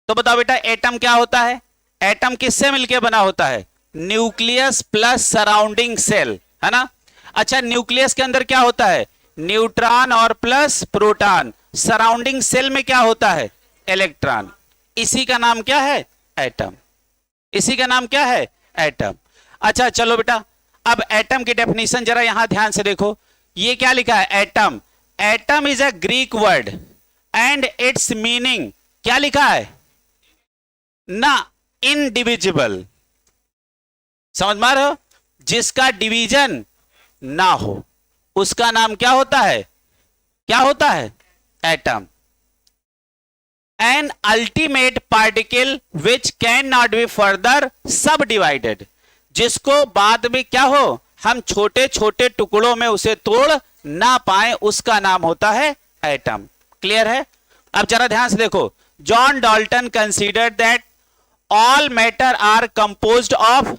तो बताओ बेटा एटम क्या होता है? एटम किससे मिलके बना होता है? न्यूक्लियस प्लस सराउंडिंग सेल, है ना। अच्छा, न्यूक्लियस के अंदर क्या होता है? न्यूट्रॉन और प्लस प्रोटॉन। सराउंडिंग सेल में क्या होता है? इलेक्ट्रॉन। इसी का नाम क्या है? एटम। इसी का नाम क्या है? एटम। अच्छा चलो बेटा, अब एटम की डेफिनेशन जरा यहां ध्यान से देखो। ये क्या लिखा है? Atom. Atom is a Greek word and it's meaning क्या लिखा है ना? इनडिविजिबल। समझ में आ रहे हो? जिसका डिवीजन ना हो उसका नाम क्या होता है? क्या होता है? Atom. N ultimate particle which can not be further सब डिवाइडेड। जिसको बाद में क्या हो, हम छोटे छोटे टुकड़ों में उसे तोड़ ना पाए, उसका नाम होता है एटम। क्लियर है? अब जरा ध्यान से देखो। John Dalton considered that all matter are composed of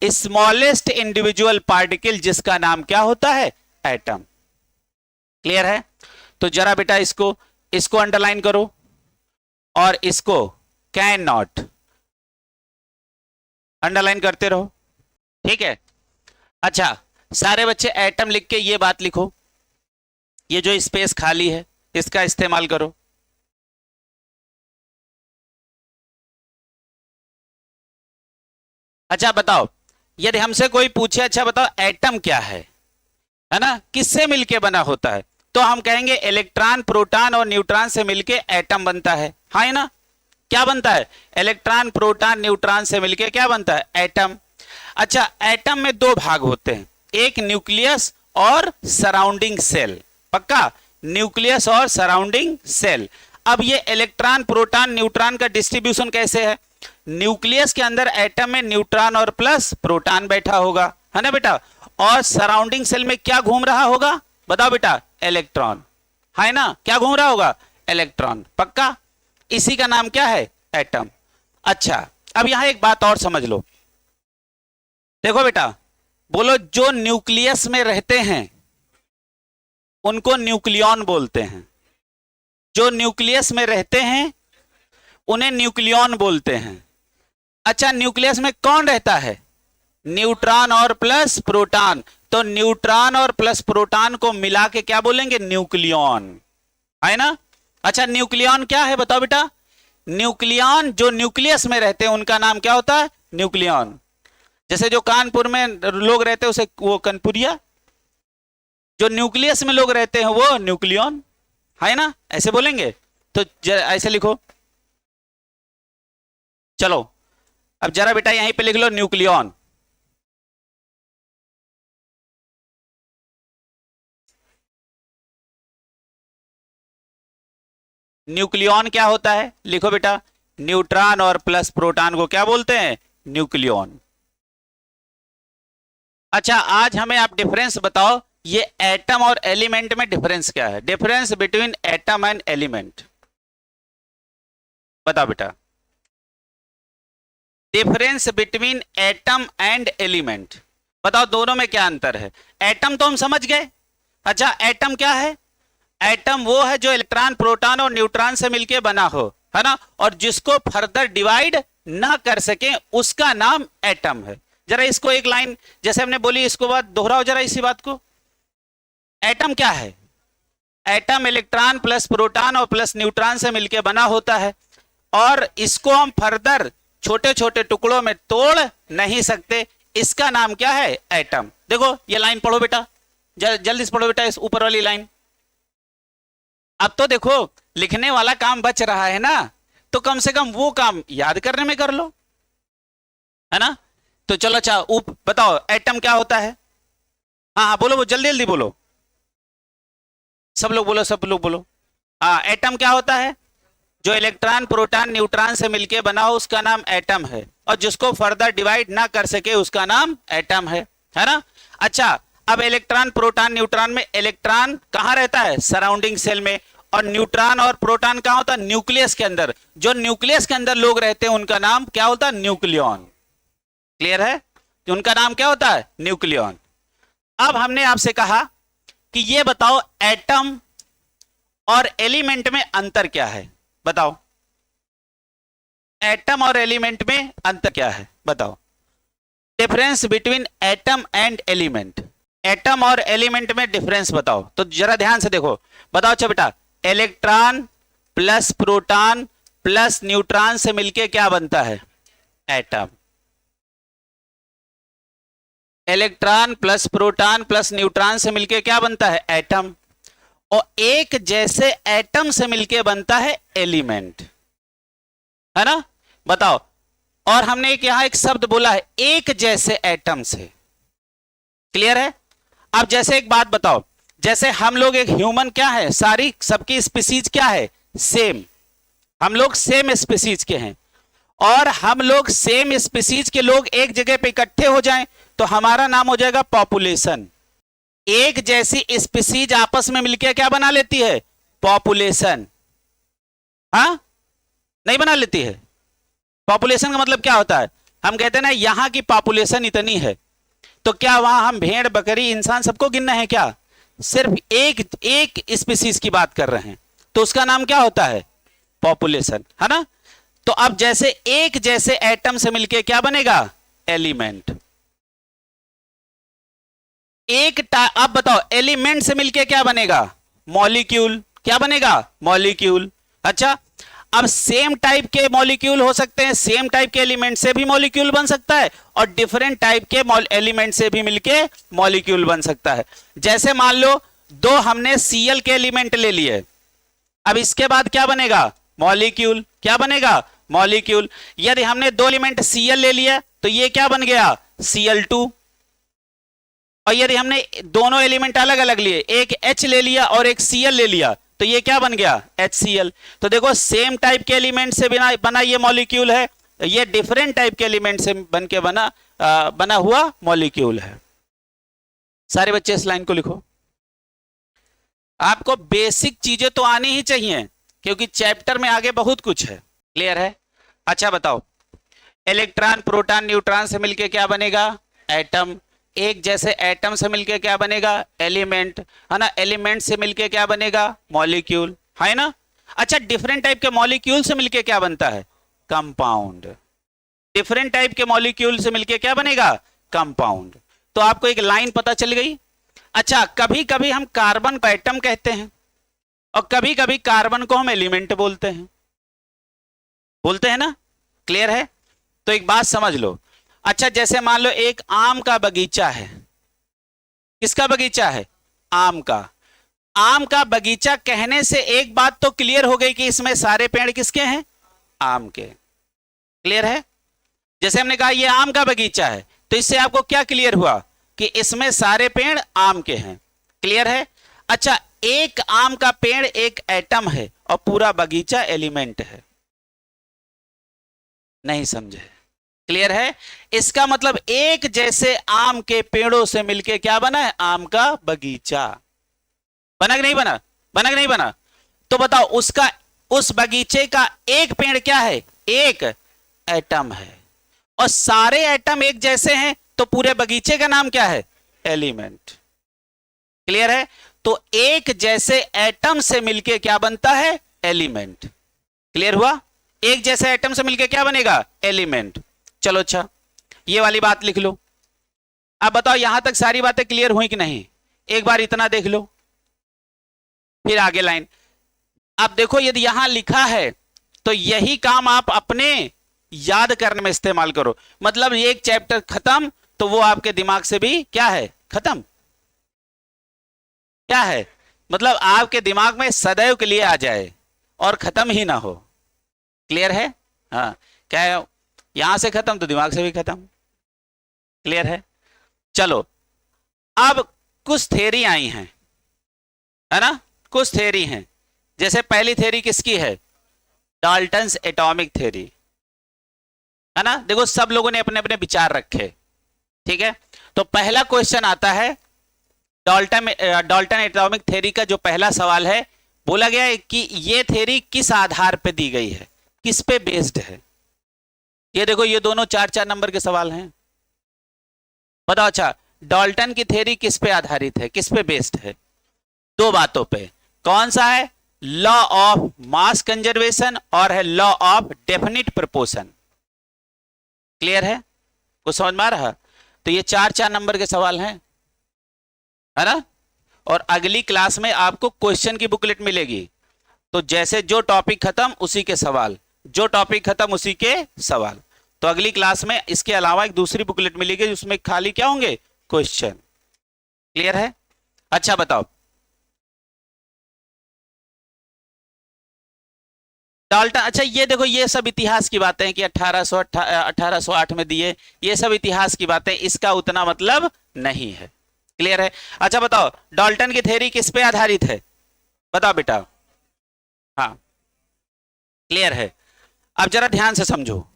smallest individual particle, जिसका नाम क्या होता है? एटम। क्लियर है? तो जरा बेटा इसको इसको अंडरलाइन करो और इसको कैन नॉट अंडरलाइन करते रहो, ठीक है। अच्छा, सारे बच्चे एटम लिख के ये बात लिखो, ये जो स्पेस खाली है इसका इस्तेमाल करो। अच्छा बताओ, यदि हमसे कोई पूछे अच्छा बताओ एटम क्या है ना, किससे मिलके बना होता है, तो हम कहेंगे इलेक्ट्रॉन प्रोटॉन और न्यूट्रॉन से मिलके एटम बनता है, हाँ है ना। क्या बनता है? इलेक्ट्रॉन प्रोटॉन न्यूट्रॉन से मिलके क्या बनता है? एटम। अच्छा, एटम में दो भाग होते हैं, एक न्यूक्लियस और सराउंडिंग सेल। पक्का? न्यूक्लियस और सराउंडिंग सेल। अब ये इलेक्ट्रॉन प्रोटॉन न्यूट्रॉन का डिस्ट्रीब्यूशन कैसे है? न्यूक्लियस के अंदर एटम में न्यूट्रॉन और प्लस प्रोटॉन बैठा होगा, है ना बेटा। और सराउंडिंग सेल में क्या घूम रहा होगा? बताओ बेटा। इलेक्ट्रॉन, है ना। क्या घूम रहा होगा? इलेक्ट्रॉन। पक्का? इसी का नाम क्या है? एटम। अच्छा, अब यहां एक बात और समझ लो। देखो बेटा, बोलो जो न्यूक्लियस में रहते हैं उनको न्यूक्लियॉन बोलते हैं। जो न्यूक्लियस में रहते हैं उन्हें न्यूक्लियॉन बोलते हैं। अच्छा, न्यूक्लियस में कौन रहता है? न्यूट्रॉन और प्लस प्रोटॉन। तो न्यूट्रॉन और प्लस प्रोटॉन को मिला के क्या बोलेंगे? न्यूक्लियॉन, है ना। अच्छा, न्यूक्लियॉन क्या है बताओ बेटा? न्यूक्लियॉन जो न्यूक्लियस में रहते हैं उनका नाम क्या होता है? न्यूक्लियॉन। जैसे जो कानपुर में लोग रहते हैं उसे वो कनपुरिया, जो न्यूक्लियस में लोग रहते हैं वो न्यूक्लियॉन, है ना। ऐसे बोलेंगे तो ऐसे लिखो। चलो अब जरा बेटा यहीं पे लिख लो न्यूक्लियॉन। न्यूक्लियॉन क्या होता है? लिखो बेटा। न्यूट्रॉन और प्लस प्रोटॉन को क्या बोलते हैं? न्यूक्लियॉन। अच्छा, आज हमें आप डिफरेंस बताओ, ये एटम और एलिमेंट में डिफरेंस क्या है? Difference between atom and element बताओ बेटा। Difference between atom and element बताओ, दोनों में क्या अंतर है? एटम तो हम समझ गए। अच्छा, एटम क्या है? एटम वो है जो इलेक्ट्रॉन प्रोटॉन और न्यूट्रॉन से मिलके बना हो, है ना, और जिसको फर्दर डिवाइड ना कर सके उसका नाम एटम है। जरा इसको एक लाइन जैसे हमने बोली इसको बात दोहराओ जरा इसी बात को। एटम क्या है? एटम इलेक्ट्रॉन प्लस प्रोटॉन और प्लस न्यूट्रॉन से मिलके बना होता है और इसको हम फर्दर छोटे छोटे टुकड़ों में तोड़ नहीं सकते, इसका नाम क्या है? एटम। देखो ये लाइन पढ़ो बेटा, जल्दी से पढ़ो बेटा इस ऊपर वाली लाइन। अब तो देखो लिखने वाला काम बच रहा है ना, तो कम से कम वो काम याद करने में कर लो, है ना। तो चलो अच्छा बताओ एटम क्या होता है? हाँ हाँ बोलो, जल्दी जल्दी बोलो, सब लोग बोलो, सब लोग बोलो। हाँ, एटम क्या होता है? जो इलेक्ट्रॉन प्रोटॉन न्यूट्रॉन से मिलके बना हो उसका नाम एटम है, और जिसको फर्दर डिवाइड ना कर सके उसका नाम एटम है ना। अच्छा, अब इलेक्ट्रॉन प्रोटॉन न्यूट्रॉन में इलेक्ट्रॉन कहां रहता है? सराउंडिंग सेल में। और न्यूट्रॉन और प्रोटॉन कहां होता है? न्यूक्लियस के अंदर। जो न्यूक्लियस के अंदर लोग रहते हैं उनका नाम क्या होता है? न्यूक्लियॉन। क्लियर है? उनका नाम क्या होता है? न्यूक्लियॉन। अब हमने आपसे कहा कि ये बताओ एटम और एलिमेंट में अंतर क्या है, बताओ। एटम और एलिमेंट में अंतर क्या है बताओ। Difference between atom and element, atom और एलिमेंट में डिफरेंस बताओ। तो जरा ध्यान से देखो, बताओ अच्छा बेटा, electron plus proton plus neutron से मिलके क्या बनता है? Atom. Electron plus proton plus neutron से मिलके क्या बनता है? एटम। और एक जैसे एटम से मिलके बनता है एलिमेंट, है ना? बताओ। और हमने यहां एक शब्द बोला है, एक जैसे एटम से। क्लियर है? अब जैसे एक बात बताओ, जैसे हम लोग एक ह्यूमन क्या है, सारी सबकी स्पीसीज क्या है? सेम। हम लोग सेम स्पीसीज के हैं, और हम लोग सेम स्पीसीज के लोग एक जगह पे इकट्ठे हो जाएं तो हमारा नाम हो जाएगा पॉपुलेशन। एक जैसी स्पीसीज आपस में मिलकर क्या बना लेती है? पॉपुलेशन। हाँ, नहीं बना लेती है? पॉपुलेशन का मतलब क्या होता है? हम कहते हैं ना यहां की पॉपुलेशन इतनी है, तो क्या वहां हम भेड़ बकरी इंसान सबको गिनना है क्या? सिर्फ एक स्पीसीज की बात कर रहे हैं, तो उसका नाम क्या होता है? पॉपुलेशन, है ना? तो अब जैसे एक जैसे एटम से मिलके क्या बनेगा? एलिमेंट। अब बताओ, एलिमेंट से मिलके क्या बनेगा? मॉलिक्यूल। क्या बनेगा? मॉलिक्यूल। अच्छा, अब सेम टाइप के मॉलिक्यूल हो सकते हैं, सेम टाइप के एलिमेंट से भी मॉलिक्यूल बन सकता है, और डिफरेंट टाइप के एलिमेंट से भी मिलके मॉलिक्यूल बन सकता है। जैसे मान लो दो हमने Cl के एलिमेंट ले लिए, अब इसके बाद क्या बनेगा? मॉलिक्यूल। क्या बनेगा? मॉलिक्यूल। यदि हमने दो एलिमेंट Cl ले लिया तो ये क्या बन गया? Cl2। और यदि हमने दोनों एलिमेंट अलग अलग लिए, एक H ले लिया और एक Cl ले लिया, तो ये क्या बन गया? HCl। तो देखो, सेम टाइप के एलिमेंट से बना ये मॉलिक्यूल है, ये डिफरेंट टाइप के एलिमेंट से बन के बना हुआ मॉलिक्यूल है। सारे बच्चे इस लाइन को लिखो। आपको बेसिक चीजें तो आनी ही चाहिए, क्योंकि चैप्टर में आगे बहुत कुछ है। क्लियर है? अच्छा बताओ, इलेक्ट्रॉन प्रोटॉन न्यूट्रॉन से मिलके क्या बनेगा? एटम। एक जैसे एटम से मिलके क्या बनेगा? एलिमेंट, है ना? एलिमेंट से मिलके क्या बनेगा? मॉलिक्यूल, है ना? अच्छा, डिफरेंट टाइप के मॉलिक्यूल से मिलके क्या बनता है? कंपाउंड। डिफरेंट टाइप के मॉलिक्यूल से मिलके क्या बनेगा? कंपाउंड। तो आपको एक लाइन पता चल गई। अच्छा, कभी कभी हम कार्बन को एटम कहते हैं, और कभी कभी कार्बन को हम एलिमेंट बोलते हैं ना? क्लियर है? तो एक बात समझ लो। अच्छा, जैसे मान लो एक आम का बगीचा है। किसका बगीचा है? आम का। आम का बगीचा कहने से एक बात तो क्लियर हो गई कि इसमें सारे पेड़ किसके हैं? आम के। क्लियर है? जैसे हमने कहा ये आम का बगीचा है, तो इससे आपको क्या क्लियर हुआ? कि इसमें सारे पेड़ आम के हैं। क्लियर है? अच्छा, एक आम का पेड़ एक एटम है और पूरा बगीचा एलिमेंट है। नहीं समझे? क्लियर है? इसका मतलब एक जैसे आम के पेड़ों से मिलके क्या बना है? आम का बगीचा। बना कि नहीं बना? बना कि नहीं बना? तो बताओ, उस बगीचे का एक पेड़ क्या है? एक एटम है। और सारे एटम एक जैसे हैं, तो पूरे बगीचे का नाम क्या है? एलिमेंट। क्लियर है? तो एक जैसे एटम से मिलके क्या बनता है? एलिमेंट। क्लियर हुआ? एक जैसे एटम से मिलके क्या बनेगा? एलिमेंट। चलो, अच्छा, ये वाली बात लिख लो। अब बताओ, यहां तक सारी बातें क्लियर हुई कि नहीं? एक बार इतना देख लो, फिर आगे लाइन। अब देखो, यदि यहां लिखा है तो यही काम आप अपने याद करने में इस्तेमाल करो। मतलब एक चैप्टर खत्म तो वो आपके दिमाग से भी क्या है? खत्म। क्या है? मतलब आपके दिमाग में सदैव के लिए आ जाए और खत्म ही ना हो। क्लियर है? हाँ, क्या है? यहां से खत्म तो दिमाग से भी खत्म। क्लियर है? चलो, अब कुछ थ्योरी आई हैं, है ना? कुछ थ्योरी हैं। जैसे पहली थ्योरी किसकी है? डाल्टन्स एटॉमिक थ्योरी, है ना? देखो, सब लोगों ने अपने अपने विचार रखे। ठीक है? तो पहला क्वेश्चन आता है, डाल्टन एटॉमिक थ्योरी का जो पहला सवाल है, बोला गया है कि ये थ्योरी किस आधार पे दी गई है, किस पे बेस्ड है? ये देखो, ये दोनों 4-4 नंबर के सवाल हैं। बताओ, अच्छा, डाल्टन की थ्योरी किस पे आधारित है, किस पे बेस्ड है? दो बातों पे। कौन सा है? लॉ ऑफ मास कंजर्वेशन और है law of definite proportion. Clear है? कुछ समझ में आ रहा? तो ये 4 नंबर के सवाल हैं, है ना? और अगली क्लास में आपको क्वेश्चन की बुकलेट मिलेगी। तो जैसे जो टॉपिक खत्म उसी के सवाल, जो टॉपिक खत्म उसी के सवाल। तो अगली क्लास में इसके अलावा एक दूसरी बुकलेट मिलेगी जिसमें खाली क्या होंगे? क्वेश्चन। क्लियर है? अच्छा बताओ, डाल्टन, अच्छा ये देखो, ये सब इतिहास की बातें हैं कि 1808 में दिए, ये सब इतिहास की बातें, इसका उतना मतलब नहीं है। क्लियर है? अच्छा बताओ, डाल्टन की थ्योरी किस पे आधारित है? बताओ बेटा। हाँ, क्लियर है? अब जरा ध्यान से समझो।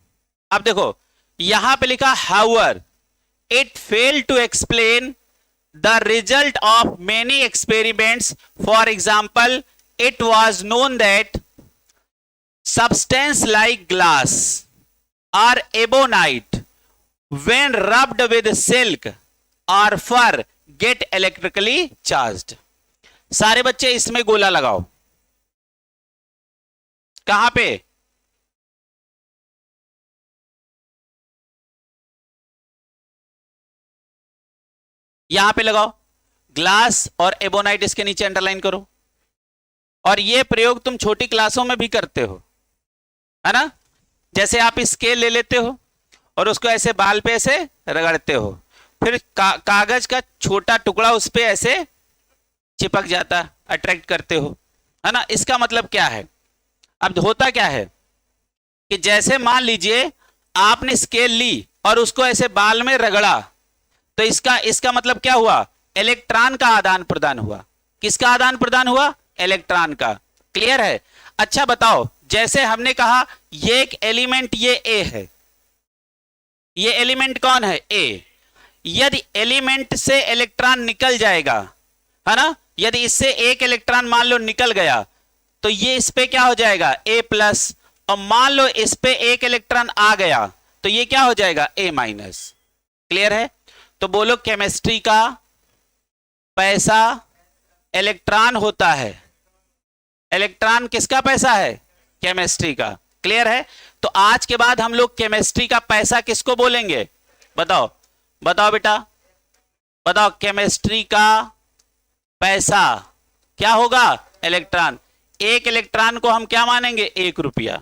अब देखो यहां पे लिखा however it fail to explain the result of many experiments. For example, it was known that substance like glass or ebonite when rubbed with silk or fur get electrically charged। सारे बच्चे इसमें गोला लगाओ। कहां पे? यहां पे लगाओ, ग्लास और एबोनाइट इसके नीचे अंडरलाइन करो। और ये प्रयोग तुम छोटी क्लासों में भी करते हो, है ना? जैसे आप स्केल ले लेते हो और उसको ऐसे बाल पे ऐसे रगड़ते हो, फिर कागज का छोटा टुकड़ा उस पे ऐसे चिपक जाता, अट्रैक्ट करते हो, है ना? इसका मतलब क्या है? अब होता क्या है कि जैसे मान लीजिए आपने स्केल ली और उसको ऐसे बाल में रगड़ा, तो इसका मतलब क्या हुआ? इलेक्ट्रॉन का आदान प्रदान हुआ। किसका आदान प्रदान हुआ? इलेक्ट्रॉन का। क्लियर है? अच्छा बताओ, जैसे हमने कहा ये एक एलिमेंट, ये ए है, ये एलिमेंट कौन है? ए। यदि एलिमेंट से इलेक्ट्रॉन निकल जाएगा, है ना, यदि इससे एक इलेक्ट्रॉन मान लो निकल गया, तो ये इस पे क्या हो जाएगा? ए प्लस। और मान लो इस पे एक इलेक्ट्रॉन आ गया, तो ये क्या हो जाएगा? ए माइनस। क्लियर है? तो बोलो, केमिस्ट्री का पैसा इलेक्ट्रॉन होता है। इलेक्ट्रॉन किसका पैसा है? केमिस्ट्री का। क्लियर है? तो आज के बाद हम लोग केमिस्ट्री का पैसा किसको बोलेंगे? बताओ, बताओ बेटा, बताओ। केमिस्ट्री का पैसा क्या होगा? इलेक्ट्रॉन। एक इलेक्ट्रॉन को हम क्या मानेंगे? 1 रुपया।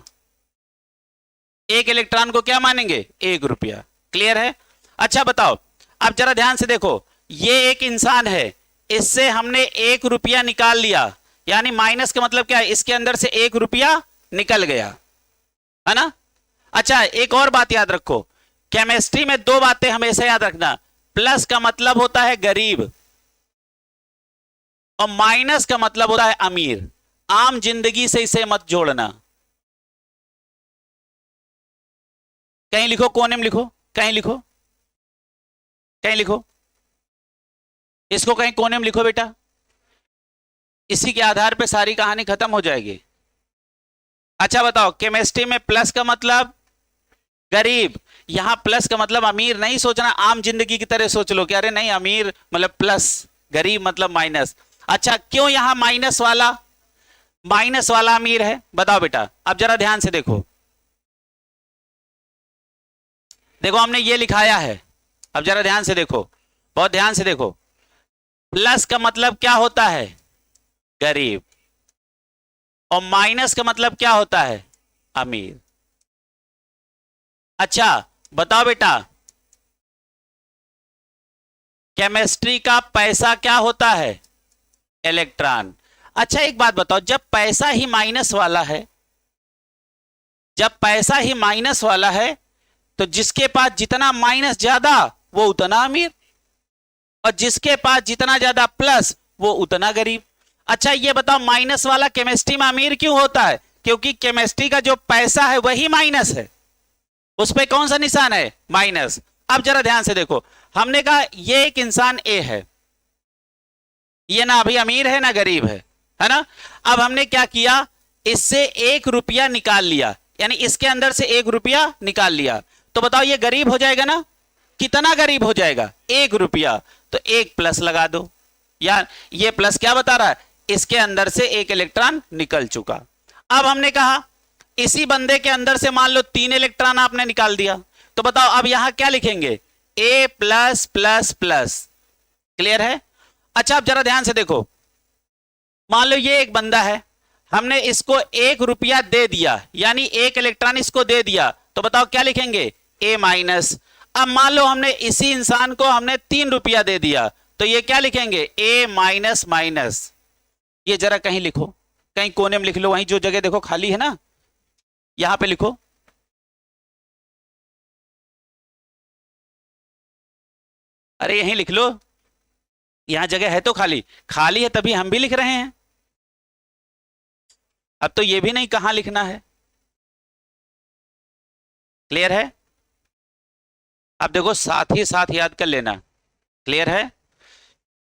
एक इलेक्ट्रॉन को क्या मानेंगे? 1 रुपया। क्लियर है? अच्छा बताओ, अब जरा ध्यान से देखो, ये एक इंसान है, इससे हमने 1 रुपया निकाल लिया, यानी माइनस का मतलब क्या है? इसके अंदर से 1 रुपया निकल गया, है ना? अच्छा, एक और बात याद रखो, केमिस्ट्री में 2 बातें हमेशा याद रखना। प्लस का मतलब होता है गरीब और माइनस का मतलब होता है अमीर। आम जिंदगी से इसे मत जोड़ना। कहीं लिखो, कोने में लिखो, कहीं लिखो, कहीं लिखो, इसको कहीं कोने में लिखो बेटा। इसी के आधार पे सारी कहानी खत्म हो जाएगी। अच्छा बताओ, केमिस्ट्री में प्लस का मतलब गरीब, यहां प्लस का मतलब अमीर नहीं सोचना, आम जिंदगी की तरह सोच लो कि अरे नहीं, अमीर मतलब प्लस, गरीब मतलब माइनस। अच्छा, क्यों यहां माइनस वाला अमीर है? बताओ बेटा। अब जरा ध्यान से देखो, देखो हमने ये लिखाया है, अब जरा ध्यान से देखो, बहुत ध्यान से देखो। प्लस का मतलब क्या होता है? गरीब। और माइनस का मतलब क्या होता है? अमीर। अच्छा बताओ बेटा, केमिस्ट्री का पैसा क्या होता है? इलेक्ट्रॉन। अच्छा एक बात बताओ, जब पैसा ही माइनस वाला है, जब पैसा ही माइनस वाला है, तो जिसके पास जितना माइनस ज्यादा वो उतना अमीर, और जिसके पास जितना ज्यादा प्लस वो उतना गरीब। अच्छा ये बताओ, माइनस वाला केमिस्ट्री में अमीर क्यों होता है? क्योंकि केमिस्ट्री का जो पैसा है वही माइनस है, उस पे कौन सा निशान है? माइनस। अब जरा ध्यान से देखो, हमने कहा ये एक इंसान ए है, ये ना अभी अमीर है ना गरीब है ना? अब हमने क्या किया, इससे 1 रुपया निकाल लिया, यानी इसके अंदर से 1 रुपया निकाल लिया, तो बताओ ये गरीब हो जाएगा ना? कितना गरीब हो जाएगा? 1 रुपया। तो 1 प्लस लगा दो, यार ये प्लस क्या बता रहा है? इसके अंदर से एक इलेक्ट्रॉन निकल चुका। अब हमने कहा इसी बंदे के अंदर से मान लो 3 इलेक्ट्रॉन आपने निकाल दिया, तो बताओ अब यहां क्या लिखेंगे, A plus plus plus. Clear है? अच्छा अब जरा ध्यान से देखो, मान लो ये एक बंदा है, हमने इसको 1 रुपया दे दिया, यानी 1 इलेक्ट्रॉन इसको दे दिया, तो बताओ क्या लिखेंगे, A माइनस। अब मान लो हमने इसी इंसान को हमने 3 रुपया दे दिया, तो ये क्या लिखेंगे, A माइनस माइनस। ये जरा कहीं लिखो, कहीं कोने में लिख लो, वहीं जो जगह देखो खाली है ना, यहां पे लिखो। अरे यहीं लिख लो, यहां जगह है तो खाली, खाली है तभी हम भी लिख रहे हैं। अब तो ये भी नहीं कहां लिखना है। क्लियर है? अब देखो साथ ही साथ याद कर लेना। क्लियर है?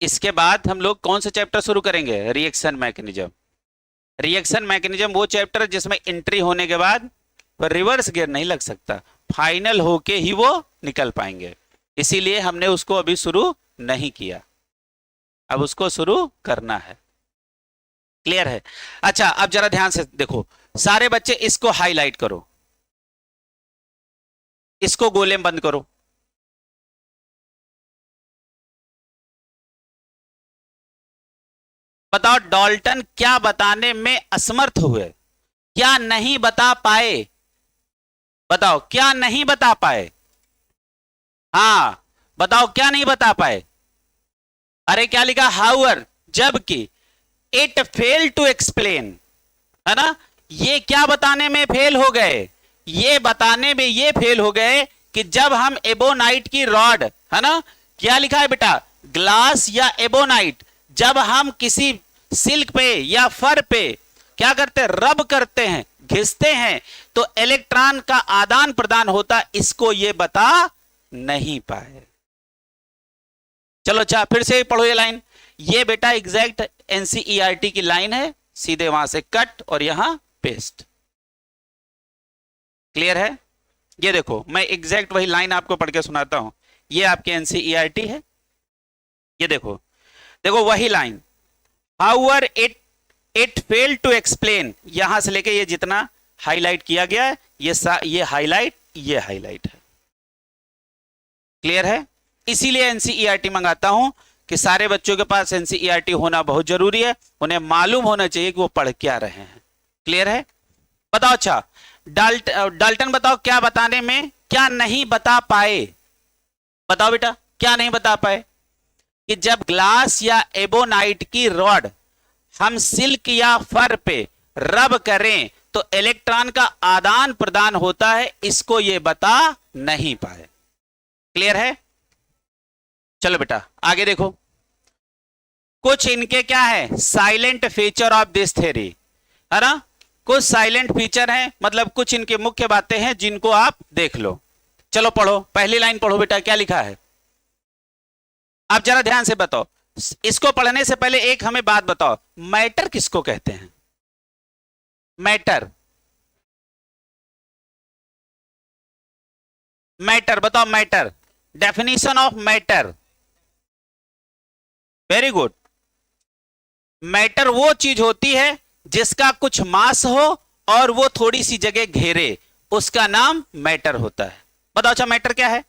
इसके बाद हम लोग कौन सा चैप्टर शुरू करेंगे, रिएक्शन मैकेनिज्म। रिएक्शन मैकेनिज्म वो चैप्टर जिसमें एंट्री होने के बाद रिवर्स गियर नहीं लग सकता, फाइनल होके ही वो निकल पाएंगे, इसीलिए हमने उसको अभी शुरू नहीं किया, अब उसको शुरू करना है। क्लियर है? अच्छा अब जरा ध्यान से देखो, सारे बच्चे इसको हाईलाइट करो, इसको गोले में बंद करो। बताओ डाल्टन क्या बताने में असमर्थ हुए, क्या नहीं बता पाए, बताओ क्या नहीं बता पाए। हाँ बताओ क्या नहीं बता पाए। अरे क्या लिखा, हाउएवर, जबकि इट फेल टू एक्सप्लेन, है ना, ये क्या बताने में फेल हो गए, ये बताने में ये फेल हो गए कि जब हम एबोनाइट की रॉड, है ना, क्या लिखा है बेटा, ग्लास या एबोनाइट, जब हम किसी सिल्क पे या फर पे क्या करते हैं, रब करते हैं, घिसते हैं, तो इलेक्ट्रॉन का आदान प्रदान होता, इसको ये बता नहीं पाए। चलो अच्छा फिर से पढ़ो ये लाइन, ये बेटा एग्जैक्ट एनसीईआरटी की लाइन है, सीधे वहां से कट और यहां पेस्ट। क्लियर है? ये देखो मैं एग्जैक्ट वही लाइन आपको पढ़ के सुनाता हूं, ये आपके एनसीईआरटी है, ये देखो, देखो वही line, however it fail to explain, यहां से लेके ये जितना हाईलाइट किया गया है, ये हाईलाइट है। क्लियर है? इसीलिए एनसीईआरटी मंगाता हूं कि सारे बच्चों के पास एनसीईआरटी होना बहुत जरूरी है, उन्हें मालूम होना चाहिए कि वो पढ़ क्या रहे हैं। क्लियर है? बताओ अच्छा डाल्टन बताओ क्या बताने में क्या नहीं बता पाए, बताओ बेटा क्या नहीं बता पाए, कि जब ग्लास या एबोनाइट की रॉड हम सिल्क या फर पे रब करें तो इलेक्ट्रॉन का आदान प्रदान होता है, इसको ये बता नहीं पाए। क्लियर है? चलो बेटा आगे देखो, कुछ इनके क्या है silent feature of this theory, है ना, कुछ साइलेंट फीचर हैं, मतलब कुछ इनके मुख्य बातें हैं जिनको आप देख लो। चलो पढ़ो, पहली लाइन पढ़ो बेटा, क्या लिखा है। आप जरा ध्यान से बताओ, इसको पढ़ने से पहले एक हमें बात बताओ, मैटर किसको कहते हैं, मैटर, मैटर बताओ, matter, definition of matter. Very good, matter वो चीज होती है जिसका कुछ मास हो और वो थोड़ी सी जगह घेरे, उसका नाम मैटर होता है। बताओ अच्छा मैटर क्या है,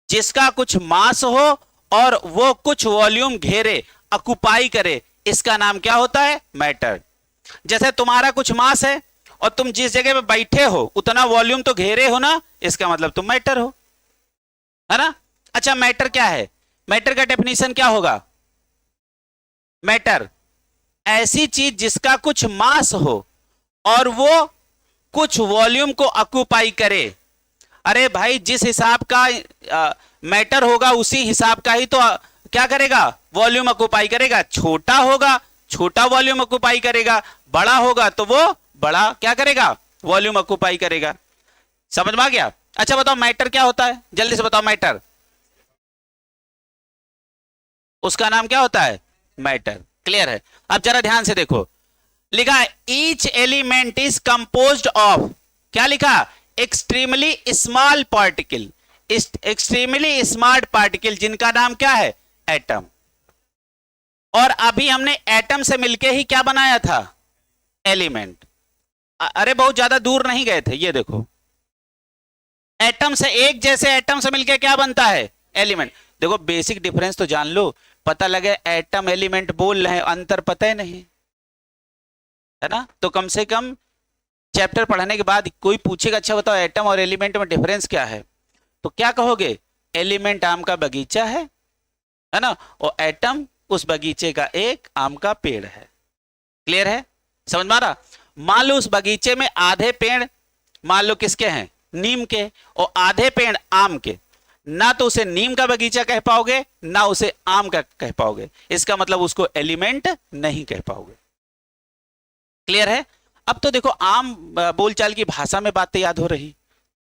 जिसका कुछ मास हो और वो कुछ वॉल्यूम घेरे, ऑक्युपाई करे, इसका नाम क्या होता है, मैटर। जैसे तुम्हारा कुछ मास है और तुम जिस जगह पे बैठे हो उतना वॉल्यूम तो घेरे हो ना, इसका मतलब तुम मैटर हो, है ना। अच्छा मैटर क्या है, मैटर का डेफिनेशन क्या होगा, मैटर ऐसी चीज जिसका कुछ मास हो और वो कुछ वॉल्यूम को ऑक्युपाई करे। अरे भाई जिस हिसाब का मैटर होगा उसी हिसाब का ही तो क्या करेगा, वॉल्यूम ऑक्युपाई करेगा। छोटा होगा छोटा वॉल्यूम ऑक्युपाई करेगा, बड़ा होगा तो वो बड़ा क्या करेगा, वॉल्यूम ऑक्युपाई करेगा। समझ में आ गया? अच्छा बताओ मैटर क्या होता है, जल्दी से बताओ, मैटर उसका नाम क्या होता है, मैटर। क्लियर है? अब जरा ध्यान से देखो, लिखा है each element is composed of, क्या लिखा, extremely small particle, extremely small particle जिनका नाम क्या है, एटम। और अभी हमने एटम से मिलके ही क्या बनाया था, एलिमेंट। अरे बहुत ज्यादा दूर नहीं गए थे, ये देखो एटम से, एक जैसे एटम से मिलके क्या बनता है, एलिमेंट। देखो बेसिक डिफरेंस तो जान लो, पता लगे एटम एलिमेंट बोल रहे हैं, अंतर पता ही नहीं है ना। तो कम से कम चैप्टर पढ़ने के बाद कोई पूछेगा अच्छा बताओ एटम और एलिमेंट में डिफरेंस क्या है, तो क्या कहोगे, एलिमेंट आम का बगीचा है ना, और एटम उस बगीचे का एक आम का पेड़ है। क्लियर है, समझ में आ रहा। मान लो उस बगीचे में आधे पेड़ मान लो किसके हैं, नीम के, और आधे पेड़ आम के, ना तो उसे नीम का बगीचा कह पाओगे ना उसे आम का कह पाओगे, इसका मतलब उसको एलिमेंट नहीं कह पाओगे। क्लियर है। अब तो देखो आम बोलचाल की भाषा में बातें याद हो रही।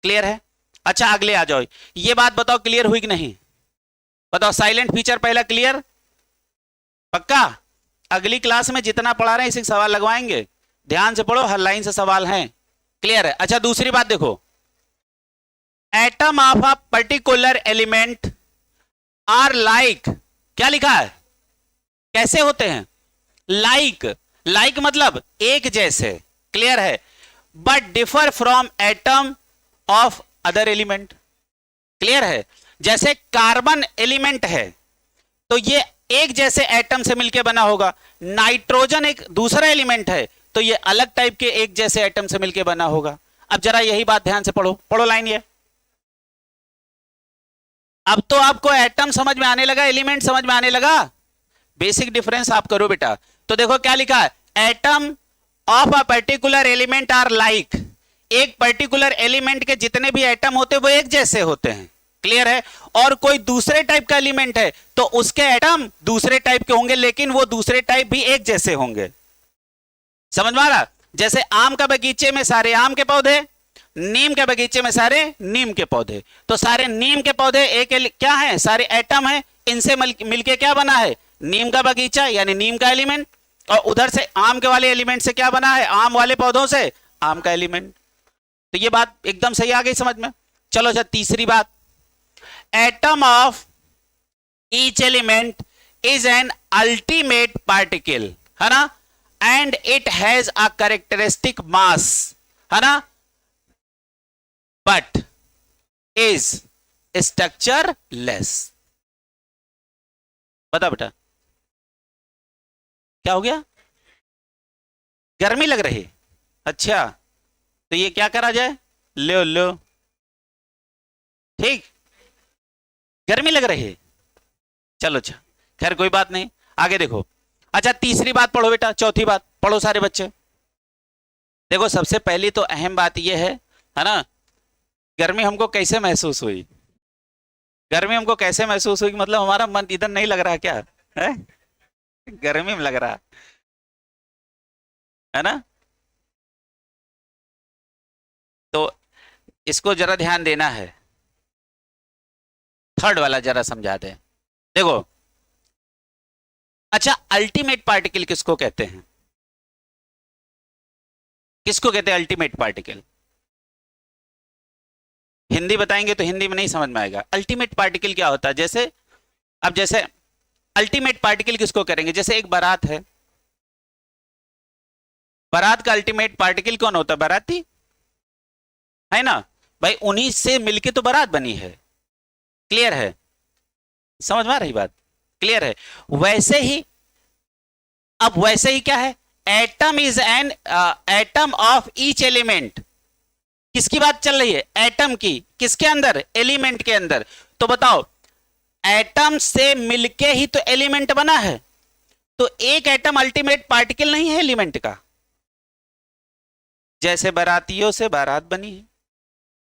क्लियर है। अच्छा अगले आ जाओ, ये बात बताओ क्लियर हुई कि नहीं, बताओ साइलेंट फीचर पहला क्लियर, पक्का। अगली क्लास में जितना पढ़ा रहे हैं इसी सवाल लगवाएंगे, ध्यान से पढ़ो, हर लाइन से सवाल हैं। क्लियर है। अच्छा दूसरी बात देखो, atom of a particular element are like, क्या लिखा है, कैसे होते हैं, लाइक, लाइक मतलब एक जैसे। क्लियर है। But differ from atom of other element. Clear है। जैसे कार्बन एलिमेंट है तो ये एक जैसे एटम से मिलकर बना होगा, नाइट्रोजन एक दूसरा एलिमेंट है तो ये अलग टाइप के एक जैसे एटम से मिलकर बना होगा। अब जरा यही बात ध्यान से पढ़ो, पढ़ो लाइन ये। अब तो आपको एटम समझ में आने लगा, एलिमेंट समझ में आने लगा, बेसिक डिफरेंस आप करो बेटा। तो देखो क्या लिखा है, atom of a particular element are like, एक पर्टिकुलर एलिमेंट के जितने भी एटम होते हैं वो एक जैसे होते हैं। क्लियर है। और कोई दूसरे टाइप का एलिमेंट है तो उसके एटम दूसरे टाइप के होंगे लेकिन वो दूसरे टाइप भी एक जैसे होंगे। समझ में आ रहा। जैसे आम का बगीचे में सारे आम के पौधे, नीम के बगीचे में सारे नीम के पौधे, तो सारे नीम के पौधे एक क्या है, सारे एटम है, इनसे मिलके क्या बना है, नीम का बगीचा यानी नीम का एलिमेंट। और उधर से आम के वाले एलिमेंट से क्या बना है, आम वाले पौधों से आम का एलिमेंट। तो ये बात एकदम सही आ गई समझ में। चलो अच्छा तीसरी बात, atom of each element is an ultimate particle, है ना, and it has a characteristic mass, है ना, बट इज स्ट्रक्चर लेस। बता बेटा क्या हो गया, गर्मी लग रही, अच्छा तो ये क्या करा जाए, लो लो, ठीक, गर्मी लग रही है, चलो अच्छा खैर कोई बात नहीं, आगे देखो। अच्छा तीसरी बात पढ़ो बेटा, चौथी बात पढ़ो सारे बच्चे। देखो सबसे पहली तो अहम बात यह है ना, गर्मी हमको कैसे महसूस हुई, गर्मी हमको कैसे महसूस हुई, मतलब हमारा मन इधर नहीं लग रहा क्या है, गर्मी में लग रहा है ना। तो इसको जरा ध्यान देना है, थर्ड वाला जरा समझा दे। देखो अच्छा अल्टीमेट पार्टिकल किसको कहते हैं, किसको कहते हैं अल्टीमेट पार्टिकल, हिंदी बताएंगे तो हिंदी में नहीं समझ में आएगा। अल्टीमेट पार्टिकल क्या होता है, जैसे अब जैसे अल्टीमेट पार्टिकल किसको करेंगे, जैसे एक बारात है, बारात का अल्टीमेट पार्टिकल कौन होता है, बाराती, है ना भाई, उन्हीं से मिलके तो बारात बनी है। क्लियर है, समझ में आ रही बात, क्लियर है। वैसे ही अब वैसे ही क्या है, atom is an atom of each element, किसकी बात चल रही है, एटम की, किसके अंदर, एलिमेंट के अंदर। तो बताओ एटम से मिलके ही तो एलिमेंट बना है, तो एक एटम अल्टीमेट पार्टिकल नहीं है एलिमेंट का, जैसे बारातियों से बारात बनी है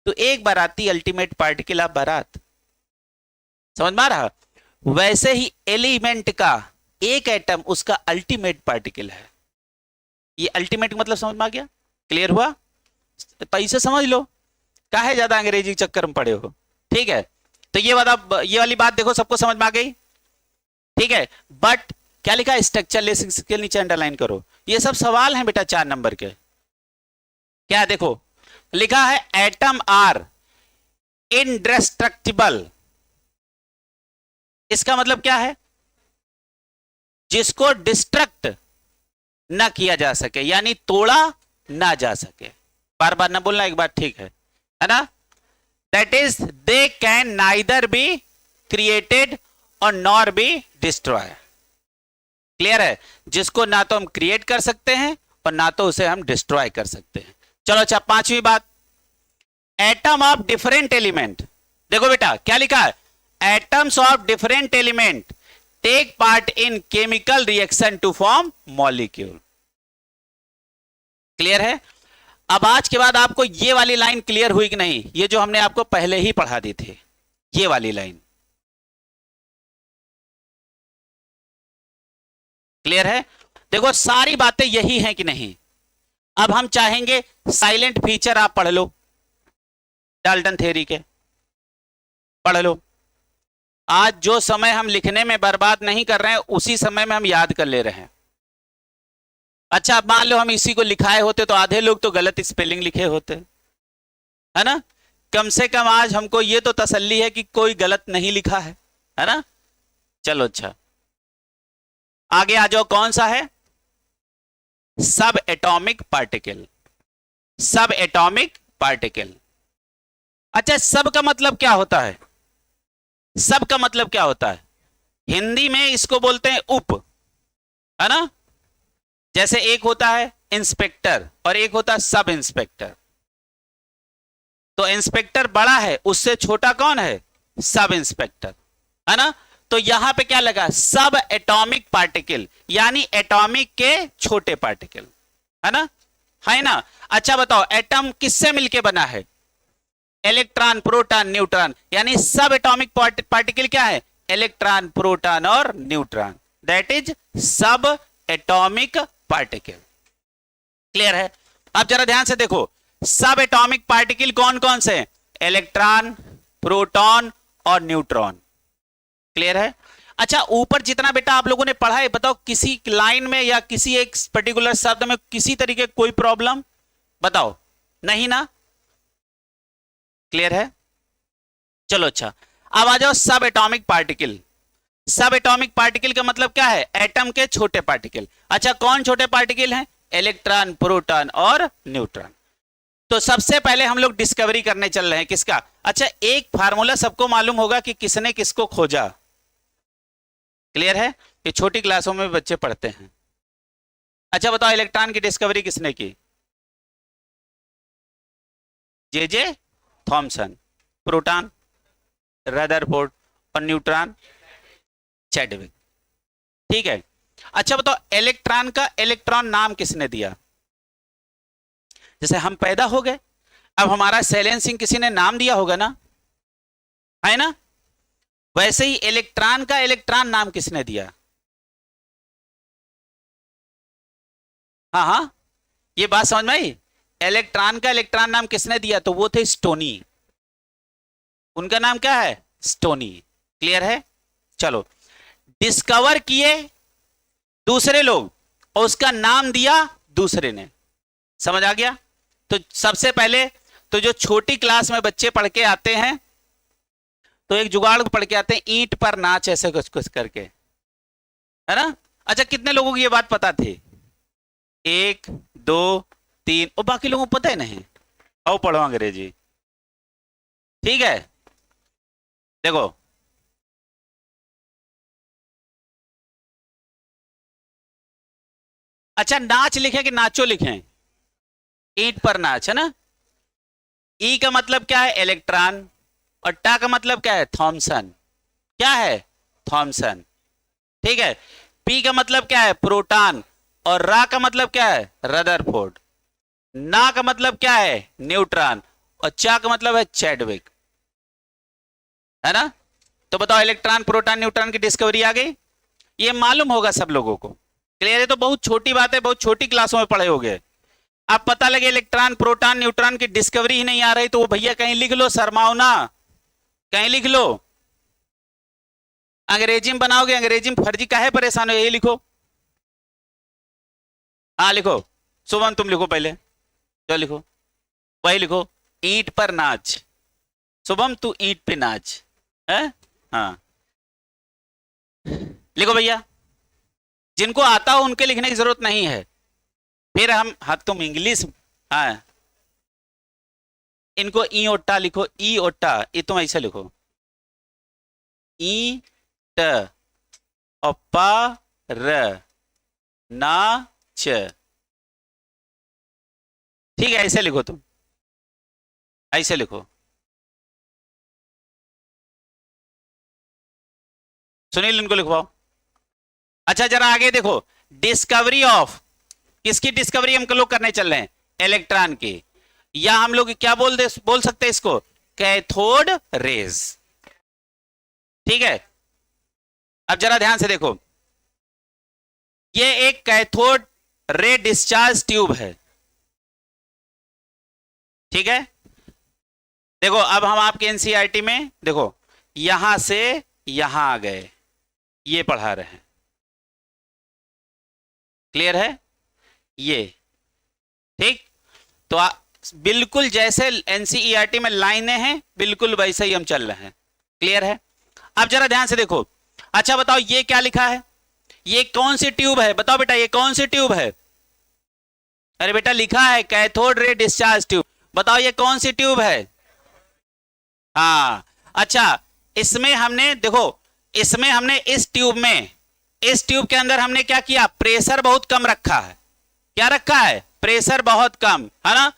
तो एक बाराती अल्टीमेट पार्टिकल ऑफ बारात, समझ में आ रहा। वैसे ही एलिमेंट का एक एटम उसका अल्टीमेट पार्टिकल है, ये अल्टीमेट मतलब समझ में आ गया, क्लियर हुआ, पैसे समझ लो, काहे ज्यादा अंग्रेजी चक्कर में पड़े हो, ठीक है। तो ये वाली बात देखो सबको समझ में आ गई, ठीक है। बट क्या लिखा है, स्ट्रक्चर लेस, इसके नीचे अंडरलाइन करो, ये सब सवाल हैं बेटा 4 नंबर के। क्या देखो लिखा है, एटम आर इंडेस्ट्रक्टिबल, इसका मतलब क्या है, जिसको डिस्ट्रक्ट ना किया जा सके, यानी तोड़ा ना जा सके। बार बार ना बोलना, एक बार ठीक है ना। That is they can neither be created और नॉर बी डिस्ट्रॉय। क्लियर है? जिसको ना तो हम क्रिएट कर सकते हैं और ना तो उसे हम डिस्ट्रॉय कर सकते हैं। चलो अच्छा, पांचवी बात, एटम ऑफ डिफरेंट एलिमेंट। देखो बेटा क्या लिखा है, atoms of different element take part in chemical reaction to form molecule. Clear है? अब आज के बाद आपको ये वाली लाइन क्लियर हुई कि नहीं? ये जो हमने आपको पहले ही पढ़ा दी थी, ये वाली लाइन क्लियर है? देखो सारी बातें यही हैं कि नहीं? अब हम चाहेंगे साइलेंट फीचर आप पढ़ लो, डाल्टन थ्योरी के पढ़ लो। आज जो समय हम लिखने में बर्बाद नहीं कर रहे हैं, उसी समय में हम याद कर ले रहे हैं। अच्छा मान लो हम इसी को लिखाए होते तो आधे लोग तो गलत स्पेलिंग लिखे होते, है ना? कम से कम आज हमको ये तो तसल्ली है कि कोई गलत नहीं लिखा है ना? चलो अच्छा, आगे आ जाओ। कौन सा है? सब एटॉमिक पार्टिकल। सब एटॉमिक पार्टिकल। अच्छा, सब का मतलब क्या होता है? सब का मतलब क्या होता है? हिंदी में इसको बोलते हैं उप, है ना? जैसे एक होता है इंस्पेक्टर और एक होता है सब इंस्पेक्टर। तो इंस्पेक्टर बड़ा है, उससे छोटा कौन है? सब इंस्पेक्टर, है ना? तो यहां पे क्या लगा? सब एटॉमिक पार्टिकल, यानी एटॉमिक के छोटे पार्टिकल, है ना? है ना? अच्छा बताओ, एटम किससे मिलके बना है? इलेक्ट्रॉन, प्रोटॉन, न्यूट्रॉन, यानी सब एटॉमिक पार्टिकल क्या है? इलेक्ट्रॉन, प्रोटॉन और न्यूट्रॉन। दैट इज सब एटॉमिक पार्टिकल। क्लियर है? अब जरा ध्यान से देखो, सब एटॉमिक पार्टिकल कौन कौन से? इलेक्ट्रॉन, प्रोटॉन और न्यूट्रॉन। क्लियर है? अच्छा, ऊपर जितना बेटा आप लोगों ने पढ़ा है, बताओ किसी लाइन में या किसी एक पर्टिकुलर शब्द में किसी तरीके कोई प्रॉब्लम? बताओ, नहीं ना? क्लियर है? चलो अच्छा, अब आ जाओ सब एटॉमिक पार्टिकल। सब एटॉमिक पार्टिकल का मतलब क्या है? एटम के छोटे पार्टिकल। अच्छा, कौन छोटे पार्टिकल हैं? इलेक्ट्रॉन, प्रोटॉन और न्यूट्रॉन। तो सबसे पहले हम लोग डिस्कवरी करने चल रहे हैं किसका? अच्छा, एक फार्मूला सबको मालूम होगा कि किसने किसको खोजा। क्लियर है? ये छोटी क्लासों में बच्चे पढ़ते हैं। अच्छा बताओ, इलेक्ट्रॉन की डिस्कवरी किसने की? J Thomson. प्रोटॉन रदरफोर्ड और न्यूट्रॉन चैडविक। ठीक है? अच्छा बताओ, इलेक्ट्रॉन का इलेक्ट्रॉन नाम किसने दिया? जैसे हम पैदा हो गए, अब हमारा साइलेंसिंग किसी ने नाम दिया होगा ना, है ना? वैसे ही इलेक्ट्रॉन का इलेक्ट्रॉन नाम किसने दिया? हाँ हाँ, ये बात समझ में आई? इलेक्ट्रॉन का इलेक्ट्रॉन नाम किसने दिया? तो वो थे स्टोनी। उनका नाम क्या है? स्टोनी। क्लियर है? चलो, डिस्कवर किए दूसरे लोग और उसका नाम दिया दूसरे ने। समझ आ गया? तो सबसे पहले तो जो छोटी क्लास में बच्चे पढ़ के आते हैं, तो एक जुगाड़ पढ़ के आते हैं, ईंट पर नाच, ऐसे कुछ कुछ करके, है ना? अच्छा, कितने लोगों को ये बात पता थी? 1 2 3, और बाकी लोगों को पता है नहीं? आओ पढ़ो अंग्रेजी। ठीक है? देखो, अच्छा नाच लिखें कि नाचो लिखें? ईंट पर नाच, है ना? ई का मतलब क्या है? इलेक्ट्रॉन। और टा का मतलब क्या है? थॉमसन। क्या है? थॉमसन। ठीक है? पी का मतलब क्या है? प्रोटॉन। और रा का मतलब क्या है? रदरफोर्ड। ना का मतलब क्या है? न्यूट्रॉन। और चा का मतलब है चैडविक, है ना? तो बताओ, इलेक्ट्रॉन, प्रोटॉन, न्यूट्रॉन की डिस्कवरी आ गई। ये मालूम होगा सब लोगों को। क्लियर है? तो बहुत छोटी बात है, बहुत छोटी क्लासों में पढ़े होंगे। अब पता लगे इलेक्ट्रॉन, प्रोटॉन, न्यूट्रॉन की डिस्कवरी ही नहीं आ रही, तो वो भैया कहीं लिख लो, शर्माओ ना, कहीं लिख लो। अंग्रेजी में बनाओगे, अंग्रेजी में फर्जी काहे परेशान हो? यही लिखो। हाँ लिखो। शुभम तुम लिखो पहले, जो लिखो वही लिखो। ईंट पर नाच। शुभम तू ईंट पे नाच है। हाँ लिखो भैया। जिनको आता हो उनके लिखने की जरूरत नहीं है। फिर हम, हाँ तुम इंग्लिश, हाँ इनको ई ओट्टा लिखो, ई ओट्टा, ये तुम ऐसे लिखो, ई ट और प र ना च, ठीक है ऐसे लिखो तुम, ऐसे लिखो। सुनील इनको लिखवाओ। अच्छा जरा आगे देखो, डिस्कवरी ऑफ, किसकी डिस्कवरी हम लोग करने चल रहे हैं? इलेक्ट्रॉन की, या हम लोग क्या बोल सकते हैं इसको? Cathode rays. ठीक है, अब जरा ध्यान से देखो, ये एक कैथोड रे डिस्चार्ज ट्यूब है। ठीक है, देखो अब हम आपके एनसीईआरटी में देखो, यहां से यहां आ गए, ये पढ़ा रहे हैं, क्लियर है ये? ठीक, तो बिल्कुल जैसे एनसीईआरटी में लाइनें हैं बिल्कुल वैसे ही हम चल रहे हैं, क्लियर है? अब जरा ध्यान से देखो, अच्छा बताओ ये क्या लिखा है? ये कौन सी ट्यूब है? बताओ बेटा ये कौन सी ट्यूब है? अरे बेटा लिखा है कैथोड रे डिस्चार्ज ट्यूब, बताओ ये कौन सी ट्यूब है? हाँ, अच्छा इसमें हमने देखो, इसमें हमने इस ट्यूब में, इस ट्यूब के अंदर हमने क्या किया? प्रेशर बहुत कम रखा है। क्या रखा है? प्रेशर बहुत कम, है ना?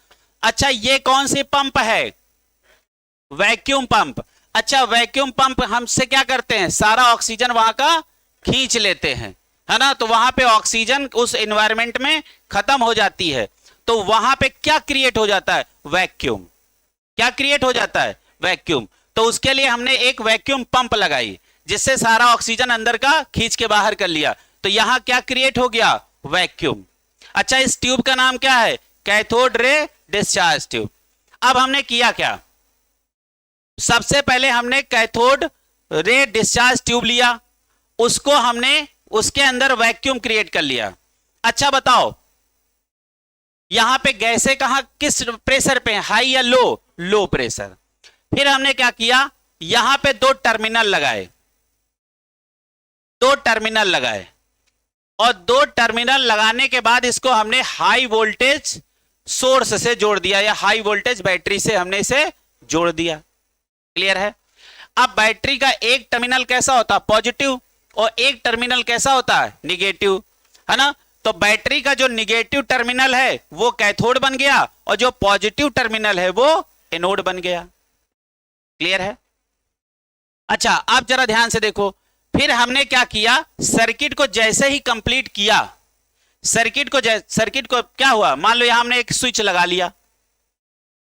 अच्छा ये कौन सी पंप है? Vacuum pump. अच्छा वैक्यूम पंप हमसे क्या करते हैं? सारा ऑक्सीजन वहां का खींच लेते हैं, है ना? तो वहां पे ऑक्सीजन उस एनवायरमेंट में खत्म हो जाती है, तो वहां पे क्या क्रिएट हो जाता है? वैक्यूम। क्या क्रिएट हो जाता है? वैक्यूम। तो उसके लिए हमने एक वैक्यूम पंप लगाई, जिससे सारा ऑक्सीजन अंदर का खींच के बाहर कर लिया, तो यहां क्या क्रिएट हो गया? वैक्यूम। अच्छा इस ट्यूब का नाम क्या है? Cathode ray discharge tube. अब हमने किया क्या? सबसे पहले हमने कैथोड रे डिस्चार्ज ट्यूब लिया, उसको हमने उसके अंदर वैक्यूम क्रिएट कर लिया। अच्छा बताओ यहां पे गैसें कहां, किस प्रेशर पे? हाई या लो? Low pressure. फिर हमने क्या किया? यहां पे दो टर्मिनल लगाए, दो टर्मिनल लगाए, और दो टर्मिनल लगाने के बाद इसको हमने हाई वोल्टेज सोर्स से जोड़ दिया, या हाई वोल्टेज बैटरी से हमने इसे जोड़ दिया, क्लियर है? अब बैटरी का एक टर्मिनल कैसा होता है? पॉजिटिव, और एक टर्मिनल कैसा होता है? निगेटिव, है ना? तो बैटरी का जो निगेटिव टर्मिनल है वो कैथोड बन गया, और जो पॉजिटिव टर्मिनल है वो एनोड बन गया, क्लियर है? अच्छा आप जरा ध्यान से देखो, फिर हमने क्या किया? सर्किट को जैसे ही कंप्लीट किया, सर्किट को क्या हुआ? मान लो यहां हमने एक स्विच लगा लिया,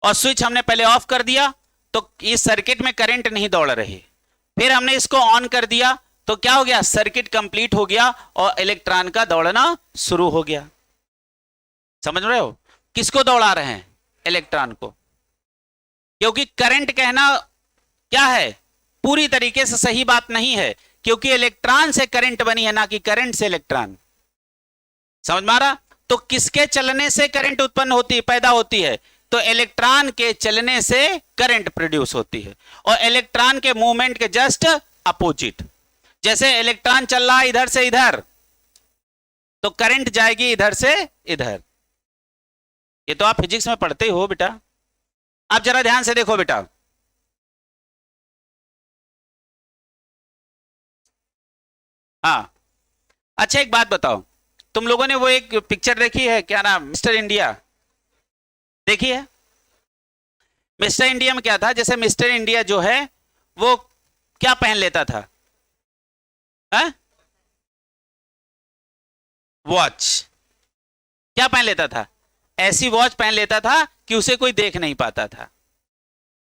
और स्विच हमने पहले ऑफ कर दिया, तो इस सर्किट में करंट नहीं दौड़ रही। फिर हमने इसको ऑन कर दिया, तो क्या हो गया? सर्किट कंप्लीट हो गया और इलेक्ट्रॉन का दौड़ना शुरू हो गया। समझ रहे हो? किसको दौड़ा रहे हैं? इलेक्ट्रॉन को। क्योंकि करंट कहना क्या है? पूरी तरीके से सही बात नहीं है, क्योंकि इलेक्ट्रॉन से करंट बनी है, ना कि करंट से इलेक्ट्रॉन। समझ में आ रहा? तो किसके चलने से करंट उत्पन्न होती है, पैदा होती है? तो इलेक्ट्रॉन के चलने से करंट प्रोड्यूस होती है, और इलेक्ट्रॉन के मूवमेंट के जस्ट अपोजिट। जैसे इलेक्ट्रॉन चल रहा है इधर से इधर, तो करंट जाएगी इधर से इधर। ये तो आप फिजिक्स में पढ़ते ही हो बेटा। अब जरा ध्यान से देखो बेटा, हाँ अच्छा एक बात बताओ, तुम लोगों ने वो एक पिक्चर देखी है, क्या नाम, मिस्टर इंडिया? देखी है? मिस्टर इंडिया में क्या था? जैसे मिस्टर इंडिया जो है वो क्या पहन लेता था? वॉच। क्या पहन लेता था? ऐसी वॉच पहन लेता था कि उसे कोई देख नहीं पाता था।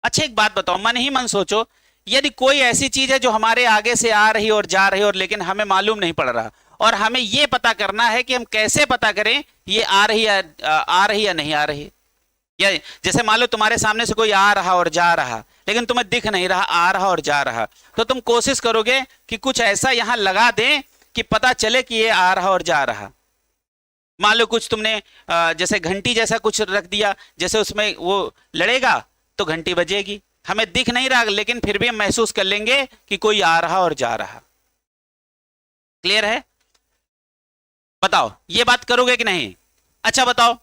अच्छा एक बात बताओ, मन ही मन सोचो, यदि कोई ऐसी चीज है जो हमारे आगे से आ रही और जा रही और लेकिन हमें मालूम नहीं पड़ रहा, और हमें यह पता करना है कि हम कैसे पता करें ये आ रही या नहीं आ रही। या जैसे मान लो तुम्हारे सामने से कोई आ रहा और जा रहा, लेकिन तुम्हें दिख नहीं रहा आ रहा और जा रहा, तो तुम कोशिश करोगे कि कुछ ऐसा यहां लगा दें कि पता चले कि ये आ रहा और जा रहा। मान लो कुछ तुमने जैसे घंटी जैसा कुछ रख दिया, जैसे उसमें वो लड़ेगा तो घंटी बजेगी, हमें दिख नहीं रहा लेकिन फिर भी हम महसूस कर लेंगे कि कोई आ रहा और जा रहा। क्लियर है? बताओ ये बात करोगे कि नहीं? अच्छा बताओ,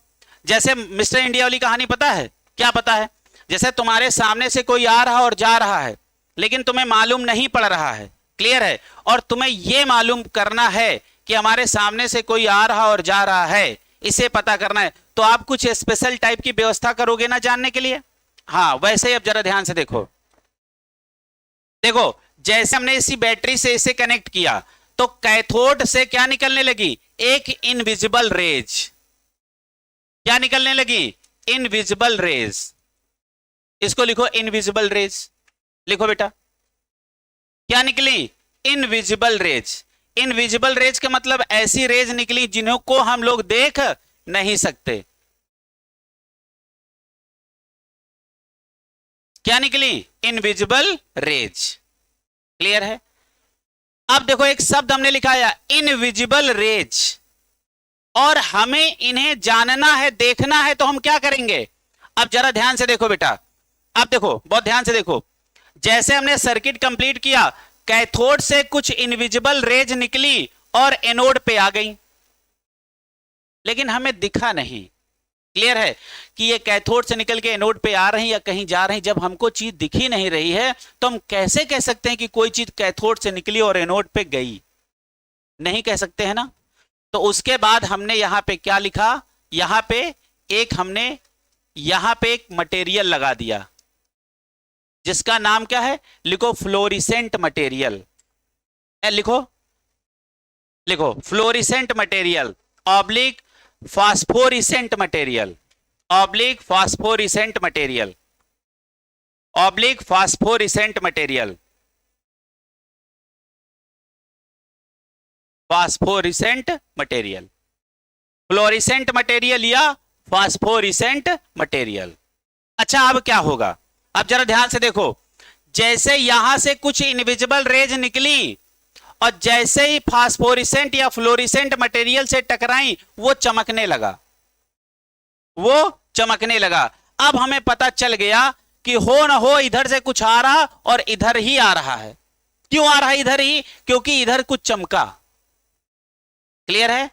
जैसे मिस्टर इंडिया वाली कहानी पता है? क्या पता है? जैसे तुम्हारे सामने से कोई आ रहा और जा रहा है, लेकिन तुम्हें मालूम नहीं पड़ रहा है, क्लियर है, और तुम्हें यह मालूम करना है कि हमारे सामने से कोई आ रहा और जा रहा है, इसे पता करना है, तो आप कुछ स्पेशल टाइप की व्यवस्था करोगे ना जानने के लिए? हाँ, वैसे ही अब जरा ध्यान से देखो। देखो, जैसे हमने इसी बैटरी से इसे कनेक्ट किया, तो कैथोड से क्या निकलने लगी? एक इनविजिबल रेज। क्या निकलने लगी? Invisible rays. इसको लिखो इनविजिबल रेज, लिखो बेटा। क्या निकली? Invisible raise. इनविजिबल रेज का मतलब ऐसी रेज निकली जिन्हों को हम लोग देख नहीं सकते। क्या निकली? इनविजिबल रेज, क्लियर है? अब देखो एक शब्द हमने लिखा है इनविजिबल रेज, और हमें इन्हें जानना है, देखना है, तो हम क्या करेंगे? अब जरा ध्यान से देखो बेटा, अब देखो, बहुत ध्यान से देखो। जैसे हमने सर्किट कंप्लीट किया, कैथोड से कुछ इनविजिबल रेज निकली और एनोड पे आ गई, लेकिन हमें दिखा नहीं। क्लियर है कि ये कैथोड से निकल के एनोड पे आ रही या कहीं जा रही? जब हमको चीज दिखी नहीं रही है, तो हम कैसे कह सकते हैं कि कोई चीज कैथोड से निकली और एनोड पे गई? नहीं कह सकते हैं ना। तो उसके बाद हमने यहां पे क्या लिखा? यहां पे हमने यहां पे एक मटेरियल लगा दिया, जिसका नाम क्या है? लिखो फ्लोरिसेंट मटेरियल। लिखो, लिखो fluorescent material oblique phosphorescent material, oblique phosphorescent material, oblique phosphorescent material, phosphorescent material, fluorescent material या फास्फोरिसेंट मटेरियल। अच्छा, अब क्या होगा? अब जरा ध्यान से देखो, जैसे यहां से कुछ इनविजिबल रेज निकली और जैसे ही फास्फोरिसेंट या फ्लोरिसेंट मटेरियल से टकराई, वो चमकने लगा, वो चमकने लगा। अब हमें पता चल गया कि हो ना हो इधर से कुछ आ रहा और इधर ही आ रहा है। क्यों आ रहा है इधर ही? क्योंकि इधर कुछ चमका। क्लियर है?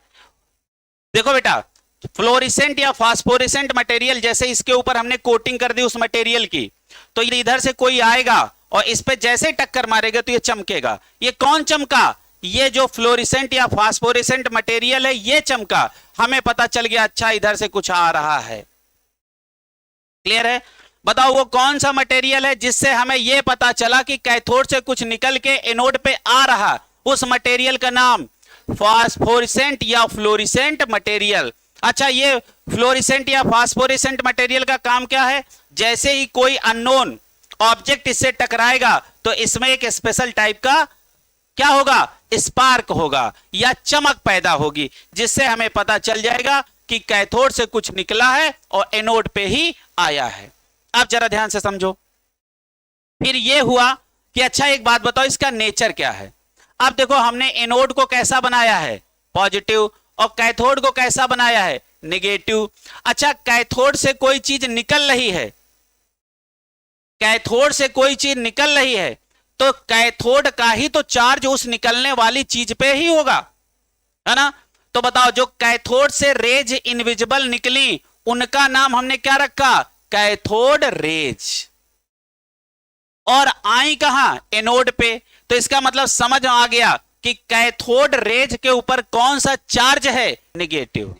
देखो बेटा, फ्लोरिसेंट या फास्फोरिसेंट मटेरियल, जैसे इसके ऊपर हमने कोटिंग कर दी उस मटेरियल की, तो इधर से कोई आएगा और इस पे जैसे टक्कर मारेगा तो ये चमकेगा। ये कौन चमका? ये जो फ्लोरिसेंट या फास्फोरिसेंट मटेरियल है, ये चमका। हमें पता चल गया, अच्छा इधर से कुछ आ रहा है। क्लियर है? बताओ वो कौन सा मटेरियल है जिससे हमें यह पता चला कि कैथोड से कुछ निकल के एनोड पे आ रहा? उस मटेरियल का नाम फास्फोरिसेंट या फ्लोरिसेंट मटेरियल। अच्छा, ये फ्लोरिसेंट या फास्फोरिसेंट मटेरियल का काम क्या है? जैसे ही कोई अननोन ऑब्जेक्ट इससे टकराएगा, तो इसमें एक स्पेशल टाइप का क्या होगा? स्पार्क होगा या चमक पैदा होगी, जिससे हमें पता चल जाएगा कि कैथोड से कुछ निकला है और एनोड पे ही आया है। अब जरा ध्यान से समझो। फिर यह हुआ कि अच्छा एक बात बताओ, इसका नेचर क्या है? अब देखो, हमने एनोड को कैसा बनाया है? पॉजिटिव। और कैथोड को कैसा बनाया है? नेगेटिव। अच्छा, कैथोड से कोई चीज निकल रही है, कैथोड से कोई चीज निकल रही है, तो कैथोड का ही तो चार्ज उस निकलने वाली चीज पे ही होगा, है ना? तो बताओ, जो कैथोड से रेज इनविजिबल निकली, उनका नाम हमने क्या रखा? Cathode rays. और आई कहां? एनोड पे। तो इसका मतलब समझ आ गया कि कैथोड रेज के ऊपर कौन सा चार्ज है? नेगेटिव।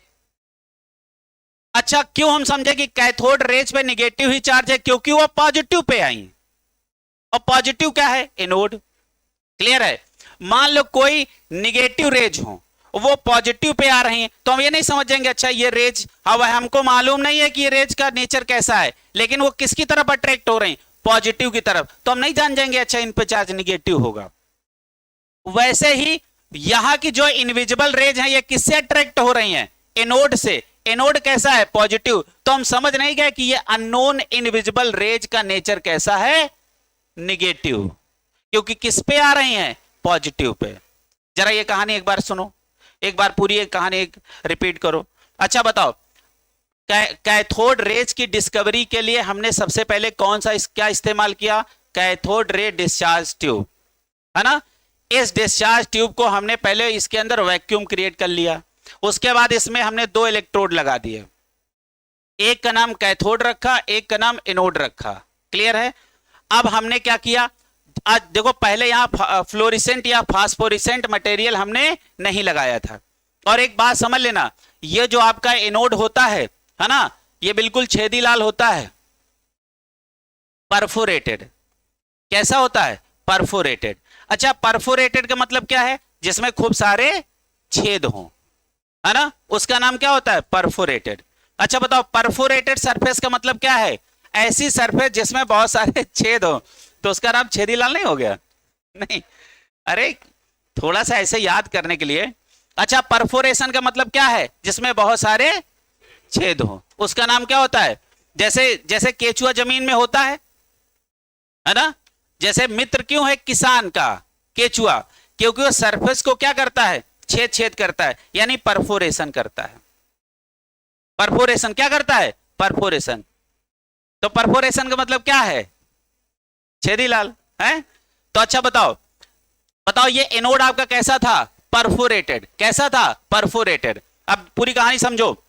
अच्छा, क्यों हम समझे कि कैथोड रेज पे नेगेटिव ही चार्ज है? क्योंकि वो पॉजिटिव पे आई, और पॉजिटिव क्या है? एनोड। क्लियर है? मान लो कोई नेगेटिव रेज हो, वो पॉजिटिव पे आ रही हैं, तो हम ये नहीं समझेंगे अच्छा ये रेज, अब हमको मालूम नहीं है कि ये रेज का नेचर कैसा है, लेकिन वो किसकी तरफ अट्रैक्ट हो रही? पॉजिटिव की तरफ, तो हम नहीं जान जाएंगे अच्छा इन पे चार्ज नेगेटिव होगा। वैसे ही यहां की जो इनविजिबल रेज है, ये किससे अट्रैक्ट हो रही हैं? एनोड से। एनोड कैसा है? पॉजिटिव। तो हम समझ नहीं गए कि ये अननोन इनविजिबल रेज का नेचर कैसा है? नेगेटिव। क्योंकि किस पे आ रही हैं? Positive pay. जरा ये कहानी एक बार सुनो, एक बार पूरी एक कहानी रिपीट करो। अच्छा बताओ, कैथोड रेज की डिस्कवरी के लिए हमने सबसे पहले कौन सा क्या इस्तेमाल किया? कैथोड रे डिस्चार्ज ट्यूब, है ना? इस डिस्चार्ज ट्यूब को हमने पहले इसके अंदर वैक्यूम क्रिएट कर लिया। उसके बाद इसमें हमने 2 इलेक्ट्रोड लगा दिए, एक का नाम कैथोड रखा, एक का नाम एनोड रखा। क्लियर है? अब हमने क्या किया, आज देखो पहले यहां फ्लोरिसेंट या फास्फोरिसेंट मटेरियल हमने नहीं लगाया था। और एक बात समझ लेना, ये जो आपका एनोड होता है ना, ये बिल्कुल छेदी लाल होता है, परफोरेटेड। कैसा होता है? परफोरेटेड। अच्छा, परफोरेटेड का मतलब क्या है? जिसमें खूब सारे छेद हों, है ना, उसका नाम क्या होता है? परफोरेटेड। अच्छा बताओ, परफोरेटेड सरफेस का मतलब क्या है? ऐसी सरफेस जिसमें बहुत सारे छेद हो, तो उसका नाम छेदीलाल नहीं हो गया? नहीं, अरे थोड़ा सा ऐसे याद करने के लिए। अच्छा, परफोरेशन का मतलब क्या है? जिसमें बहुत सारे छेद हो, उसका नाम क्या होता है? जैसे केचुआ जमीन में होता है ना, जैसे मित्र क्यों है किसान का केचुआ? क्योंकि वो सरफेस को क्या करता है? छेद छेद करता है, यानी परफोरेशन करता है। परफोरेशन क्या करता है? परफोरेशन। तो परफोरेशन का मतलब क्या है? छेदीलाल है। तो अच्छा बताओ, ये एनोड आपका कैसा था? परफोरेटेड। कैसा था? परफोरेटेड। अब पूरी कहानी समझो,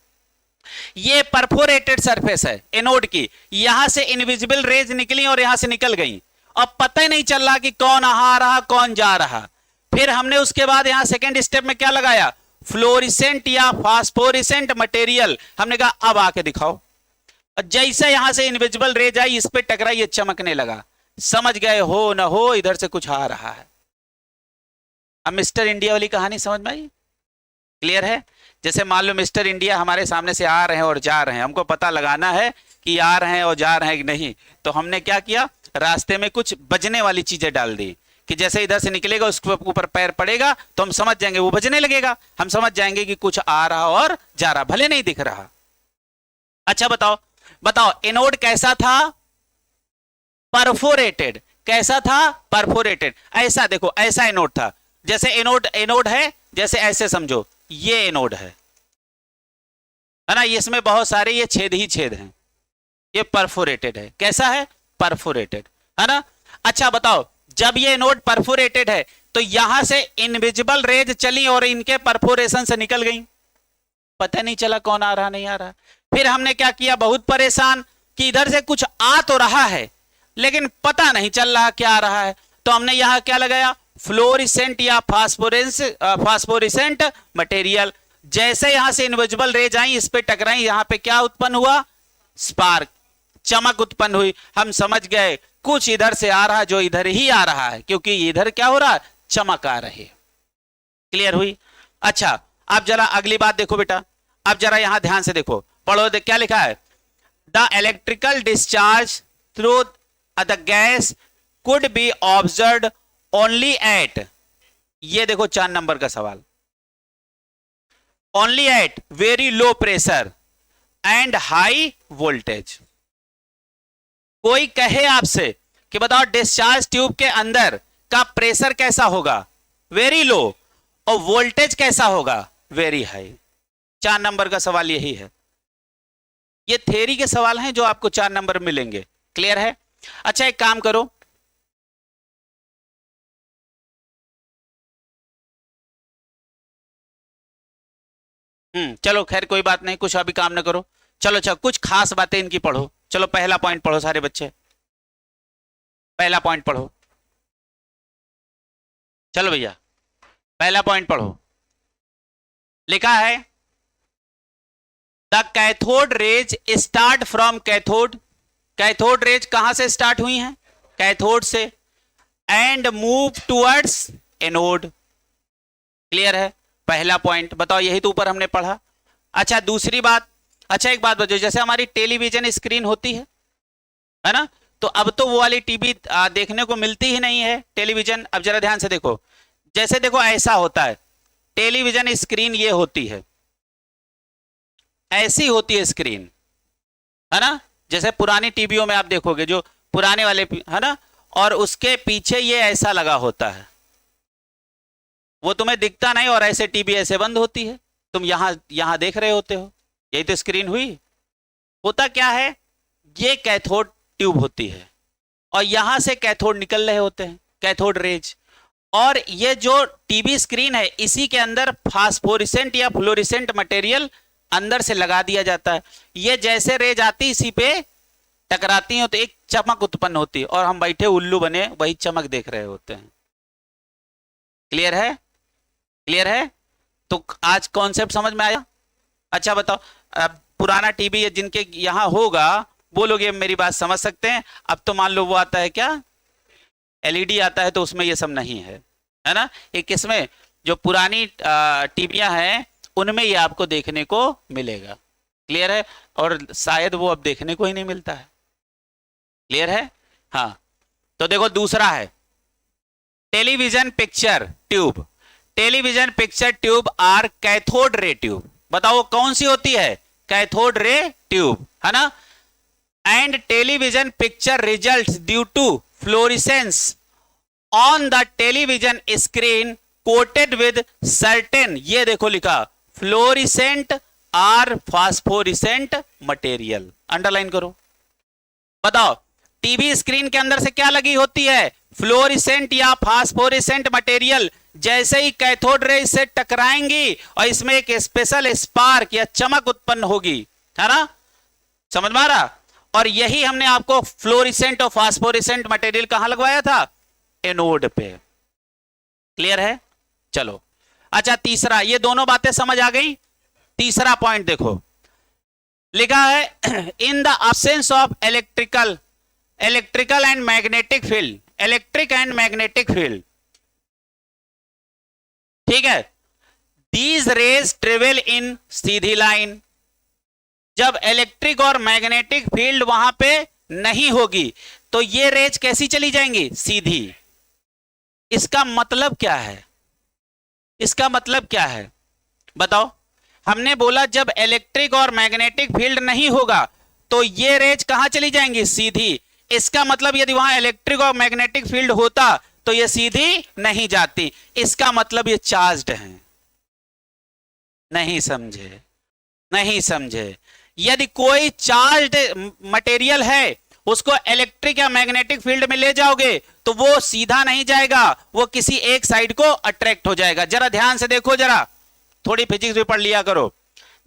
ये परफोरेटेड सरफेस है एनोड की, यहां से इनविजिबल रेज निकली और यहां से निकल गई, अब पता ही नहीं चल रहा कि कौन आ रहा कौन जा रहा। फिर हमने उसके बाद यहां सेकेंड स्टेप में क्या लगाया? फ्लोरिसेंट या फास्फोरिसेंट मटेरियल। हमने कहा अब आके दिखाओ। जैसे यहां से इनविजिबल रेज आई, इस पे टकराई, ये चमकने लगा। समझ गए हो ना हो, इधर से कुछ आ रहा है। अब मिस्टर इंडिया वाली कहानी समझ में आई? क्लियर है? जैसे मान लो मिस्टर इंडिया हमारे सामने से आ रहे हैं और जा रहे हैं, हमको पता लगाना है कि आ रहे हैं और जा रहे हैं कि नहीं। तो हमने क्या किया? रास्ते में कुछ बजने वाली चीजें डाल दी कि जैसे इधर से निकलेगा उसके ऊपर पैर पड़ेगा तो हम समझ जाएंगे, वो बजने लगेगा, हम समझ जाएंगे कि कुछ आ रहा और जा रहा, भले नहीं दिख रहा। अच्छा बताओ एनोड कैसा था? परफोरेटेड। कैसा था? परफोरेटेड। ऐसा देखो, ऐसा एनोड था। जैसे एनोड है, जैसे ऐसे समझो, ये एनोड है ना, इसमें बहुत सारे ये छेद ही छेद हैं, ये परफोरेटेड है। कैसा है? परफोरेटेड, है ना। अच्छा बताओ, जब ये एनोड परफोरेटेड है तो यहां से इनविजिबल रेज चली और इनके परफोरेशन से निकल गई, पता नहीं चला कौन आ रहा नहीं आ रहा। फिर हमने क्या किया? बहुत परेशान कि इधर से कुछ आ तो रहा है लेकिन पता नहीं चल रहा क्या आ रहा है। तो हमने यहां क्या लगाया? फ्लोरिसेंट या फास्फोरिसेंट मटेरियल। जैसे यहां से इनविजिबल रेज आई, इस पे टकराई, यहां पे क्या उत्पन्न हुआ? स्पार्क, चमक उत्पन्न हुई। हम समझ गए कुछ इधर से आ रहा, जो इधर ही आ रहा है, क्योंकि इधर क्या हो रहा? चमक आ रही है। क्लियर हुई? अच्छा, अब जरा अगली बात देखो बेटा, अब जरा यहां ध्यान से देखो, पढ़ो क्या लिखा है? The electrical discharge through the gas could be observed only at, ये देखो 4 नंबर का सवाल, only at very low pressure and high voltage. कोई कहे आपसे कि बताओ डिस्चार्ज ट्यूब के अंदर का प्रेशर कैसा होगा? वेरी लो, और वोल्टेज कैसा होगा? Very high. 4 नंबर का सवाल यही है। ये थ्योरी के सवाल हैं जो आपको 4 नंबर मिलेंगे। क्लियर है? अच्छा, एक काम करो, चलो खैर कोई बात नहीं, कुछ अभी काम ना करो। चलो कुछ खास बातें इनकी पढ़ो। चलो पहला पॉइंट पढ़ो सारे बच्चे, पहला पॉइंट पढ़ो। चलो भैया पहला पॉइंट पढ़ो। लिखा है the cathode rays start from cathode. Cathode rays कहां से स्टार्ट हुई हैं? कैथोड से, and move towards anode. Clear है? पहला पॉइंट बताओ, यही तो ऊपर हमने पढ़ा। अच्छा दूसरी बात, अच्छा एक बात बताओ, जैसे हमारी टेलीविजन स्क्रीन होती है ना, तो अब तो वो वाली टीवी देखने को मिलती ही नहीं है टेलीविजन। अब जरा ध्यान से देखो, जैसे देखो ऐसा होता है, टेलीविजन स्क्रीन ये होती है, ऐसी होती है स्क्रीन, है ना, जैसे पुरानी टीवियों में आप देखोगे जो पुराने वाले, है ना, और उसके पीछे ये ऐसा लगा होता है, वो तुम्हें दिखता नहीं, और ऐसे टीवी ऐसे बंद होती है, तुम यहां देख रहे होते हो, यही तो स्क्रीन हुई। होता क्या है, ये कैथोड ट्यूब होती है और यहां से कैथोड निकल रहे होते हैं, कैथोड रेज, और ये जो टीवी स्क्रीन है इसी के अंदर फास्फोरेसेंट या फ्लोरेसेंट मटेरियल अंदर से लगा दिया जाता है। ये जैसे रेज आती इसी पे टकराती हैं तो एक चमक उत्पन्न होती है और हम बैठे उल्लू बने वही चमक देख रहे होते हैं। क्लियर है? क्लियर है? तो आज कॉन्सेप्ट समझ में आया? अच्छा बताओ, अब पुराना टीवी जिनके यहां होगा वो लोग ये मेरी बात समझ सकते हैं। अब तो मान लो वो आता है क्या, एलईडी आता है, तो उसमें ये सब नहीं है ना। ये किसमें, जो पुरानी टीवियां हैं उनमें ये आपको देखने को मिलेगा। क्लियर है? और शायद वो अब देखने को ही नहीं मिलता है। क्लियर है? हाँ, तो देखो दूसरा है television picture tube. Television picture tube are cathode ray tube. बताओ कौन सी होती है? कैथोड रे ट्यूब, है ना। And television picture results due to fluorescence on the television screen coated with certain, ये देखो लिखा, fluorescent or phosphorescent material. Underline करो। बताओ टीवी स्क्रीन के अंदर से क्या लगी होती है? फ्लोरिसेंट या फास्फोरिसेंट मटेरियल। जैसे ही कैथोड रे से टकराएंगी और इसमें एक स्पेशल स्पार्क या चमक उत्पन्न होगी, है ना। समझ में आ रहा? और यही हमने आपको फ्लोरिसेंट और फास्फोरिसेंट मटेरियल कहां लगवाया था? एनोड पे। क्लियर है? चलो अच्छा, तीसरा, ये दोनों बातें समझ आ गई। तीसरा पॉइंट देखो, लिखा है in the absence of electrical and magnetic field, electric and magnetic field, ठीक है, these raise travel in Sidhi line. जब इलेक्ट्रिक और मैग्नेटिक फील्ड वहां पे नहीं होगी तो ये रेज कैसी चली जाएंगी? सीधी। इसका मतलब क्या है? इसका मतलब क्या है बताओ। हमने बोला जब इलेक्ट्रिक और मैग्नेटिक फील्ड नहीं होगा तो ये रेज कहां चली जाएंगी? सीधी। इसका मतलब यदि वहां इलेक्ट्रिक और मैग्नेटिक फील्ड होता तो ये सीधी नहीं जाती। इसका मतलब ये चार्ज्ड है। नहीं समझे? नहीं समझे? यदि कोई चार्ज्ड मटेरियल है उसको इलेक्ट्रिक या मैग्नेटिक फील्ड में ले जाओगे तो वो सीधा नहीं जाएगा, वो किसी एक साइड को अट्रैक्ट हो जाएगा। जरा ध्यान से देखो, जरा थोड़ी फिजिक्स भी पढ़ लिया करो।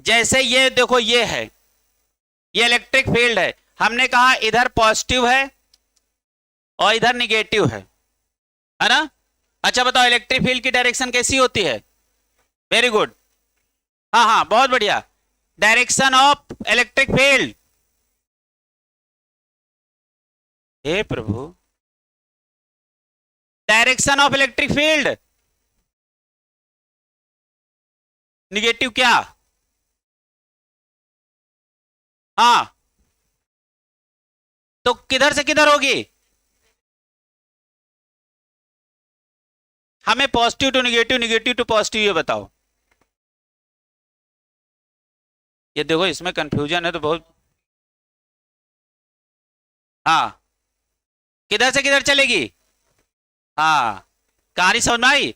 जैसे ये देखो, ये है, ये इलेक्ट्रिक फील्ड है। हमने कहा इधर पॉजिटिव है और इधर निगेटिव है ना। अच्छा बताओ इलेक्ट्रिक फील्ड की डायरेक्शन कैसी होती है? वेरी गुड, हाँ हाँ बहुत बढ़िया। डायरेक्शन ऑफ इलेक्ट्रिक फील्ड, हे प्रभु, direction of electric field negative क्या? हाँ, तो किधर से किधर होगी? हमें positive to negative, negative to positive, ये बताओ। ये देखो इसमें कंफ्यूजन है तो बहुत। हाँ, किधर से किधर चलेगी? हाँ, कहानी समझ में आई?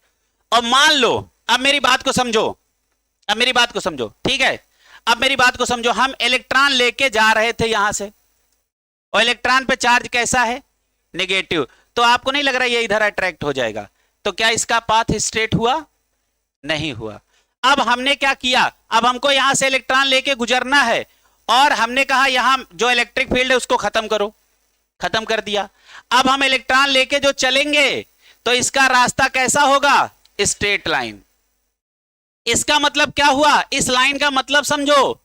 और मान लो, अब मेरी बात को समझो, अब मेरी बात को समझो, ठीक है। अब मेरी बात को समझो, हम इलेक्ट्रॉन लेके जा रहे थे यहां से और इलेक्ट्रॉन पे चार्ज कैसा है? नेगेटिव। तो आपको नहीं लग रहा ये इधर अट्रैक्ट हो जाएगा? तो क्या इसका पाथ स्ट्रेट हुआ? नहीं हुआ। अब हमने क्या किया, अब हमको यहां से इलेक्ट्रॉन लेके गुजरना है और हमने कहा यहां जो इलेक्ट्रिक फील्ड है उसको खत्म करो, खत्म कर दिया। अब हम इलेक्ट्रॉन लेके जो चलेंगे तो इसका रास्ता कैसा होगा? Straight line. इसका मतलब क्या हुआ? इस लाइन का मतलब समझो।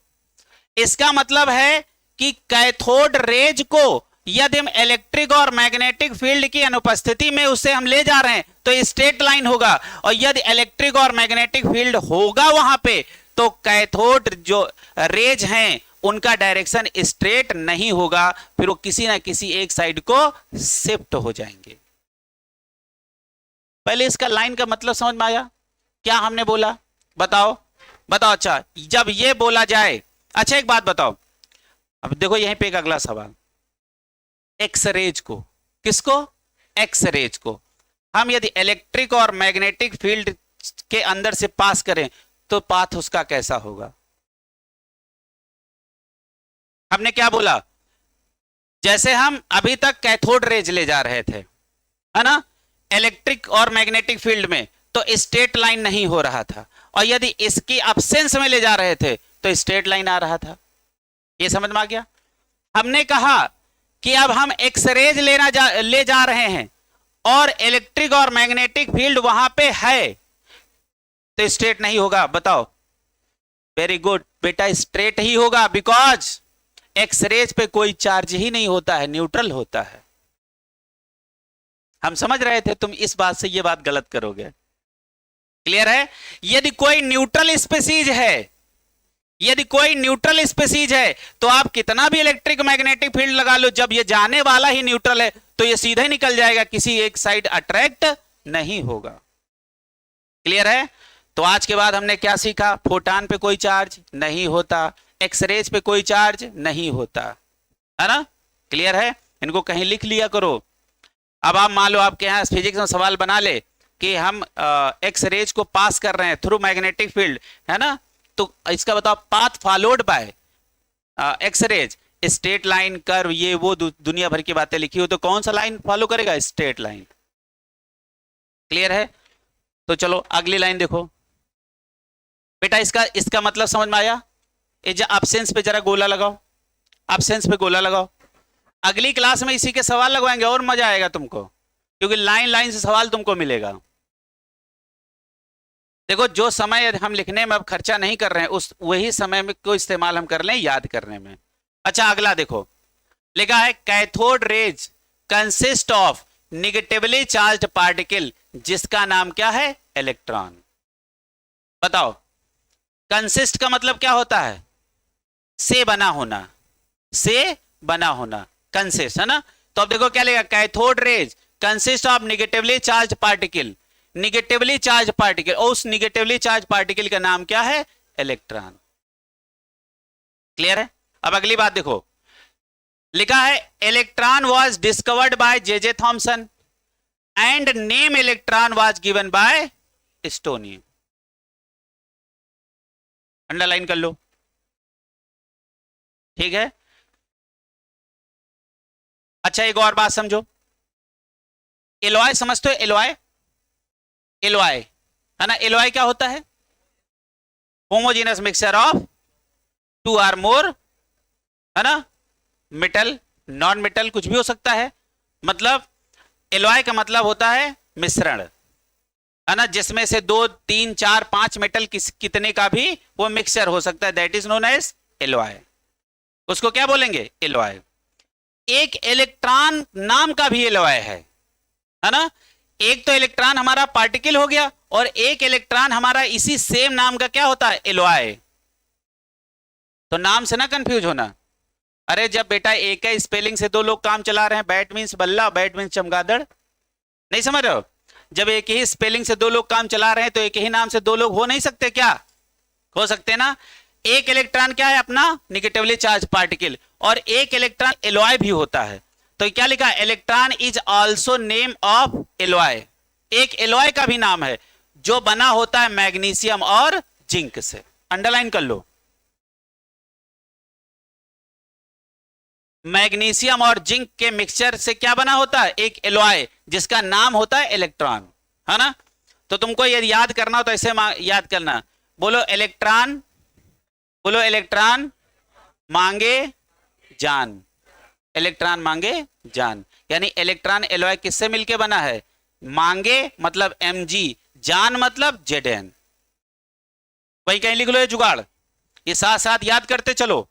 इसका मतलब है कि कैथोड रेज को यदि हम इलेक्ट्रिक और मैग्नेटिक फील्ड की अनुपस्थिति में उसे हम ले जा रहे हैं तो स्ट्रेट लाइन होगा, और यदि इलेक्ट्रिक और मैग्नेटिक फील्ड होगा वहां पे तो कैथोड जो रेज हैं उनका डायरेक्शन स्ट्रेट नहीं होगा, फिर वो किसी ना किसी एक साइड को शिफ्ट हो जाएंगे। पहले इसका लाइन का मतलब समझ में आया? क्या हमने बोला बताओ? बताओ। अच्छा, जब ये बोला जाए, अच्छा एक बात बताओ, अब देखो यहीं पे एक अगला सवाल, एक्स रेज को, किसको? एक्स रेज को हम यदि इलेक्ट्रिक और मैग्नेटिक फील्ड के अंदर से पास करें तो पाथ उसका कैसा होगा? हमने क्या बोला? जैसे हम अभी तक कैथोड रेज ले जा रहे थे, है ना, इलेक्ट्रिक और मैग्नेटिक फील्ड में तो स्ट्रेट लाइन नहीं हो रहा था, और यदि इसकी अब्सेंस में ले जा रहे थे तो स्ट्रेट लाइन आ रहा था। ये समझ में आ गया। हमने कहा कि अब हम एक्सरेज ले जा रहे हैं और इलेक्ट्रिक और मैग्नेटिक फील्ड वहां पे है, तो स्ट्रेट नहीं होगा। बताओ। वेरी गुड बेटा, स्ट्रेट ही होगा, बिकॉज एक्सरेज पे कोई चार्ज ही नहीं होता है, न्यूट्रल होता है। हम समझ रहे थे, तुम इस बात से ये बात गलत करोगे। क्लियर है। यदि कोई न्यूट्रल स्पीसीज है, यदि कोई न्यूट्रल स्पीसीज है, तो आप कितना भी इलेक्ट्रिक मैग्नेटिक फील्ड लगा लो, जब ये जाने वाला ही न्यूट्रल है तो ये सीधे निकल जाएगा, किसी एक साइड अट्रैक्ट नहीं होगा। क्लियर है। तो आज के बाद हमने क्या सीखा? फोटॉन पे कोई चार्ज नहीं होता, एक्सरेज पे कोई चार्ज नहीं होता, है ना। क्लियर है। इनको कहीं लिख लिया करो। अब आप मान लो आपके यहां फिजिक्स में सवाल बना ले कि हम एक्स रेज को पास कर रहे हैं थ्रू मैग्नेटिक फील्ड, है ना, तो इसका बताओ path followed by X rays, straight line, curve, ये वो दुनिया भर की बातें लिखी हो, तो कौन सा लाइन फॉलो करेगा? Straight line. क्लियर है। तो चलो अगली लाइन देखो बेटा, इसका मतलब समझ में आया? एब्सेंस पे जरा गोला लगाओ, एब्सेंस पे गोला लगाओ। अगली क्लास में इसी के सवाल लगवाएंगे और मजा आएगा तुमको, क्योंकि लाइन लाइन से सवाल तुमको मिलेगा। देखो, जो समय हम लिखने में अब खर्चा नहीं कर रहे हैं, उस वही समय में को इस्तेमाल हम कर लें याद करने में। अच्छा, अगला देखो, लिखा है cathode rays consist of negatively charged particle, जिसका नाम क्या है? इलेक्ट्रॉन। बताओ, कंसिस्ट का मतलब क्या होता है? से बना होना, से बना होना, कंसिस्ट, है ना। तो अब देखो क्या लिखा, cathode rays consist of negatively charge particle, negatively charge particle, और उस निगेटिवली चार्ज पार्टिकल का नाम क्या है? इलेक्ट्रॉन। क्लियर है। अब अगली बात देखो, लिखा है electron was discovered by J Thomson and name electron was given by stony. Underline कर लो, ठीक है। अच्छा, एक और बात समझो, एलॉय समझते हो? एलॉय, एलॉय, है ना। एलॉय क्या होता है? Homogeneous mixture of two or more, है ना, मेटल, नॉन मेटल, कुछ भी हो सकता है। मतलब एलॉय का मतलब होता है मिश्रण, है ना, जिसमें से 2, 3, 4, 5 मेटल कितने का भी वो मिक्सचर हो सकता है, that is known as alloy. उसको क्या बोलेंगे? एलॉय। एक इलेक्ट्रॉन नाम का भी एलॉय है ना। एक तो इलेक्ट्रॉन हमारा पार्टिकल हो गया, और एक इलेक्ट्रॉन हमारा इसी सेम नाम का क्या होता है? एलॉय। तो नाम से ना कंफ्यूज होना। अरे जब बेटा एक ही स्पेलिंग से 2 लोग काम चला रहे हैं, बैट मीन्स बल्ला, बैट मीन्स चमगादड़, नहीं समझ रहे हो? जब एक ही स्पेलिंग से 2 लोग काम चला रहे हैं तो एक ही नाम से 2 लोग हो नहीं सकते क्या? हो सकते ना। एक इलेक्ट्रॉन क्या है? अपना निगेटिवली चार्ज पार्टिकल, और एक इलेक्ट्रॉन एलॉय भी होता है। तो क्या लिखा? Electron is also name of alloy. एक एलॉय का भी नाम है जो बना होता है मैग्नीशियम और जिंक से। अंडरलाइन कर लो, मैग्नीशियम और जिंक के मिक्सचर से क्या बना होता है? एक एलॉय, जिसका नाम होता है इलेक्ट्रॉन, है ना। तो तुमको यदि याद करना हो तो ऐसे याद करना, बोलो इलेक्ट्रॉन, बोलो इलेक्ट्रॉन मांगे जान, इलेक्ट्रॉन मांगे जान। यानी इलेक्ट्रॉन एलॉय किससे मिलके बना है? मांगे मतलब Mg, जान मतलब Zn। वही कहीं लिख लो ये जुगाड़, ये साथ साथ याद करते चलो।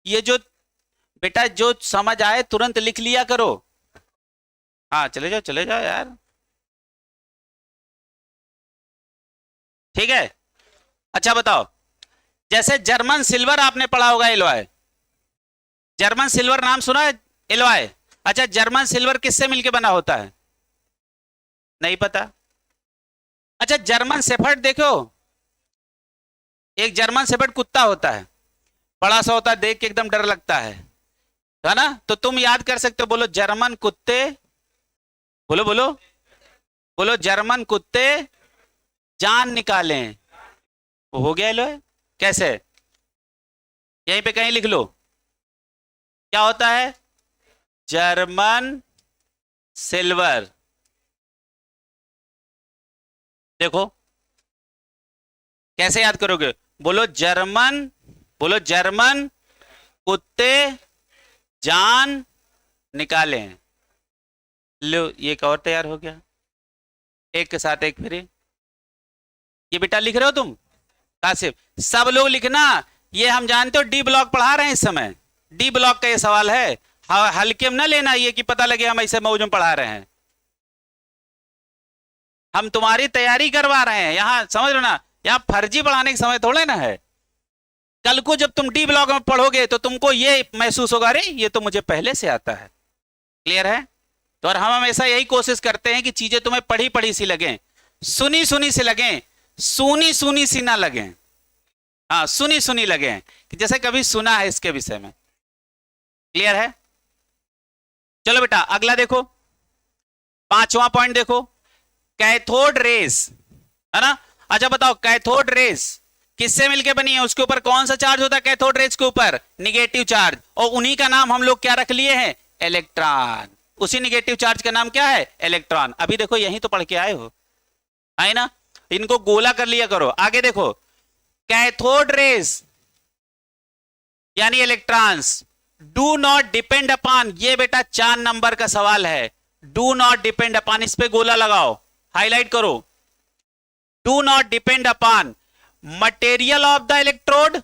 ये जो बेटा जो समझ आए तुरंत लिख लिया करो। हाँ चले जाओ यार, ठीक है। अच्छा बताओ, जैसे जर्मन सिल्वर आपने पढ़ा होगा एलॉय, जर्मन सिल्वर नाम सुना है? एलॉय। अच्छा, जर्मन सिल्वर किससे मिलके बना होता है? नहीं पता। अच्छा, जर्मन शेफर्ड देखो, एक जर्मन शेफर्ड कुत्ता होता है, बड़ा सा होता है, देख के एकदम डर लगता है ना। तो तुम याद कर सकते हो, बोलो जर्मन कुत्ते, बोलो बोलो बोलो, जर्मन कुत्ते जान निकालें। वो हो गया एलॉय। कैसे? यहीं पे कहीं लिख लो, क्या होता है? German silver. देखो कैसे याद करोगे, बोलो जर्मन, बोलो जर्मन कुत्ते जान निकाले हैं। लो ये एक और तैयार हो गया, एक के साथ एक फ्री। ये बेटा लिख रहे हो तुम कासिफ, सब लोग लिखना। ये हम जानते हो डी ब्लॉक पढ़ा रहे हैं इस समय, डी ब्लॉक का ये सवाल है, हल्के में ना लेना ये कि पता लगे हम ऐसे मौजूद पढ़ा रहे हैं। हम तुम्हारी तैयारी करवा रहे हैं यहां, समझ लो ना, यहां फर्जी पढ़ाने के समय थोड़े ना है। कल को जब तुम डी ब्लॉक में पढ़ोगे तो तुमको ये महसूस होगा, अरे ये तो मुझे पहले से आता है। क्लियर है? तो और हम हमेशा यही कोशिश करते हैं कि चीजें तुम्हें पढ़ी पढ़ी सी लगे, सुनी सुनी सी लगे, सुनी सुनी सी ना लगे। हाँ सुनी सुनी लगे कि जैसे कभी सुना है इसके विषय में। क्लियर है? चलो बेटा अगला देखो, पांचवा पॉइंट देखो, कैथोड रेस, है ना। अच्छा बताओ कैथोड रेस किससे मिलके बनी है, उसके ऊपर कौन सा चार्ज होता है कैथोड रेस के ऊपर, निगेटिव चार्ज, और उन्हीं का नाम हम लोग क्या रख लिए हैं, इलेक्ट्रॉन। उसी निगेटिव चार्ज का नाम क्या है, इलेक्ट्रॉन। अभी देखो यही तो पढ़ के आए हो, है ना, इनको गोला कर लिया करो। आगे देखो कैथोड रेस यानी electrons do not depend upon, ये बेटा 4 नंबर का सवाल है, डू नॉट डिपेंड अपॉन, इस पे गोला लगाओ, हाईलाइट करो, do not depend upon material of the electrode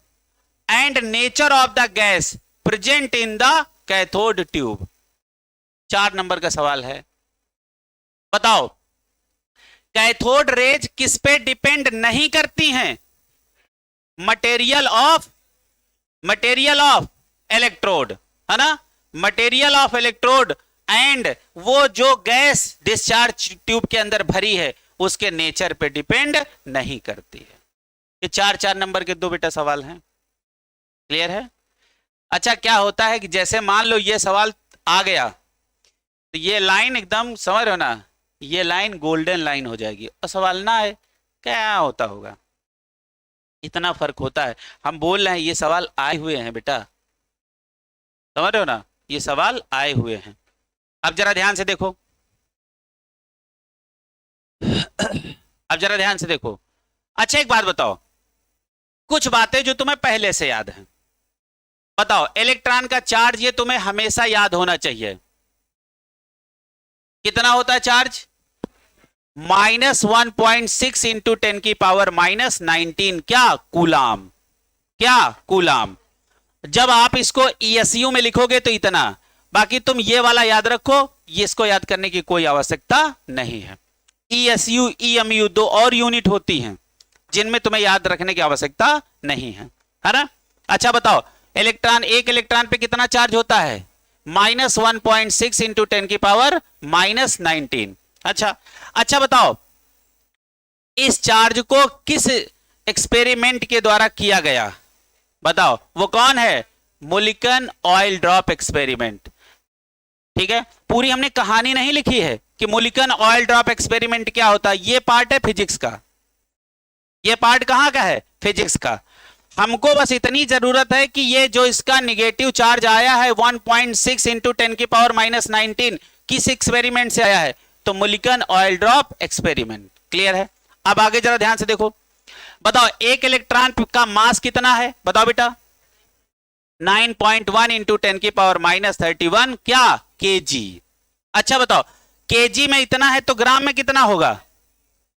and nature of the gas present in the cathode tube. 4 number का सवाल है, बताओ कैथोड रेज किस पे डिपेंड नहीं करती हैं, मटेरियल ऑफ इलेक्ट्रोड, है ना, मटेरियल ऑफ इलेक्ट्रोड एंड वो जो गैस डिस्चार्ज ट्यूब के अंदर भरी है उसके नेचर पे डिपेंड नहीं करती है। ये 4 नंबर के 2 बेटा सवाल हैं। क्लियर है? अच्छा क्या होता है कि जैसे मान लो ये सवाल आ गया तो ये लाइन एकदम समझ रहे हो ना, ये लाइन गोल्डन लाइन हो जाएगी, और सवाल ना आए क्या होता होगा, इतना फर्क होता है। हम बोल रहे हैं ये सवाल आए हुए हैं बेटा, समझ रहे हो ना, ये सवाल आए हुए हैं। अब जरा ध्यान से देखो, अब जरा ध्यान से देखो। अच्छा एक बात बताओ, कुछ बातें जो तुम्हें पहले से याद हैं, बताओ इलेक्ट्रॉन का चार्ज ये तुम्हें हमेशा याद होना चाहिए, कितना होता है चार्ज, -1.6 इंटू 10 की पावर -19 क्या कूलाम, क्या कूलाम। जब आप इसको ESU में लिखोगे तो इतना, बाकी तुम ये वाला याद रखो, ये इसको याद करने की कोई आवश्यकता नहीं है। ESU EMU 2 और यूनिट होती हैं जिनमें तुम्हें याद रखने की आवश्यकता नहीं है, है ना। अच्छा बताओ इलेक्ट्रॉन, एक इलेक्ट्रॉन पे कितना चार्ज होता है, -1.6 इंटू 10 की पावर -19। अच्छा बताओ इस चार्ज को किस एक्सपेरिमेंट के द्वारा किया गया, बताओ वो कौन है, मुलिकन ऑयल ड्रॉप एक्सपेरिमेंट। ठीक है, पूरी हमने कहानी नहीं लिखी है कि मुलिकन ऑयल ड्रॉप एक्सपेरिमेंट क्या होता है, ये पार्ट है फिजिक्स का, ये पार्ट कहां का है, फिजिक्स का। हमको बस इतनी जरूरत है कि ये जो इसका निगेटिव चार्ज आया है 1.6 इंटू 10 की पावर -19 किस एक्सपेरिमेंट से आया है, तो Mulliken oil drop experiment. Clear है? अब आगे जरा ध्यान से देखो, बताओ एक इलेक्ट्रॉन का मास कितना है, बताओ बेटा, 9.1 इंटू 10 की पावर -31 क्या केजी। अच्छा बताओ केजी में इतना है तो ग्राम में कितना होगा,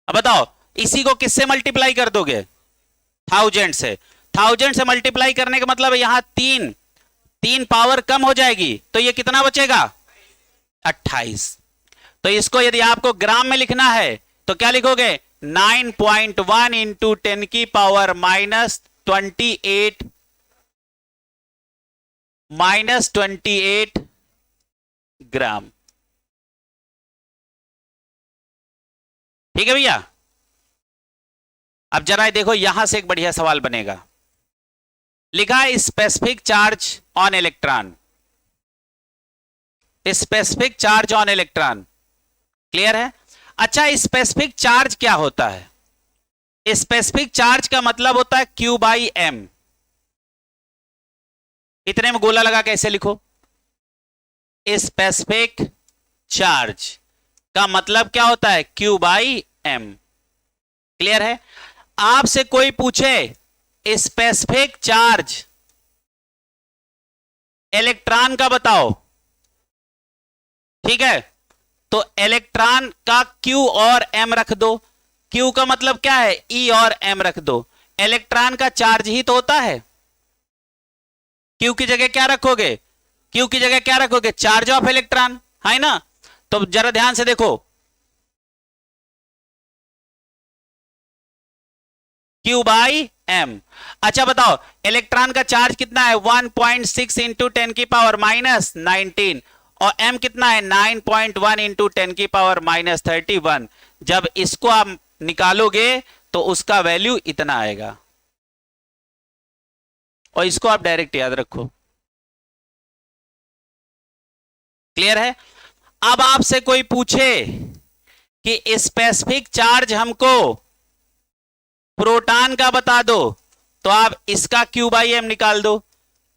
अब बताओ इसी को किससे मल्टीप्लाई कर दोगे, 1000 से। 1000 से मल्टीप्लाई करने का मतलब है यहां 3 पावर कम हो जाएगी, तो ये कितना बचेगा, 28। तो इसको यदि आपको ग्राम में लिखना है तो क्या लिखोगे, 9.1 इंटू 10 की पावर -28 ग्राम। ठीक है भैया। अब जरा देखो यहां से एक बढ़िया सवाल बनेगा, लिखा है specific charge on electron, specific charge on electron. Clear है? अच्छा स्पेसिफिक चार्ज क्या होता है, स्पेसिफिक चार्ज का मतलब होता है Q/m। इतने में गोला लगा कैसे लिखो, स्पेसिफिक चार्ज का मतलब क्या होता है, Q बाई एम। क्लियर है। आपसे कोई पूछे स्पेसिफिक चार्ज इलेक्ट्रॉन का बताओ, ठीक है, तो इलेक्ट्रॉन का Q और M रख दो। Q का मतलब क्या है, E और M रख दो। इलेक्ट्रॉन का चार्ज ही तो होता है। Q की जगह क्या रखोगे, Q की जगह क्या रखोगे, चार्ज ऑफ इलेक्ट्रॉन, है ना। तो जरा ध्यान से देखो, Q बाई एम। अच्छा बताओ, इलेक्ट्रॉन का चार्ज कितना है, 1.6 इंटू 10 की पावर माइनस 19, और m कितना है, 9.1 इंटू 10 की पावर माइनस 31। जब इसको आप निकालोगे तो उसका वैल्यू इतना आएगा, और इसको आप डायरेक्ट याद रखो। क्लियर है। अब आपसे कोई पूछे कि स्पेसिफिक चार्ज हमको प्रोटॉन का बता दो, तो आप इसका Q बाई एम निकाल दो,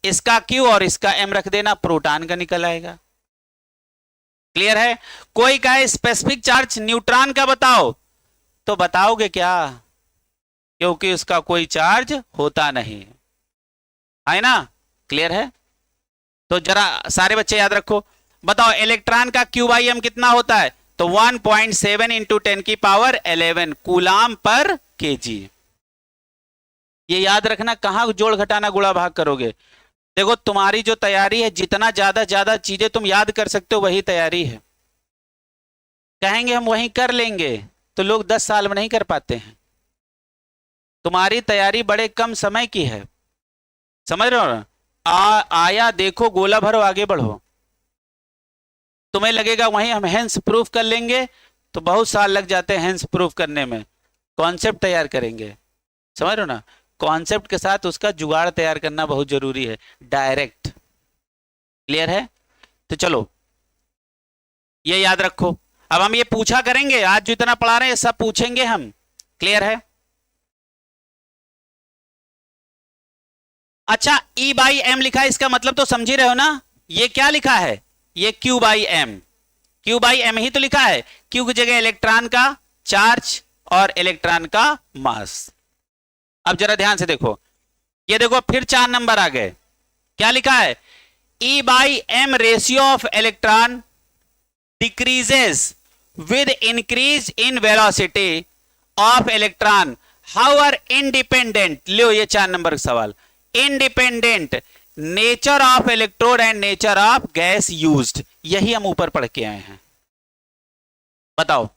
इसका Q और इसका M रख देना, प्रोटॉन का निकल आएगा। क्लियर है। कोई कहे स्पेसिफिक चार्ज न्यूट्रॉन का बताओ, तो बताओगे क्या, क्योंकि उसका कोई चार्ज होता नहीं है ना। क्लियर है। तो जरा सारे बच्चे याद रखो, बताओ इलेक्ट्रॉन का Q बाई एम कितना होता है, तो 1.7 इंटू 10 की पावर 11 कूलाम पर केजी। ये याद रखना, कहां जोड़ घटाना गुणा भाग करोगे। देखो तुम्हारी जो तैयारी है, जितना ज्यादा चीजें तुम याद कर सकते हो वही तैयारी है। कहेंगे हम वहीं कर लेंगे, तो लोग 10 साल में नहीं कर पाते हैं। तुम्हारी तैयारी बड़े कम समय की है, समझ रहे हो ना। आया देखो, गोला भरो, आगे बढ़ो। तुम्हें लगेगा वहीं हम हेंस प्रूफ कर लेंगे, तो बहुत साल लग जाते हैं हेंस प्रूफ करने में। कॉन्सेप्ट तैयार करेंगे, समझ रहे हो ना। कॉन्सेप्ट के साथ उसका जुगाड़ तैयार करना बहुत जरूरी है, डायरेक्ट। क्लियर है। तो चलो ये याद रखो। अब हम ये पूछा करेंगे, आज जितना पढ़ा रहे हैं सब पूछेंगे हम। क्लियर है। अच्छा, E बाई एम लिखा है, इसका मतलब तो समझ ही रहे हो ना। ये क्या लिखा है, ये Q by M. Q by M ही तो लिखा है। Q की जगह इलेक्ट्रॉन का चार्ज और इलेक्ट्रॉन का मास। अब जरा ध्यान से देखो, ये देखो फिर 4 नंबर आ गए। क्या लिखा है, E by M ratio of electron decreases with increase in velocity of electron however independent. लो ये 4 नंबर का सवाल, independent nature of electrode and nature of gas used. यही हम ऊपर पढ़ के आए हैं। बताओ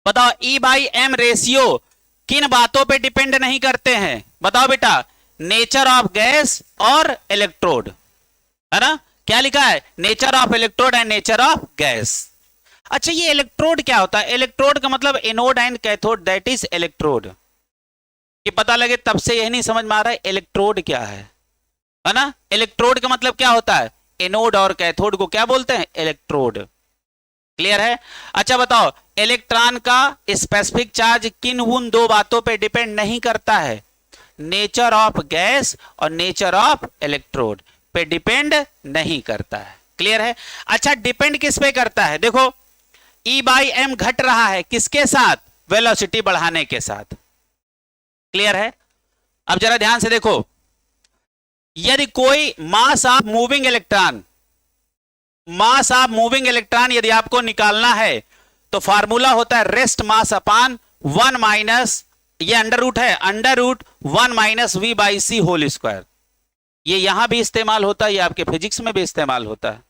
बताओ, E बाई एम रेशियो किन बातों पे डिपेंड नहीं करते हैं, बताओ बेटा। नेचर ऑफ गैस और इलेक्ट्रोड, है ना। क्या लिखा है, nature of electrode and nature of gas. अच्छा, ये इलेक्ट्रोड क्या होता है, इलेक्ट्रोड का मतलब anode and cathode, that is electrode. ये पता लगे तब से यही नहीं समझ में आ रहा है इलेक्ट्रोड क्या है ना। इलेक्ट्रोड का मतलब क्या होता है, एनोड और कैथोड को क्या बोलते हैं, इलेक्ट्रोड। क्लियर है। अच्छा बताओ, इलेक्ट्रॉन का स्पेसिफिक चार्ज किन उन 2 बातों पे डिपेंड नहीं करता है, नेचर ऑफ गैस और नेचर ऑफ इलेक्ट्रोड पे डिपेंड नहीं करता है। क्लियर है। अच्छा, डिपेंड किस पे करता है, देखो E बाई एम घट रहा है किसके साथ, वेलोसिटी बढ़ाने के साथ। क्लियर है। अब जरा ध्यान से देखो, यदि कोई मास ऑफ मूविंग इलेक्ट्रॉन यदि आपको निकालना है, तो फार्मूला होता है रेस्ट मास अपान 1 माइनस, ये अंडर रूट है, under root 1 minus v by c whole square. ये यहां भी इस्तेमाल होता है, ये आपके फिजिक्स में भी इस्तेमाल होता है।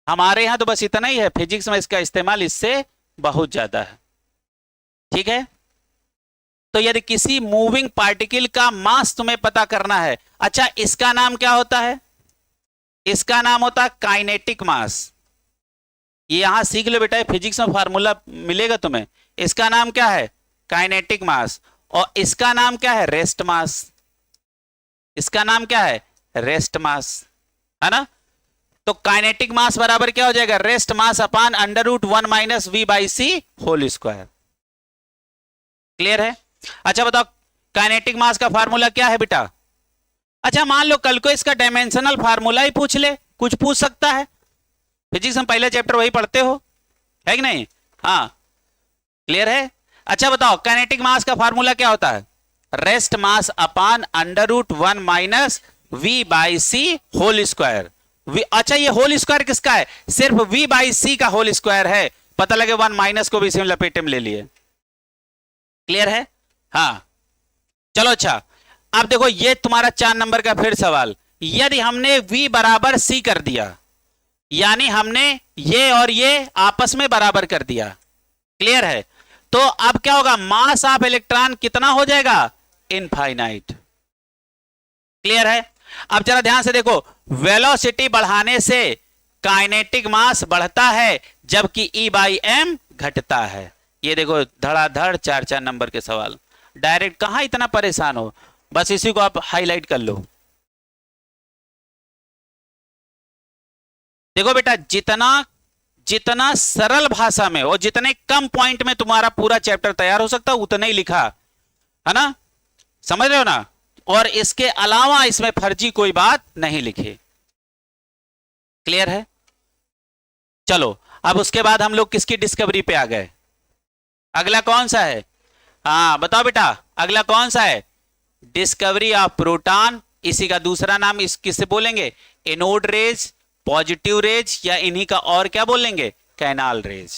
हमारे यहां तो बस इतना ही है, फिजिक्स में इसका इस्तेमाल इससे बहुत ज्यादा है। ठीक है। तो यदि किसी मूविंग पार्टिकल का मास तुम्हें पता करना है, अच्छा इसका नाम क्या होता है, इसका नाम होता है काइनेटिक मास। ये यहां सीख लो बेटा, फिजिक्स में फार्मूला मिलेगा तुम्हें। इसका नाम क्या है, काइनेटिक मास, और इसका नाम क्या है, रेस्ट मास। इसका नाम क्या है, रेस्ट मास, है ना। तो काइनेटिक मास बराबर क्या हो जाएगा, rest mass upon under root 1 minus v by c whole square. Clear है। अच्छा बताओ, काइनेटिक मास का फार्मूला क्या है बेटा। अच्छा मान लो कल को इसका डायमेंशनल फार्मूला ही पूछ ले, कुछ पूछ सकता है, फिजिक्स में पहला चैप्टर वही पढ़ते हो, है कि नहीं? हाँ, क्लियर है? अच्छा बताओ, काइनेटिक मास का फार्मूला क्या होता है? Rest mass upon √1 minus v by c whole square. अच्छा, ये होल स्क्वायर किसका है? सिर्फ वी बाई सी का होल स्क्वायर है। पता लगे 1 माइनस को भी इसी में लपेटे में ले लिए। क्लियर है? हाँ, चलो अच्छा, अब देखो ये तुम्हारा 4 नंबर का फिर सवाल। यदि हमने v बराबर c कर दिया, यानी हमने ये और ये आपस में बराबर कर दिया, क्लियर है, तो अब क्या होगा? मास ऑफ इलेक्ट्रॉन कितना हो जाएगा? इनफाइनाइट। क्लियर है? अब जरा ध्यान से देखो, वेलोसिटी बढ़ाने से काइनेटिक मास बढ़ता है, जबकि E बाई m घटता है। ये देखो धड़ाधड़ 4 नंबर के सवाल। डायरेक्ट कहां इतना परेशान हो, बस इसी को आप हाईलाइट कर लो। देखो बेटा, जितना जितना सरल भाषा में और जितने कम पॉइंट में तुम्हारा पूरा चैप्टर तैयार हो सकता है, उतना ही लिखा है ना, समझ रहे हो ना? और इसके अलावा इसमें फर्जी कोई बात नहीं लिखी। क्लियर है? चलो, अब उसके बाद हम लोग किसकी डिस्कवरी पे आ गए? अगला कौन सा है? हाँ बताओ बेटा, अगला कौन सा है? Discovery of proton. इसी का दूसरा नाम इस किससे बोलेंगे? एनोड रेज, पॉजिटिव रेज, या इन्हीं का और क्या बोलेंगे? Canal raise.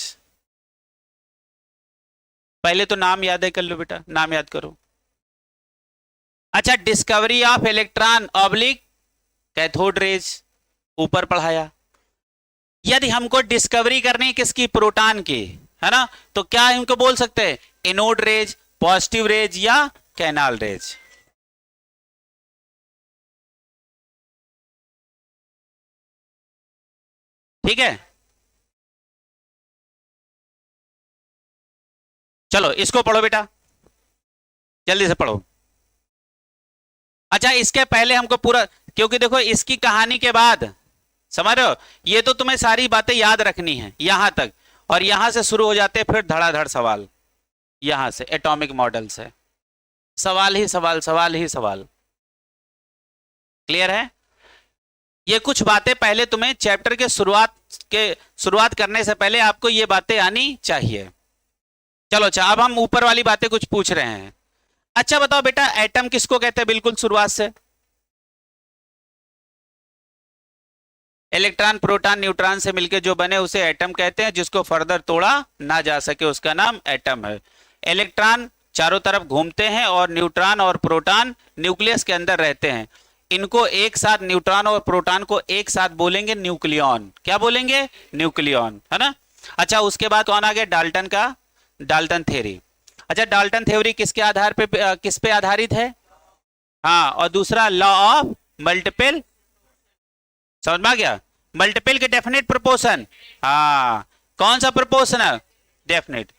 पहले तो नाम याद है, कर लो बेटा, नाम याद करो। अच्छा, discovery of electron oblique cathode rays, ऊपर पढ़ाया। यदि हमको डिस्कवरी करनी है किसकी? प्रोटॉन की, है ना, तो क्या इनको बोल सकते हैं? एनोड रेज, पॉजिटिव रेज, या कैनाल रेज। ठीक है, चलो इसको पढ़ो बेटा, जल्दी से पढ़ो। अच्छा, इसके पहले हमको पूरा, क्योंकि देखो इसकी कहानी के बाद, समझ रहे हो, ये तो तुम्हें सारी बातें याद रखनी है यहां तक, और यहां से शुरू हो जाते हैं फिर धड़ाधड़ सवाल। यहां से एटॉमिक मॉडल से सवाल ही सवाल, सवाल ही सवाल। क्लियर है? ये कुछ बातें पहले तुम्हें चैप्टर के शुरुआत करने से पहले आपको ये बातें आनी चाहिए। चलो अच्छा, अब हम ऊपर वाली बातें कुछ पूछ रहे हैं। अच्छा बताओ बेटा, एटम किसको कहते हैं? बिल्कुल शुरुआत से, इलेक्ट्रॉन प्रोटॉन न्यूट्रॉन से मिलकर जो बने उसे एटम कहते हैं। जिसको फर्दर तोड़ा ना जा सके उसका नाम एटम है। इलेक्ट्रॉन चारों तरफ घूमते हैं और न्यूट्रॉन और प्रोटॉन न्यूक्लियस के अंदर रहते हैं। इनको एक साथ, न्यूट्रॉन और प्रोटॉन को एक साथ बोलेंगे न्यूक्लियॉन। क्या बोलेंगे? न्यूक्लियॉन, है ना। अच्छा, उसके बाद कौन आ गया? डाल्टन का, डाल्टन थ्योरी। अच्छा, डाल्टन थ्योरी किसके आधार पे, किस पे आधारित है? हाँ, और दूसरा लॉ ऑफ मल्टीपल, समझ में आ गया? मल्टीपल के डेफिनेट प्रोपोर्शन। हाँ, कौन सा प्रोपोर्शन है? डेफिनेट।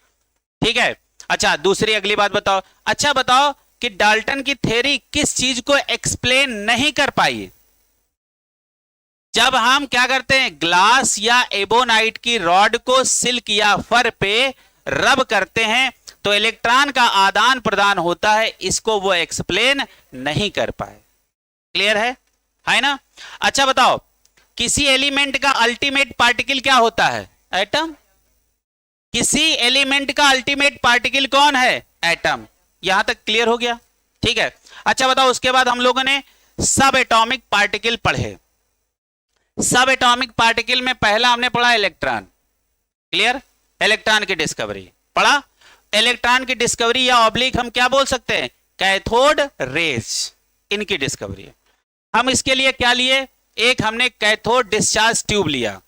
ठीक है। अच्छा, दूसरी अगली बात बताओ। अच्छा बताओ कि डाल्टन की थ्योरी किस चीज को एक्सप्लेन नहीं कर पाई? जब हम क्या करते हैं, ग्लास या एबोनाइट की रॉड को सिल्क या फर पे रब करते हैं तो इलेक्ट्रॉन का आदान प्रदान होता है, इसको वो एक्सप्लेन नहीं कर पाए। क्लियर है ना? अच्छा बताओ, किसी एलिमेंट का अल्टीमेट पार्टिकल क्या होता है? एटम। किसी एलिमेंट का अल्टीमेट पार्टिकल कौन है? एटम। यहां तक क्लियर हो गया? ठीक है। अच्छा बताओ, उसके बाद हम लोगों ने सब एटॉमिक पार्टिकल पढ़े। सब एटॉमिक पार्टिकल में पहला हमने पढ़ा इलेक्ट्रॉन। क्लियर? इलेक्ट्रॉन की डिस्कवरी पढ़ा। इलेक्ट्रॉन की डिस्कवरी या ऑब्लिक हम क्या बोल सकते हैं? कैथोड रेज, इनकी डिस्कवरी। हम इसके लिए क्या लिए? एक हमने कैथोड डिस्चार्ज ट्यूब लिया,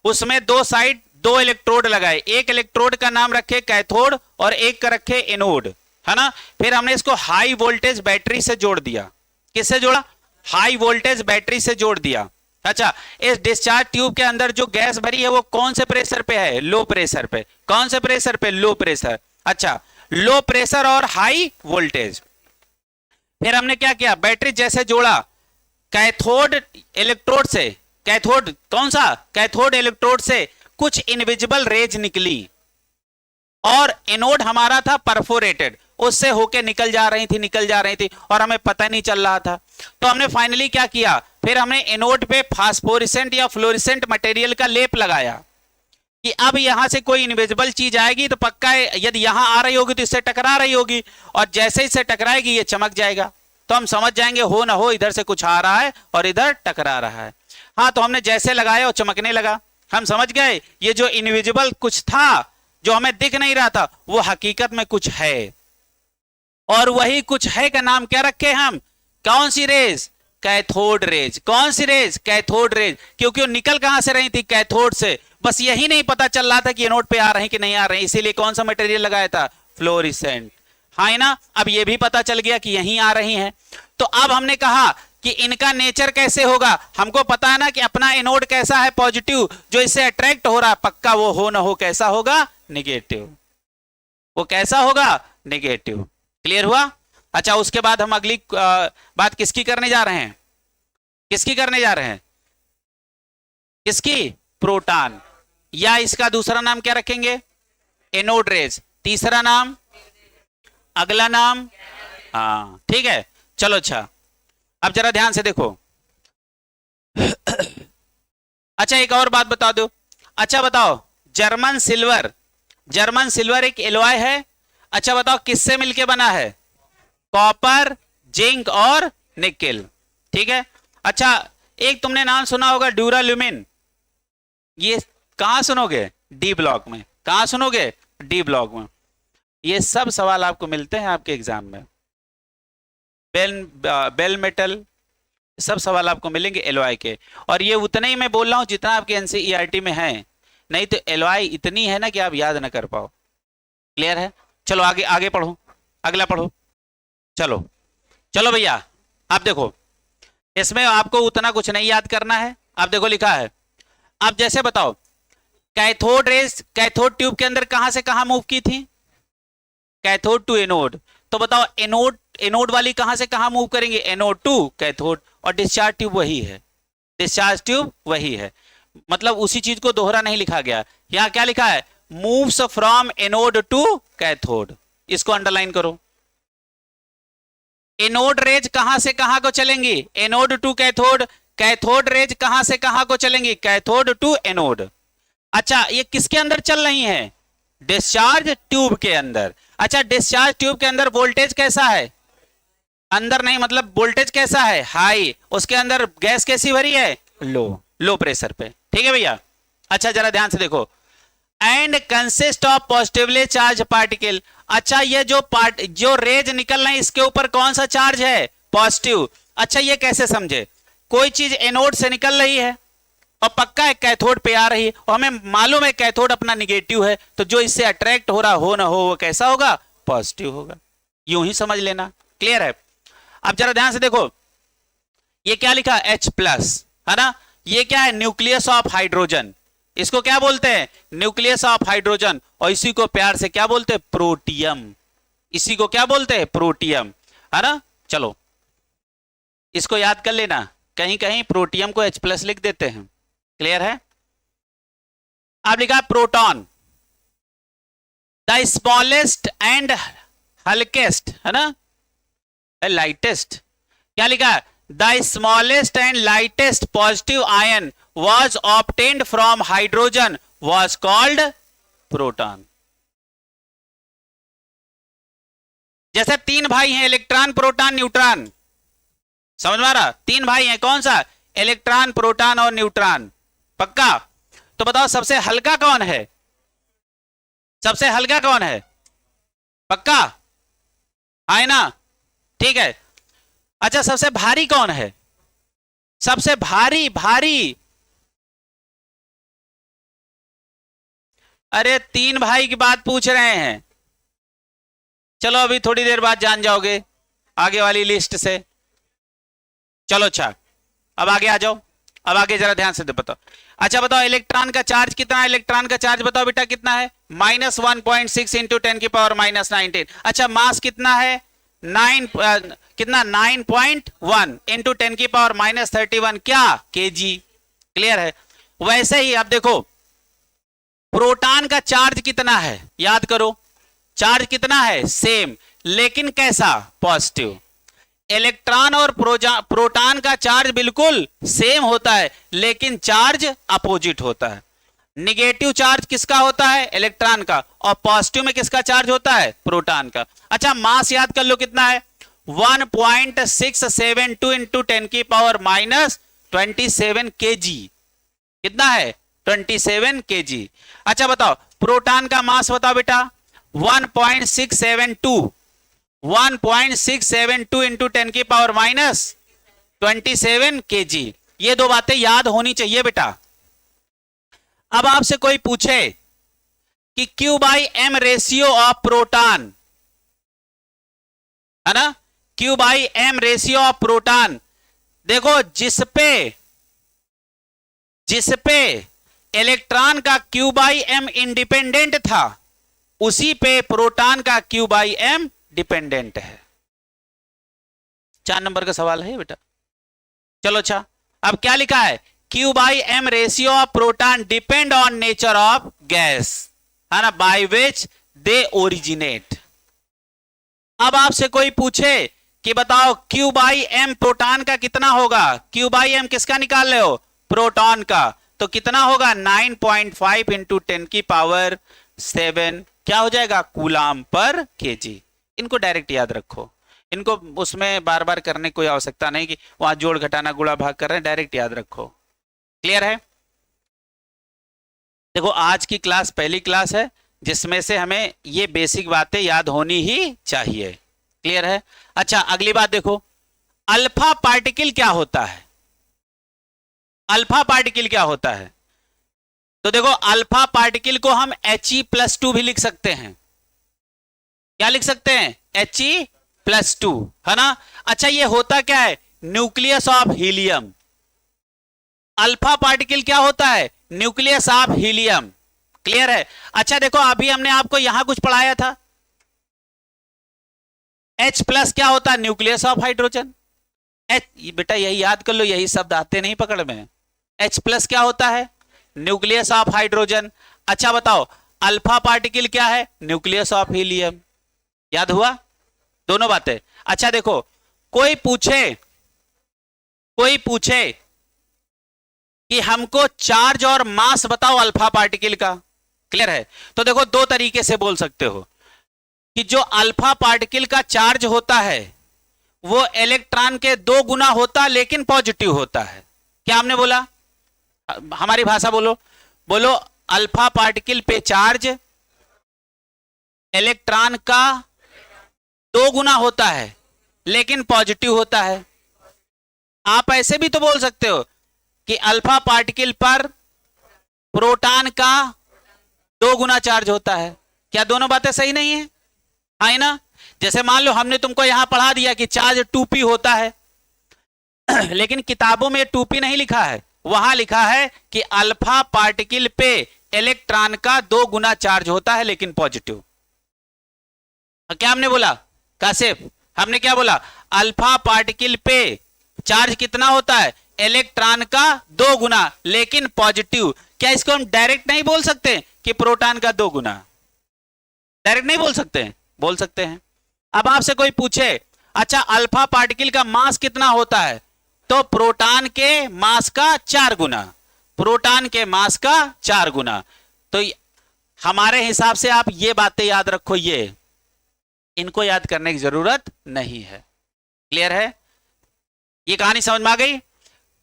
उसमें दो साइड दो इलेक्ट्रोड लगाए। एक इलेक्ट्रोड का नाम रखे कैथोड और एक का रखे एनोड, है ना। फिर हमने इसको हाई वोल्टेज बैटरी से जोड़ दिया। किससे जोड़ा? हाई वोल्टेज बैटरी से जोड़ दिया। अच्छा, इस डिस्चार्ज ट्यूब के अंदर जो गैस भरी है वो कौन से प्रेशर पे है? लो प्रेशर पे। कौन से प्रेशर पे? Low pressure. अच्छा, लो प्रेशर और हाई वोल्टेज। फिर हमने क्या किया? बैटरी जैसे जोड़ा, कैथोड इलेक्ट्रोड से, कैथोड कौन सा? कैथोड इलेक्ट्रोड से कुछ इनविजिबल रेज निकली और एनोड हमारा था परफोरेटेड, उससे होके निकल जा रही थी और हमें पता नहीं चल रहा था। तो हमने फाइनली क्या किया? फिर हमने एनोड पे फास्फोरेसेंट या फ्लोरेसेंट मटेरियल का लेप लगाया कि अब यहां से कोई इनविजिबल चीज आएगी तो पक्का है, यदि यहां आ रही होगी तो इससे टकरा रही होगी, और जैसे ही इससे टकराएगी ये चमक जाएगा, तो हम समझ जाएंगे हो ना हो इधर से कुछ आ रहा है और इधर टकरा रहा है। हाँ, तो हमने जैसे लगाया और चमकने लगा, हम समझ गए ये जो इनविजिबल कुछ था जो हमें दिख नहीं रहा था वो हकीकत में कुछ है, और वही कुछ है का नाम क्या रखे हम, कौन सी रेज, कैथोड रेज। कौन सी रेज, कैथोड रेज, क्योंकि वो निकल कहां से रही थी, कैथोड से। बस यही नहीं पता चल रहा था कि एनोड पे आ रहे हैं कि नहीं आ रहे हैं, इसीलिए कौन सा मटेरियल लगाया था, फ्लोरेसेंट। हाँ है ना, अब ये भी पता चल गया कि यहीं आ रही हैं। तो अब हमने कहा कि इनका नेचर कैसे होगा, हमको पता है ना कि अपना एनोड कैसा है, पॉजिटिव, जो इससे अट्रैक्ट हो रहा है पक्का वो हो ना हो कैसा होगा, निगेटिव। वो कैसा होगा, निगेटिव। क्लियर हुआ। अच्छा, उसके बाद हम अगली बात किसकी करने जा रहे हैं, किसकी करने जा रहे हैं, किसकी, प्रोटॉन, या इसका दूसरा नाम क्या रखेंगे, एनोड रेज। तीसरा नाम, अगला नाम, हाँ ठीक है। चलो अच्छा, अब जरा ध्यान से देखो। अच्छा, एक और बात बता दो। अच्छा बताओ, जर्मन सिल्वर, जर्मन सिल्वर एक एलॉय है। अच्छा बताओ किससे मिलके बना है, कॉपर, जिंक और निकेल। ठीक है। अच्छा, एक तुमने नाम सुना होगा ड्यूराल्यूमिन, ये कहां सुनोगे, डी ब्लॉक में। कहां सुनोगे, डी ब्लॉक में। ये सब सवाल आपको मिलते हैं आपके एग्जाम में। बेल मेटल, सब सवाल आपको मिलेंगे एलॉय के, और ये उतने ही मैं बोल रहा हूं जितना आपके एनसीईआरटी में है, नहीं तो एलॉय इतनी है ना कि आप याद ना कर पाओ। क्लियर है। चलो आगे आगे पढ़ो, अगला पढ़ो। चलो चलो भैया, आप देखो इसमें आपको उतना कुछ नहीं याद करना है। आप देखो लिखा है, आप जैसे बताओ कैथोड रेज कैथोड ट्यूब के अंदर कहां से कहां मूव की थी, कैथोड टू एनोड। तो बताओ एनोड, एनोड वाली कहां से कहां मूव करेंगे, एनोड टू कैथोड, और डिस्चार्ज ट्यूब वही है, डिस्चार्ज ट्यूब वही है। मतलब उसी चीज को दोहरा नहीं लिखा गया। यहां क्या लिखा है, moves from anode to cathode, इसको अंडरलाइन करो। एनोड रेज कहां से कहां को चलेंगी, anode to cathode, cathode rays कहां से कहां को चलेंगी, कैथोड टू एनोड। अच्छा, ये किसके अंदर चल रही हैं, डिस्चार्ज ट्यूब के अंदर। अच्छा, डिस्चार्ज ट्यूब के अंदर वोल्टेज कैसा है, अंदर नहीं मतलब वोल्टेज कैसा है, हाई। उसके अंदर गैस कैसी भरी है, लो, लो प्रेशर पे। ठीक है भैया। अच्छा जरा ध्यान से देखो, and consist of positively charge particle. अच्छा, ये जो रेज निकल रहे हैं इसके ऊपर कौन सा चार्ज है, पॉजिटिव। अच्छा, ये कैसे समझे, कोई चीज एनोड से निकल रही है और पक्का है कैथोड पे आ रही है, और हमें मालूम है कैथोड अपना निगेटिव है, तो जो इससे अट्रैक्ट हो रहा हो ना हो वो कैसा होगा, पॉजिटिव होगा। यूं ही समझ लेना। क्लियर है। अब जरा ध्यान से देखो, ये क्या लिखा, H+ है ना, ये क्या है, न्यूक्लियस ऑफ हाइड्रोजन। इसको क्या बोलते हैं, न्यूक्लियस ऑफ हाइड्रोजन, और इसी को प्यार से क्या बोलते हैं, प्रोटियम। इसी को क्या बोलते हैं, प्रोटियम, है ना। चलो इसको याद कर लेना, कहीं कहीं प्रोटियम को H+ लिख देते हैं। क्लियर है। अब लिखा प्रोटॉन, द स्मॉलेस्ट एंड हल्केस्ट, है ना, लाइटेस्ट। क्या लिखा है, the smallest and lightest positive ion was obtained from hydrogen was called proton। जैसे तीन भाई हैं, इलेक्ट्रॉन, प्रोटॉन, न्यूट्रॉन, समझ में आ रहा, तीन भाई हैं, कौन सा, इलेक्ट्रॉन, प्रोटॉन और न्यूट्रॉन। पक्का। तो बताओ सबसे हल्का कौन है, सबसे हल्का कौन है, पक्का है ना, ठीक है। अच्छा, सबसे भारी कौन है, सबसे भारी, भारी, अरे तीन भाई की बात पूछ रहे हैं। चलो अभी थोड़ी देर बाद जान जाओगे आगे वाली लिस्ट से। चलो अच्छा, अब आगे आ जाओ, अब आगे जरा ध्यान से बताओ। अच्छा बताओ इलेक्ट्रॉन का चार्ज कितना है, इलेक्ट्रॉन का चार्ज बताओ बेटा कितना है, -1.6 इंटू 10⁻⁻19। अच्छा, मास कितना है, 9.1 इंटू 10⁻31 क्या, केजी। क्लियर है। वैसे ही अब देखो प्रोटॉन का चार्ज कितना है, याद करो, चार्ज कितना है, सेम, लेकिन कैसा, पॉजिटिव। इलेक्ट्रॉन और प्रोटॉन का चार्ज बिल्कुल सेम होता है, लेकिन चार्ज अपोजिट होता है। निगेटिव चार्ज किसका होता है? इलेक्ट्रॉन का। और पॉजिटिव में किसका चार्ज होता है? प्रोटॉन का। अच्छा, मास याद कर लो कितना है? 1.672 इंटू 10 की पावर माइनस 27 kg। कितना है? 27 kg। अच्छा बताओ, प्रोटॉन का मास बताओ बेटा। 1.672 इंटू 10 की पावर माइनस 27 kg। ये दो बातें याद होनी चाहिए बेटा। अब आपसे कोई पूछे कि Q/M रेशियो ऑफ प्रोटॉन, है ना, Q/M रेशियो ऑफ प्रोटॉन। देखो, जिसपे इलेक्ट्रॉन का Q/M इंडिपेंडेंट था, उसी पे प्रोटॉन का Q/M डिपेंडेंट है। 4 नंबर का सवाल है बेटा। चलो अच्छा, अब क्या लिखा है? Q/M ratio of proton depend on nature of gas, है ना, बाय विच दे ओरिजिनेट। अब आपसे कोई पूछे कि बताओ Q/M प्रोटॉन का कितना होगा? Q/M किसका निकाल रहे हो? प्रोटॉन का। तो कितना होगा? 9.5 इंटू 10 की पावर 7 क्या हो जाएगा? कूलाम पर केजी। इनको डायरेक्ट याद रखो, इनको उसमें बार बार करने की कोई आवश्यकता नहीं कि वहां जोड़ घटाना गुणा भाग कर रहे हैं, डायरेक्ट याद रखो। क्लियर है? देखो, आज की क्लास पहली क्लास है जिसमें से हमें ये बेसिक बातें याद होनी ही चाहिए। क्लियर है? अच्छा, अगली बात देखो, अल्फा पार्टिकल क्या होता है? अल्फा पार्टिकल क्या होता है? तो देखो, अल्फा पार्टिकल को हम He+2 भी लिख सकते हैं। क्या लिख सकते हैं? He+2, है ना। अच्छा, ये होता क्या है? Nucleus of helium. Alpha particle क्या होता है? Nucleus of helium. क्लियर है? अच्छा देखो, अभी हमने आपको यहां कुछ पढ़ाया था, H+ क्या होता है? Nucleus of hydrogen. बेटा यही याद कर लो, यही शब्द आते नहीं पकड़ में। H+ क्या होता है? Nucleus of hydrogen. अच्छा बताओ, अल्फा पार्टिकल क्या है? Nucleus of helium. याद हुआ दोनों बातें? अच्छा देखो, कोई पूछे कि हमको चार्ज और मास बताओ अल्फा पार्टिकल का। क्लियर है? तो देखो, दो तरीके से बोल सकते हो कि जो अल्फा पार्टिकल का चार्ज होता है वो इलेक्ट्रॉन के 2 गुना होता, लेकिन पॉजिटिव होता है। क्या हमने बोला? हमारी भाषा बोलो, अल्फा पार्टिकल पे चार्ज इलेक्ट्रॉन का 2 गुना होता है, लेकिन पॉजिटिव होता है। आप ऐसे भी तो बोल सकते हो कि अल्फा पार्टिकल पर प्रोटॉन का 2 गुना चार्ज होता है। क्या दोनों बातें सही नहीं है? हाँ है ना। जैसे मान लो हमने तुमको यहां पढ़ा दिया कि चार्ज 2p होता है, लेकिन किताबों में 2p नहीं लिखा है, वहां लिखा है कि अल्फा पार्टिकल पे इलेक्ट्रॉन का 2 गुना चार्ज होता है, लेकिन पॉजिटिव। क्या हमने बोला काशिफ? हमने क्या बोला? अल्फा पार्टिकल पे चार्ज कितना होता है? इलेक्ट्रॉन का 2 गुना, लेकिन पॉजिटिव। क्या इसको हम डायरेक्ट नहीं बोल सकते कि प्रोटॉन का 2 गुना? डायरेक्ट नहीं बोल सकते? बोल सकते हैं। अब आपसे कोई पूछे, अच्छा अल्फा पार्टिकल का मास कितना होता है? तो प्रोटॉन के मास का 4 गुना। प्रोटॉन के मास का 4 गुना। तो हमारे हिसाब से आप ये बातें याद रखो, ये इनको याद करने की जरूरत नहीं है। क्लियर है? ये कहानी समझ में आ गई?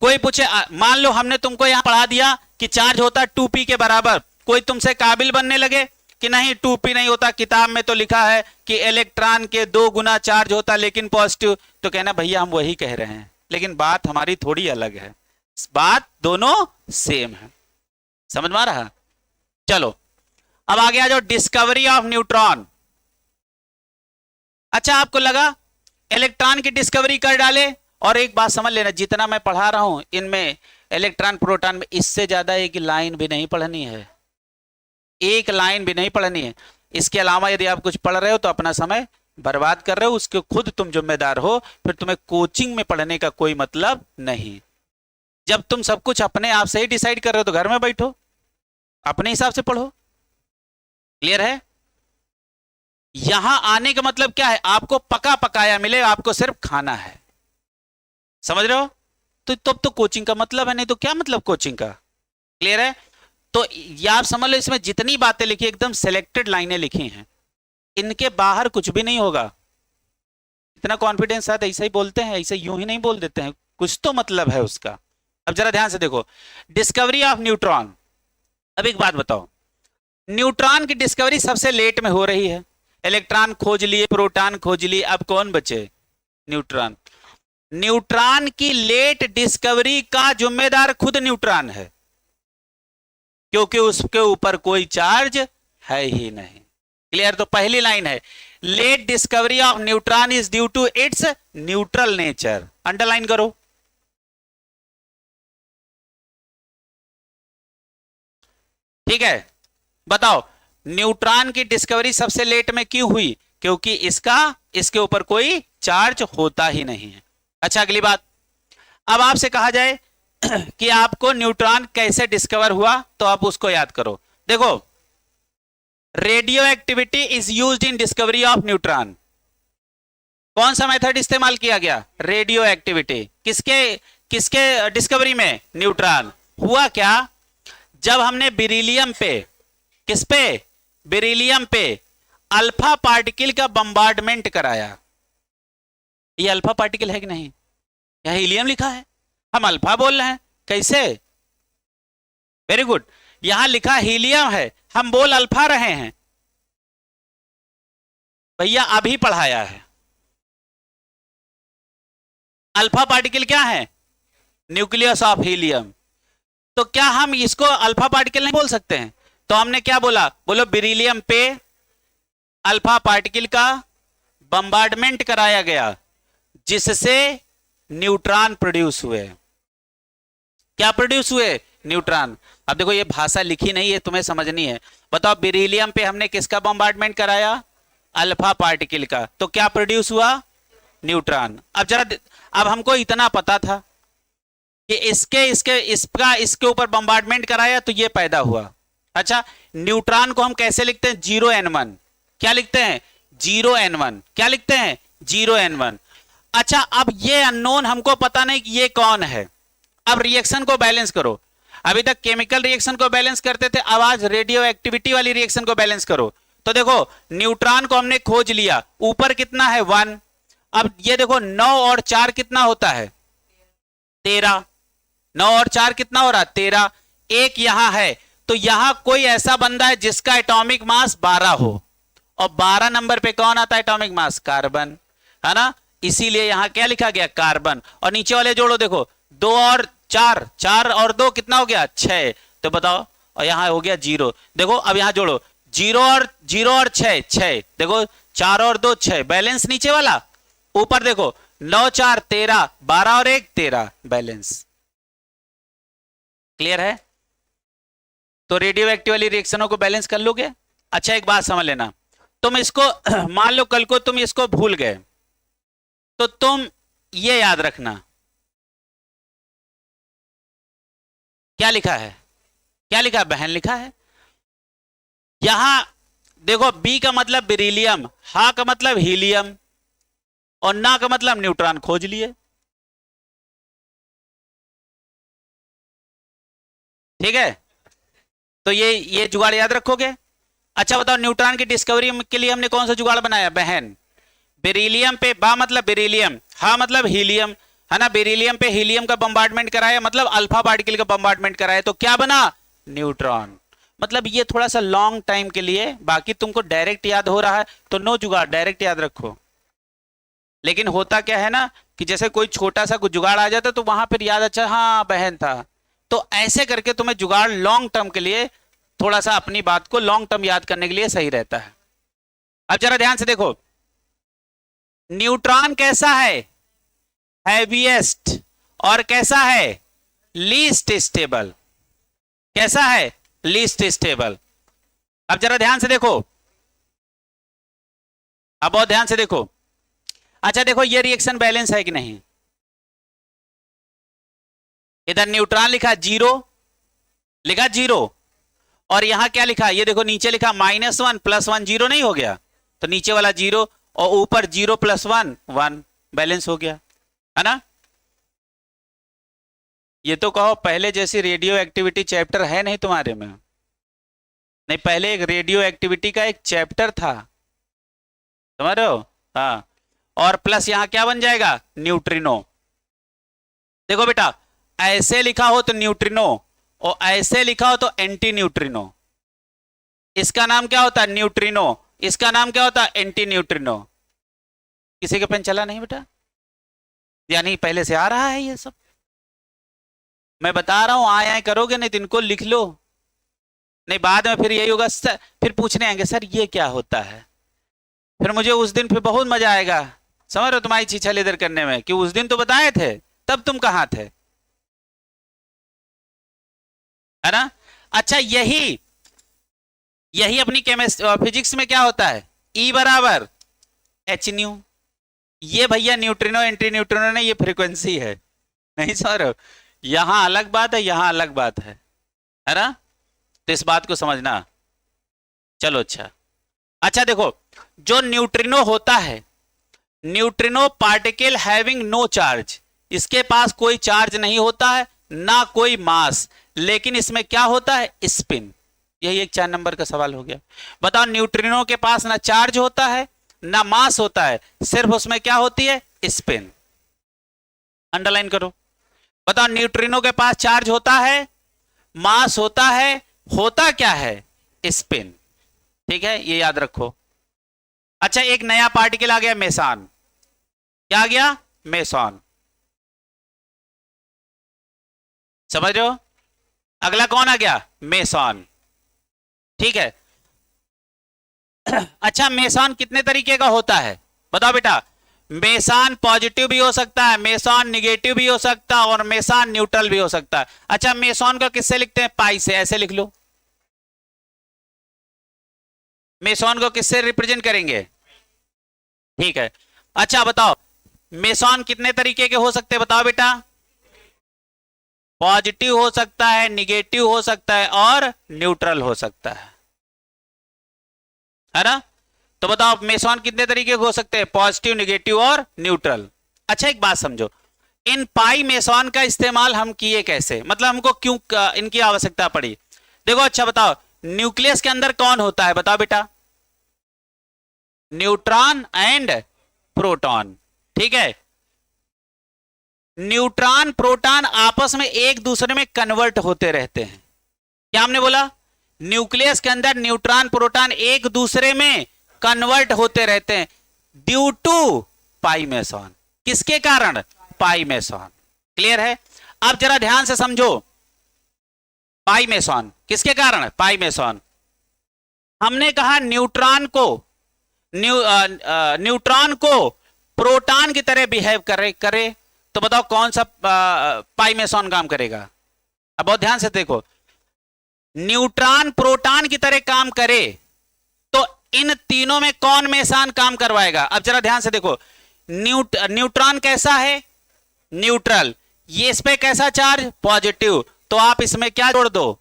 कोई पूछे, मान लो हमने तुमको यहां पढ़ा दिया कि चार्ज होता 2p के बराबर, कोई तुमसे काबिल बनने लगे कि नहीं 2p नहीं होता, किताब में तो लिखा है कि इलेक्ट्रॉन के 2 गुना चार्ज होता लेकिन पॉजिटिव, तो कहना भैया हम वही कह रहे हैं, लेकिन बात हमारी थोड़ी अलग है, बात दोनों सेम है। समझ में आ रहा? चलो अब आगे आ जाओ, डिस्कवरी ऑफ न्यूट्रॉन। अच्छा, आपको लगा इलेक्ट्रॉन की डिस्कवरी कर डाले, और एक बात समझ लेना, जितना मैं पढ़ा रहा हूं इनमें इलेक्ट्रॉन प्रोटॉन में, इससे ज्यादा एक लाइन भी नहीं पढ़नी है, एक लाइन भी नहीं पढ़नी है। इसके अलावा यदि आप कुछ पढ़ रहे हो तो अपना समय बर्बाद कर रहे हो, उसके खुद तुम जिम्मेदार हो, फिर तुम्हें कोचिंग में पढ़ने का कोई मतलब नहीं। जब तुम सब कुछ अपने आप से ही डिसाइड कर रहे हो तो घर में बैठो, अपने हिसाब से पढ़ो। क्लियर है? यहां आने का मतलब क्या है, आपको पका पकाया मिले, आपको सिर्फ खाना है। समझ रहे हो? तो तब तो कोचिंग का मतलब है, नहीं तो क्या मतलब कोचिंग का। क्लियर है? तो ये आप समझ लो, इसमें जितनी बातें लिखी एकदम सिलेक्टेड लाइनें लिखी हैं, इनके बाहर कुछ भी नहीं होगा। इतना कॉन्फिडेंस साथ ऐसे ही बोलते हैं, ऐसे यूं ही नहीं बोल देते हैं, कुछ तो मतलब है उसका। अब जरा ध्यान से देखो, डिस्कवरी ऑफ न्यूट्रॉन। अब एक बात बताओ, न्यूट्रॉन की डिस्कवरी सबसे लेट में हो रही है। इलेक्ट्रॉन खोज लिए, प्रोटॉन खोज लिए, अब कौन बचे? न्यूट्रॉन। न्यूट्रॉन की लेट डिस्कवरी का जिम्मेदार खुद न्यूट्रॉन है, क्योंकि उसके ऊपर कोई चार्ज है ही नहीं। क्लियर? तो पहली लाइन है, late discovery of neutron is due to its neutral nature. Underline करो। ठीक है, बताओ न्यूट्रॉन की डिस्कवरी सबसे लेट में क्यों हुई? क्योंकि इसके ऊपर कोई चार्ज होता ही नहीं है। अच्छा, अगली बात, अब आपसे कहा जाए कि आपको न्यूट्रॉन कैसे डिस्कवर हुआ, तो आप उसको याद करो। देखो, radio activity is used in discovery of neutron. कौन सा मेथड इस्तेमाल किया गया? Radio activity. किसके किसके डिस्कवरी में? न्यूट्रॉन। हुआ क्या, जब हमने बेरिलियम पे, किस पे? बेरिलियम पे अल्फा पार्टिकल का बम्बार्डमेंट कराया। ये अल्फा पार्टिकल है कि नहीं? यहां हीलियम लिखा है, हम अल्फा बोल रहे हैं, कैसे? वेरी गुड, यहां लिखा हीलियम है, हम बोल अल्फा रहे हैं। भैया अभी पढ़ाया है। अल्फा पार्टिकल क्या है? Nucleus of helium. तो क्या हम इसको अल्फा पार्टिकल नहीं बोल सकते हैं? तो हमने क्या बोला? बोलो बेरिलियम पे अल्फा पार्टिकल का बम्बार्डमेंट कराया गया, जिससे न्यूट्रॉन प्रोड्यूस हुए। क्या प्रोड्यूस हुए? न्यूट्रॉन। अब देखो, ये भाषा लिखी नहीं है, तुम्हें समझनी है। बताओ, बेरिलियम पे हमने किसका बम्बार्डमेंट कराया? अल्फा पार्टिकल का। तो क्या प्रोड्यूस हुआ? न्यूट्रॉन। अब जरा, अब हमको इतना पता था कि इसके ऊपर बम्बार्डमेंट कराया तो ये पैदा हुआ। अच्छा, न्यूट्रॉन को हम कैसे लिखते हैं? 0n1। क्या लिखते हैं? 0n1। क्या लिखते हैं? 0n1। अच्छा, अब ये अननोन हमको पता नहीं कि ये कौन है। अब रिएक्शन को बैलेंस करो। अभी तक केमिकल रिएक्शन को बैलेंस करते थे, अब आज रेडियो एक्टिविटी वाली रिएक्शन को बैलेंस करो। तो देखो, न्यूट्रॉन को हमने खोज लिया, ऊपर कितना है? 1। अब ये देखो, 9 और 4 कितना होता है? 13। 9 और 4 कितना हो रहा? 13। एक यहां है, तो यहां कोई ऐसा बंदा है जिसका एटॉमिक मास 12 हो, और 12 नंबर पे कौन आता है एटॉमिक मास? कार्बन, है ना? इसीलिए यहां क्या लिखा गया? कार्बन। और नीचे वाले जोड़ो, देखो 2 और 4, 4 और 2 कितना हो गया? 6। तो बताओ, और यहां हो गया 0। देखो, अब यहां जोड़ो, 0 और 6, 6। देखो, 4 और 2 6, बैलेंस नीचे वाला। ऊपर देखो, 9 4 13, 12 और 1 13, बैलेंस। क्लियर है? तो रेडियो एक्टिव वाली रिएक्शनों को बैलेंस कर लोगे। अच्छा, एक बात समझ लेना, तुम इसको मान लो कल को तुम इसको भूल गए, तो तुम ये याद रखना, क्या लिखा है? क्या लिखा है बहन? लिखा है यहां, देखो, बी का मतलब बेरिलियम, हा का मतलब हीलियम, और ना का मतलब न्यूट्रॉन खोज लिए। ठीक है, तो ये जुगाड़ याद रखोगे। अच्छा बताओ, न्यूट्रॉन की डिस्कवरी के लिए हमने कौन सा जुगाड़ बनाया बहन? बेरिलियम पे बा मतलब बेरिलियम, हा मतलब हीलियम, है ना? बेरिलियम पे हीलियम का बम्बार्डमेंट कराया, मतलब अल्फा पार्टिकल का बम्बार्डमेंट कराया, तो क्या बना? न्यूट्रॉन। मतलब ये थोड़ा सा लॉन्ग टाइम के लिए, बाकी तुमको डायरेक्ट याद हो रहा है तो नो जुगाड़, डायरेक्ट याद रखो। लेकिन होता क्या है ना, कि जैसे कोई छोटा सा कुछ जुगाड़ आ जाता तो वहां पर याद, अच्छा हाँ बहन था। तो ऐसे करके तुम्हें जुगाड़ लॉन्ग टर्म के लिए, थोड़ा सा अपनी बात को लॉन्ग टर्म याद करने के लिए सही रहता है। अब जरा ध्यान से देखो, न्यूट्रॉन कैसा है? हैवीएस्ट। और कैसा है? Least stable. कैसा है? Least stable. अब जरा ध्यान से देखो, अब बहुत ध्यान से देखो। अच्छा देखो, ये रिएक्शन बैलेंस है कि नहीं? इधर न्यूट्रॉन लिखा 0, लिखा 0, और यहां क्या लिखा? ये देखो नीचे लिखा -1 +1, 0 नहीं हो गया? तो नीचे वाला 0 और ऊपर 0 + 1 1, बैलेंस हो गया, है ना। ये तो कहो पहले जैसी रेडियो एक्टिविटी चैप्टर है नहीं तुम्हारे में। नहीं, पहले एक रेडियो एक्टिविटी का एक चैप्टर था, समझ रहे हो। हाँ, और प्लस यहां क्या बन जाएगा, न्यूट्रिनो। देखो बेटा, ऐसे लिखा हो तो न्यूट्रिनो और ऐसे लिखा हो तो एंटी न्यूट्रिनो। इसका नाम क्या होता है, न्यूट्रिनो। इसका नाम क्या होता है, एंटी न्यूट्रिनो। किसी के पेन चला नहीं बेटा, यानी पहले से आ रहा है ये सब। मैं बता रहा हूं, आए करोगे नहीं तो इनको लिख लो, नहीं बाद में फिर यही होगा, सर फिर पूछने आएंगे सर ये क्या होता है। फिर मुझे उस दिन फिर बहुत मजा आएगा, समझ रहे हो, तुम्हारी छीछा लेदर करने में, कि उस दिन तो बताए थे, तब तुम कहां थे, है ना। अच्छा, यही अपनी फिजिक्स में क्या होता है, E = h²। ये भैया न्यूट्रिनो एंटी न्यूट्रिनो ने, ये फ्रीक्वेंसी है, नहीं समझ रहे हो। यहां अलग बात है, यहां अलग बात है ना। तो इस बात को समझना। चलो अच्छा देखो, जो न्यूट्रिनो होता है, neutrino particle having no charge, इसके पास कोई चार्ज नहीं होता है, ना कोई मास, लेकिन इसमें क्या होता है, स्पिन। यही एक 4 नंबर का सवाल हो गया। बताओ, न्यूट्रिनो के पास ना चार्ज होता है ना मास होता है, सिर्फ उसमें क्या होती है, स्पिन। अंडरलाइन करो। बताओ, न्यूट्रिनो के पास चार्ज होता है, मास होता है, होता क्या है, स्पिन। ठीक है, ये याद रखो। अच्छा, एक नया पार्टिकल आ गया, मेसॉन। क्या आ गया, मेसॉन। समझ रहे हो। अगला कौन आ गया, मेसॉन। ठीक है। अच्छा, मेसॉन कितने तरीके का होता है, बताओ बेटा। मेसॉन पॉजिटिव भी हो सकता है, मेसॉन निगेटिव भी हो सकता है, और मेसॉन न्यूट्रल भी हो सकता है। अच्छा, मेसॉन का किससे लिखते हैं, पाई से, ऐसे लिख लो। मेसॉन को किससे रिप्रेजेंट करेंगे, ठीक है। अच्छा बताओ, मेसॉन कितने तरीके के हो सकते हैं, बताओ बेटा। पॉजिटिव हो सकता है, निगेटिव हो सकता है, और न्यूट्रल हो सकता है ना। तो बताओ, मेसॉन कितने तरीके के हो सकते हैं, पॉजिटिव, निगेटिव और न्यूट्रल। अच्छा, एक बात समझो, इन पाई मेसॉन का इस्तेमाल हम किए कैसे, मतलब हमको क्यों इनकी आवश्यकता पड़ी। देखो, अच्छा बताओ, न्यूक्लियस के अंदर कौन होता है, बताओ बेटा। न्यूट्रॉन एंड प्रोटॉन, ठीक है। न्यूट्रॉन प्रोटॉन आपस में एक दूसरे में कन्वर्ट होते रहते हैं। क्या हमने बोला, न्यूक्लियस के अंदर न्यूट्रॉन प्रोटॉन एक दूसरे में कन्वर्ट होते रहते हैं, ड्यू टू पाई मेसॉन। किसके कारण, पाई मेसॉन। क्लियर है। अब जरा ध्यान से समझो, पाई मेसॉन किसके कारण, पाई मेसॉन। हमने कहा न्यूट्रॉन को प्रोटॉन की तरह बिहेव करे, तो बताओ कौन सा पाई मेसॉन काम करेगा। अब बहुत ध्यान से देखो, न्यूट्रॉन प्रोटॉन की तरह काम करे तो इन तीनों में कौन मेसॉन काम करवाएगा। अब जरा ध्यान से देखो, न्यूट्रॉन कैसा है, न्यूट्रल, ये इस पे कैसा चार्ज, पॉजिटिव, तो आप इसमें क्या जोड़ दो,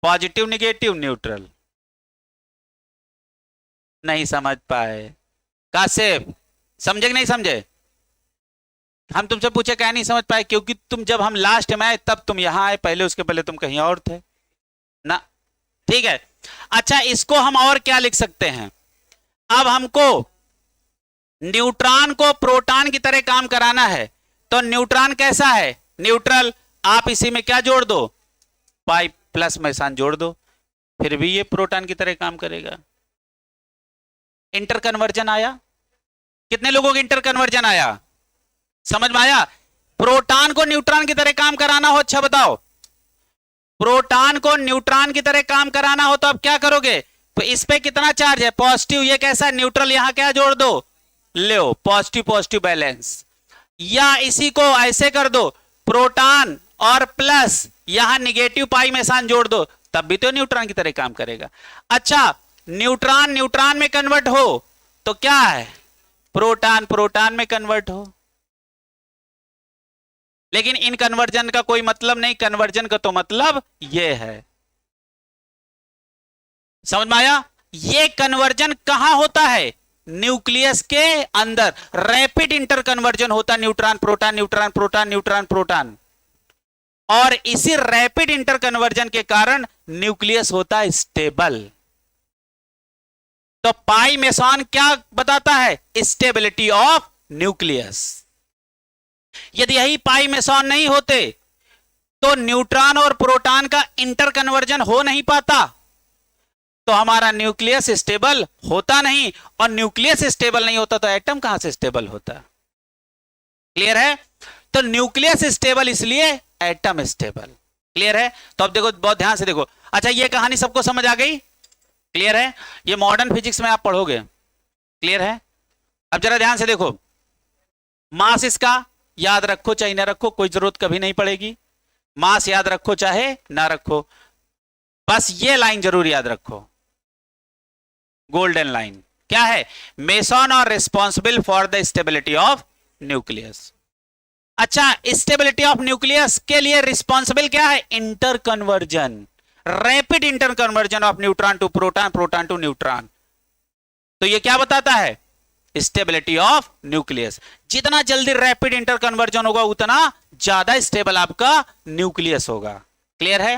पॉजिटिव, निगेटिव, न्यूट्रल। नहीं समझ पाए, कासिफ समझे कि नहीं समझे। हम तुमसे पूछे क्या नहीं समझ पाए, क्योंकि तुम जब हम लास्ट में आए तब तुम यहां आए, पहले उसके पहले तुम कहीं और थे ना। ठीक है। अच्छा, इसको हम और क्या लिख सकते हैं, अब हमको न्यूट्रॉन को प्रोटॉन की तरह काम कराना है, तो न्यूट्रॉन कैसा है, न्यूट्रल, आप इसी में क्या जोड़ दो, पाई प्लस मेसॉन जोड़ दो, फिर भी ये प्रोटॉन की तरह काम करेगा। इंटर कन्वर्जन आया, कितने लोगों को इंटर कन्वर्जन आया, समझ में आया। प्रोटॉन को न्यूट्रॉन की तरह काम कराना हो, अच्छा बताओ, प्रोटॉन को न्यूट्रॉन की तरह काम कराना हो तो अब क्या करोगे, तो इस पे कितना चार्ज है, पॉजिटिव, ये कैसा है, न्यूट्रल, यहां क्या जोड़ दो, ले पॉजिटिव पॉजिटिव बैलेंस। या इसी को ऐसे कर दो, प्रोटॉन और प्लस यहां निगेटिव पाई मेसॉन जोड़ दो, तब भी तो न्यूट्रॉन की तरह काम करेगा। अच्छा, न्यूट्रॉन न्यूट्रॉन में कन्वर्ट हो तो क्या है, प्रोटॉन प्रोटॉन में कन्वर्ट हो। लेकिन इन कन्वर्जन का कोई मतलब नहीं, कन्वर्जन का तो मतलब ये है, समझ में आया। ये कन्वर्जन कहां होता है? न्यूक्लियस के अंदर रैपिड इंटर कन्वर्जन होता है, neutron proton neutron proton neutron proton. और इसी रैपिड इंटर कन्वर्जन के कारण न्यूक्लियस होता है स्टेबल। तो पाई मेसॉन क्या बताता है? Stability of nucleus. यदि यही पाई मेसॉन नहीं होते तो न्यूट्रॉन और प्रोटॉन का इंटर कन्वर्जन हो नहीं पाता, तो हमारा न्यूक्लियस स्टेबल होता नहीं, और न्यूक्लियस स्टेबल नहीं होता तो एटम कहां से स्टेबल होता? क्लियर है? तो न्यूक्लियस स्टेबल इसलिए एटम स्टेबल। क्लियर है? तो अब देखो, बहुत ध्यान से देखो। अच्छा, ये कहानी सबको समझ आ गई? क्लियर है? ये मॉडर्न फिजिक्स में आप पढ़ोगे। क्लियर है? अब जरा ध्यान से देखो, मास इसका याद रखो चाहे ना रखो, कोई जरूरत कभी नहीं पड़ेगी। मास याद रखो चाहे ना रखो, बस ये लाइन जरूर याद रखो, गोल्डन लाइन। क्या है? Meson are responsible for the stability of nucleus. अच्छा, स्टेबिलिटी ऑफ न्यूक्लियस के लिए रिस्पॉन्सिबल क्या है? Inter conversion, rapid inter conversion of neutron to proton, proton to neutron. तो ये क्या बताता है? Stability of nucleus. जितना जल्दी रैपिड इंटर कन्वर्जन होगा उतना ज्यादा स्टेबल आपका न्यूक्लियस होगा। क्लियर है?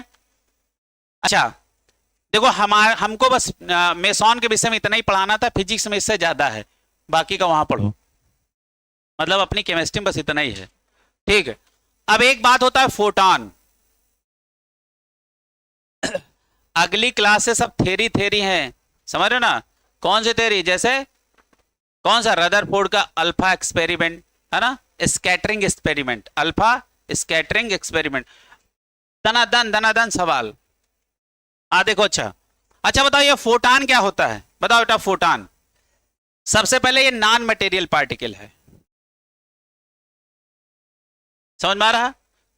अच्छा देखो, हमको बस मेसॉन के विषय में इतना ही पढ़ाना था, फिजिक्स में इससे ज्यादा है, बाकी का वहां पढ़ो, मतलब अपनी केमिस्ट्री में बस इतना ही है। ठीक है, अब एक बात होता है फोटॉन। अगली क्लास से सब थेरी थेरी हैं, समझ रहे हो ना? कौन सी थेरी? जैसे कौन सा? रदरफोर्ड का अल्फा एक्सपेरिमेंट है ना, scattering experiment, alpha scattering experiment, दनादन सवाल। देखो, अच्छा बताओ, ये फोटॉन क्या होता है? बताओ बेटा, फोटॉन सबसे पहले ये नॉन मटेरियल पार्टिकल है। समझ में आ रहा?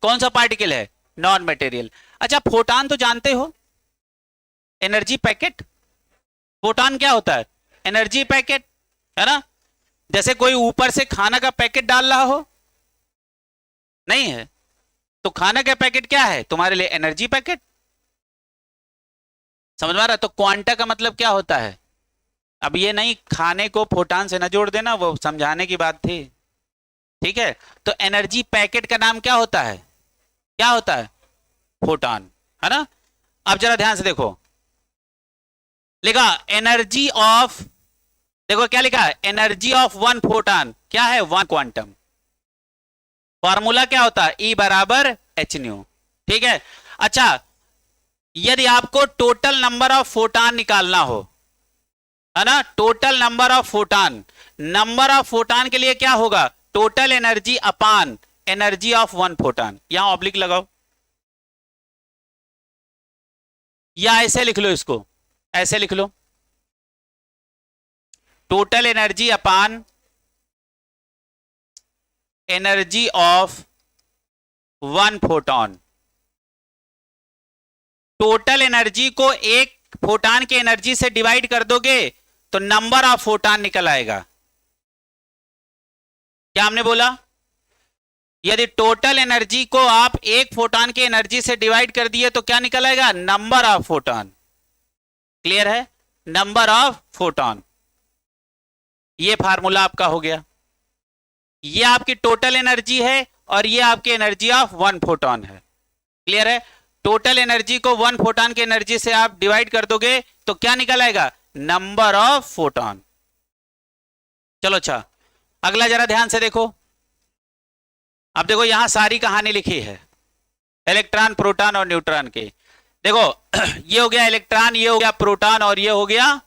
कौन सा पार्टिकल है? Non material. अच्छा, फोटॉन तो जानते हो, एनर्जी पैकेट। फोटॉन क्या होता है? एनर्जी पैकेट, है ना? जैसे कोई ऊपर से खाना का पैकेट डाल रहा हो, नहीं है तो खाना का पैकेट क्या है तुम्हारे लिए? Energy packet. समझ में आ रहा? तो क्वांटा का मतलब क्या होता है? अब ये नहीं, खाने को फोटॉन से ना जोड़ देना, वो समझाने की बात थी। ठीक है, तो एनर्जी पैकेट का नाम क्या होता है? क्या होता है? फोटॉन, है ना? अब जरा ध्यान से देखो, लिखा एनर्जी ऑफ, देखो क्या लिखा है? एनर्जी ऑफ वन फोटॉन क्या है? One quantum. फॉर्मूला क्या होता है? E बराबर एच न्यू। ठीक है, अच्छा यदि आपको टोटल नंबर ऑफ फोटॉन निकालना हो, है ना, total number of photon, number of photon के लिए क्या होगा? Total energy upon energy of one photon. यहां ऑब्लिक लगाओ, या ऐसे लिख लो, इसको ऐसे लिख लो, total energy upon energy of one photon. Total energy को एक फोटॉन की एनर्जी से डिवाइड कर दोगे तो नंबर ऑफ फोटॉन निकल आएगा। क्या हमने बोला? यदि टोटल एनर्जी को आप एक फोटॉन की एनर्जी से डिवाइड कर दिए तो क्या निकल आएगा? Number of photon. क्लियर है? Number of photon. ये फार्मूला आपका हो गया। ये आपकी टोटल एनर्जी है और ये आपकी एनर्जी ऑफ वन फोटॉन है। क्लियर है? टोटल एनर्जी को वन फोटॉन की एनर्जी से आप डिवाइड कर दोगे तो क्या निकल आएगा? Number of photon. चलो अच्छा, अगला जरा ध्यान से देखो। अब देखो, यहां सारी कहानी लिखी है इलेक्ट्रॉन, प्रोटॉन और न्यूट्रॉन की। देखो ये हो गया इलेक्ट्रॉन, ये हो गया प्रोटॉन और ये हो गया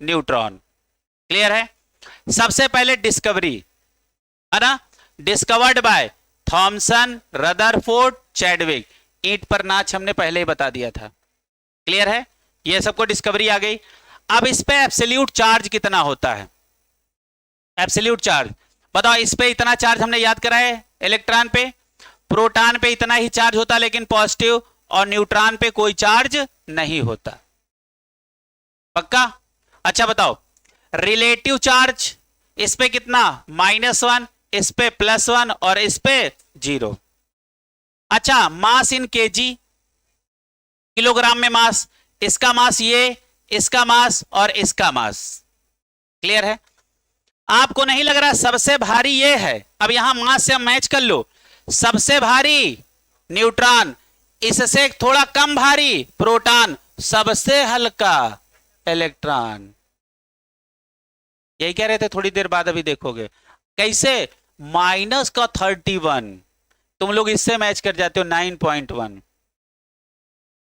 न्यूट्रॉन। क्लियर है? सबसे पहले डिस्कवरी, है ना, discovered by Thomson, Rutherford, Chadwick. ईंट पर नाच हमने पहले ही बता दिया था। क्लियर है? ये सबको डिस्कवरी आ गई। अब इस पे एब्सोल्यूट चार्ज कितना होता है? एब्सोल्यूट चार्ज बताओ। इस पे इतना चार्ज हमने याद करा है, इलेक्ट्रॉन पे, प्रोटॉन पे इतना ही चार्ज होता है लेकिन पॉजिटिव, और न्यूट्रॉन पे कोई चार्ज नहीं होता। पक्का? अच्छा बताओ, रिलेटिव चार्ज इस पे कितना? -1, इस पे +1 और इस पे 0। अच्छा, मास इन केजी, किलोग्राम में मास, इसका मास ये, इसका मास और इसका मास। क्लियर है? आपको नहीं लग रहा सबसे भारी ये है? अब यहां मास से मैच कर लो। सबसे भारी न्यूट्रॉन, इससे थोड़ा कम भारी प्रोटॉन, सबसे हल्का इलेक्ट्रॉन। यही कह रहे थे, थोड़ी देर बाद अभी देखोगे कैसे। -31 तुम लोग इससे मैच कर जाते हो 9.1।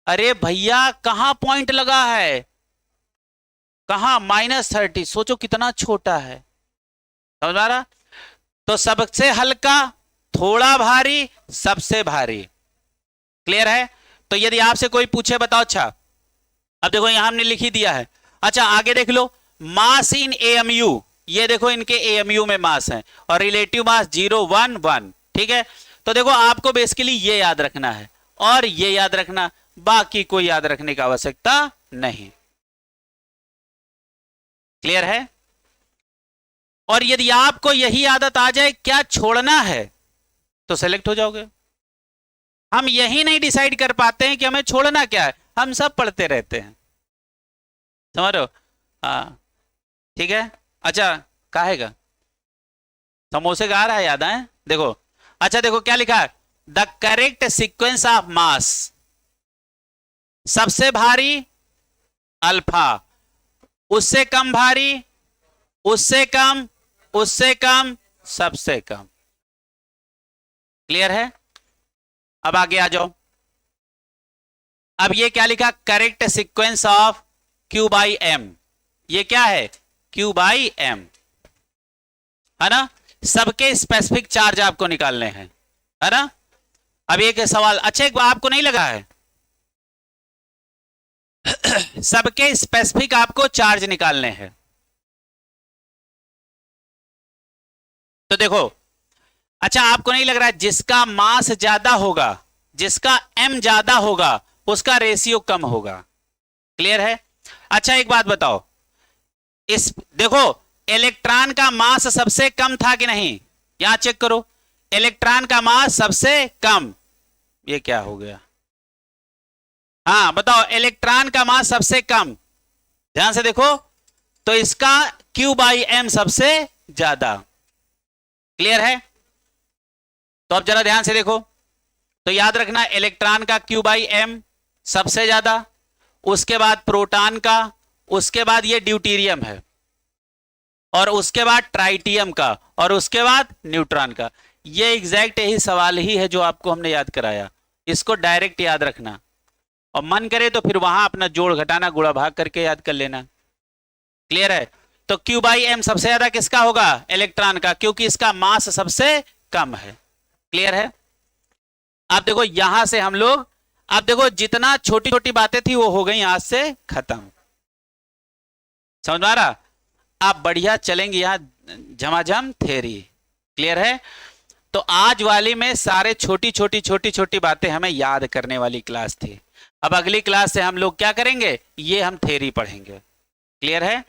अरे भैया कहां पॉइंट लगा है, कहां -30, सोचो कितना छोटा है। समझ आ रहा? तो सबसे हल्का, थोड़ा भारी, सबसे भारी। क्लियर है? तो यदि आपसे कोई पूछे बताओ, अच्छा अब देखो यहां हमने लिख ही दिया है। अच्छा आगे देख लो, मास इन एएमयू, ये देखो इनके एएमयू में मास है और रिलेटिव मास 0, 1, 1। ठीक है? तो देखो आपको बेसिकली ये याद रखना है और ये याद रखना, बाकी कोई याद रखने की आवश्यकता नहीं। क्लियर है? और यदि आपको यही आदत आ जाए क्या छोड़ना है तो सेलेक्ट हो जाओगे। हम यही नहीं डिसाइड कर पाते हैं कि हमें छोड़ना क्या है, हम सब पढ़ते रहते हैं। समझ रहे हो? हाँ ठीक है। अच्छा काहेगा समोसे का आ रहा है याद है? देखो अच्छा देखो क्या लिखा है, the correct sequence of mass, सबसे भारी अल्फा, उससे कम भारी, उससे कम, उससे कम, सबसे कम। क्लियर है? अब आगे आ जाओ। अब ये क्या लिखा, correct sequence of Q by m, ये क्या है Q बाई एम, है ना? सबके स्पेसिफिक चार्ज आपको निकालने हैं, है ना? अब एक सवाल, अच्छा एक आपको नहीं लगा है सबके स्पेसिफिक आपको चार्ज निकालने हैं। तो देखो अच्छा आपको नहीं लग रहा है जिसका मास ज्यादा होगा, जिसका m ज्यादा होगा, उसका रेशियो कम होगा। क्लियर है? अच्छा एक बात बताओ, इस देखो इलेक्ट्रॉन का मास सबसे कम था कि नहीं? यहां चेक करो, इलेक्ट्रॉन का मास सबसे कम, ये क्या हो गया? हाँ बताओ, इलेक्ट्रॉन का मास सबसे कम, ध्यान से देखो, तो इसका Q बाई एम सबसे ज्यादा। क्लियर है? तो अब जरा ध्यान से देखो, तो याद रखना इलेक्ट्रॉन का Q बाई एम सबसे ज्यादा, उसके बाद प्रोटॉन का, उसके बाद ये ड्यूटेरियम है, और उसके बाद ट्राइटियम का, और उसके बाद न्यूट्रॉन का। ये एग्जैक्ट यही सवाल ही है जो आपको हमने याद कराया, इसको डायरेक्ट याद रखना, और मन करे तो फिर वहां अपना जोड़ घटाना गुणा भाग करके याद कर लेना। क्लियर है? तो Q बाई एम सबसे ज्यादा किसका होगा? इलेक्ट्रॉन का, क्योंकि इसका मास सबसे कम है। क्लियर है? आप देखो यहां से हम लोग, आप देखो जितना छोटी छोटी बातें थी वो हो गई आज से खत्म। समझ में आ रहा? आप बढ़िया चलेंगे यहां झमाझम थ्योरी। क्लियर है? तो आज वाली में सारे छोटी छोटी बातें हमें याद करने वाली क्लास थी। अब अगली क्लास से हम लोग क्या करेंगे, ये हम थ्योरी पढ़ेंगे। क्लियर है?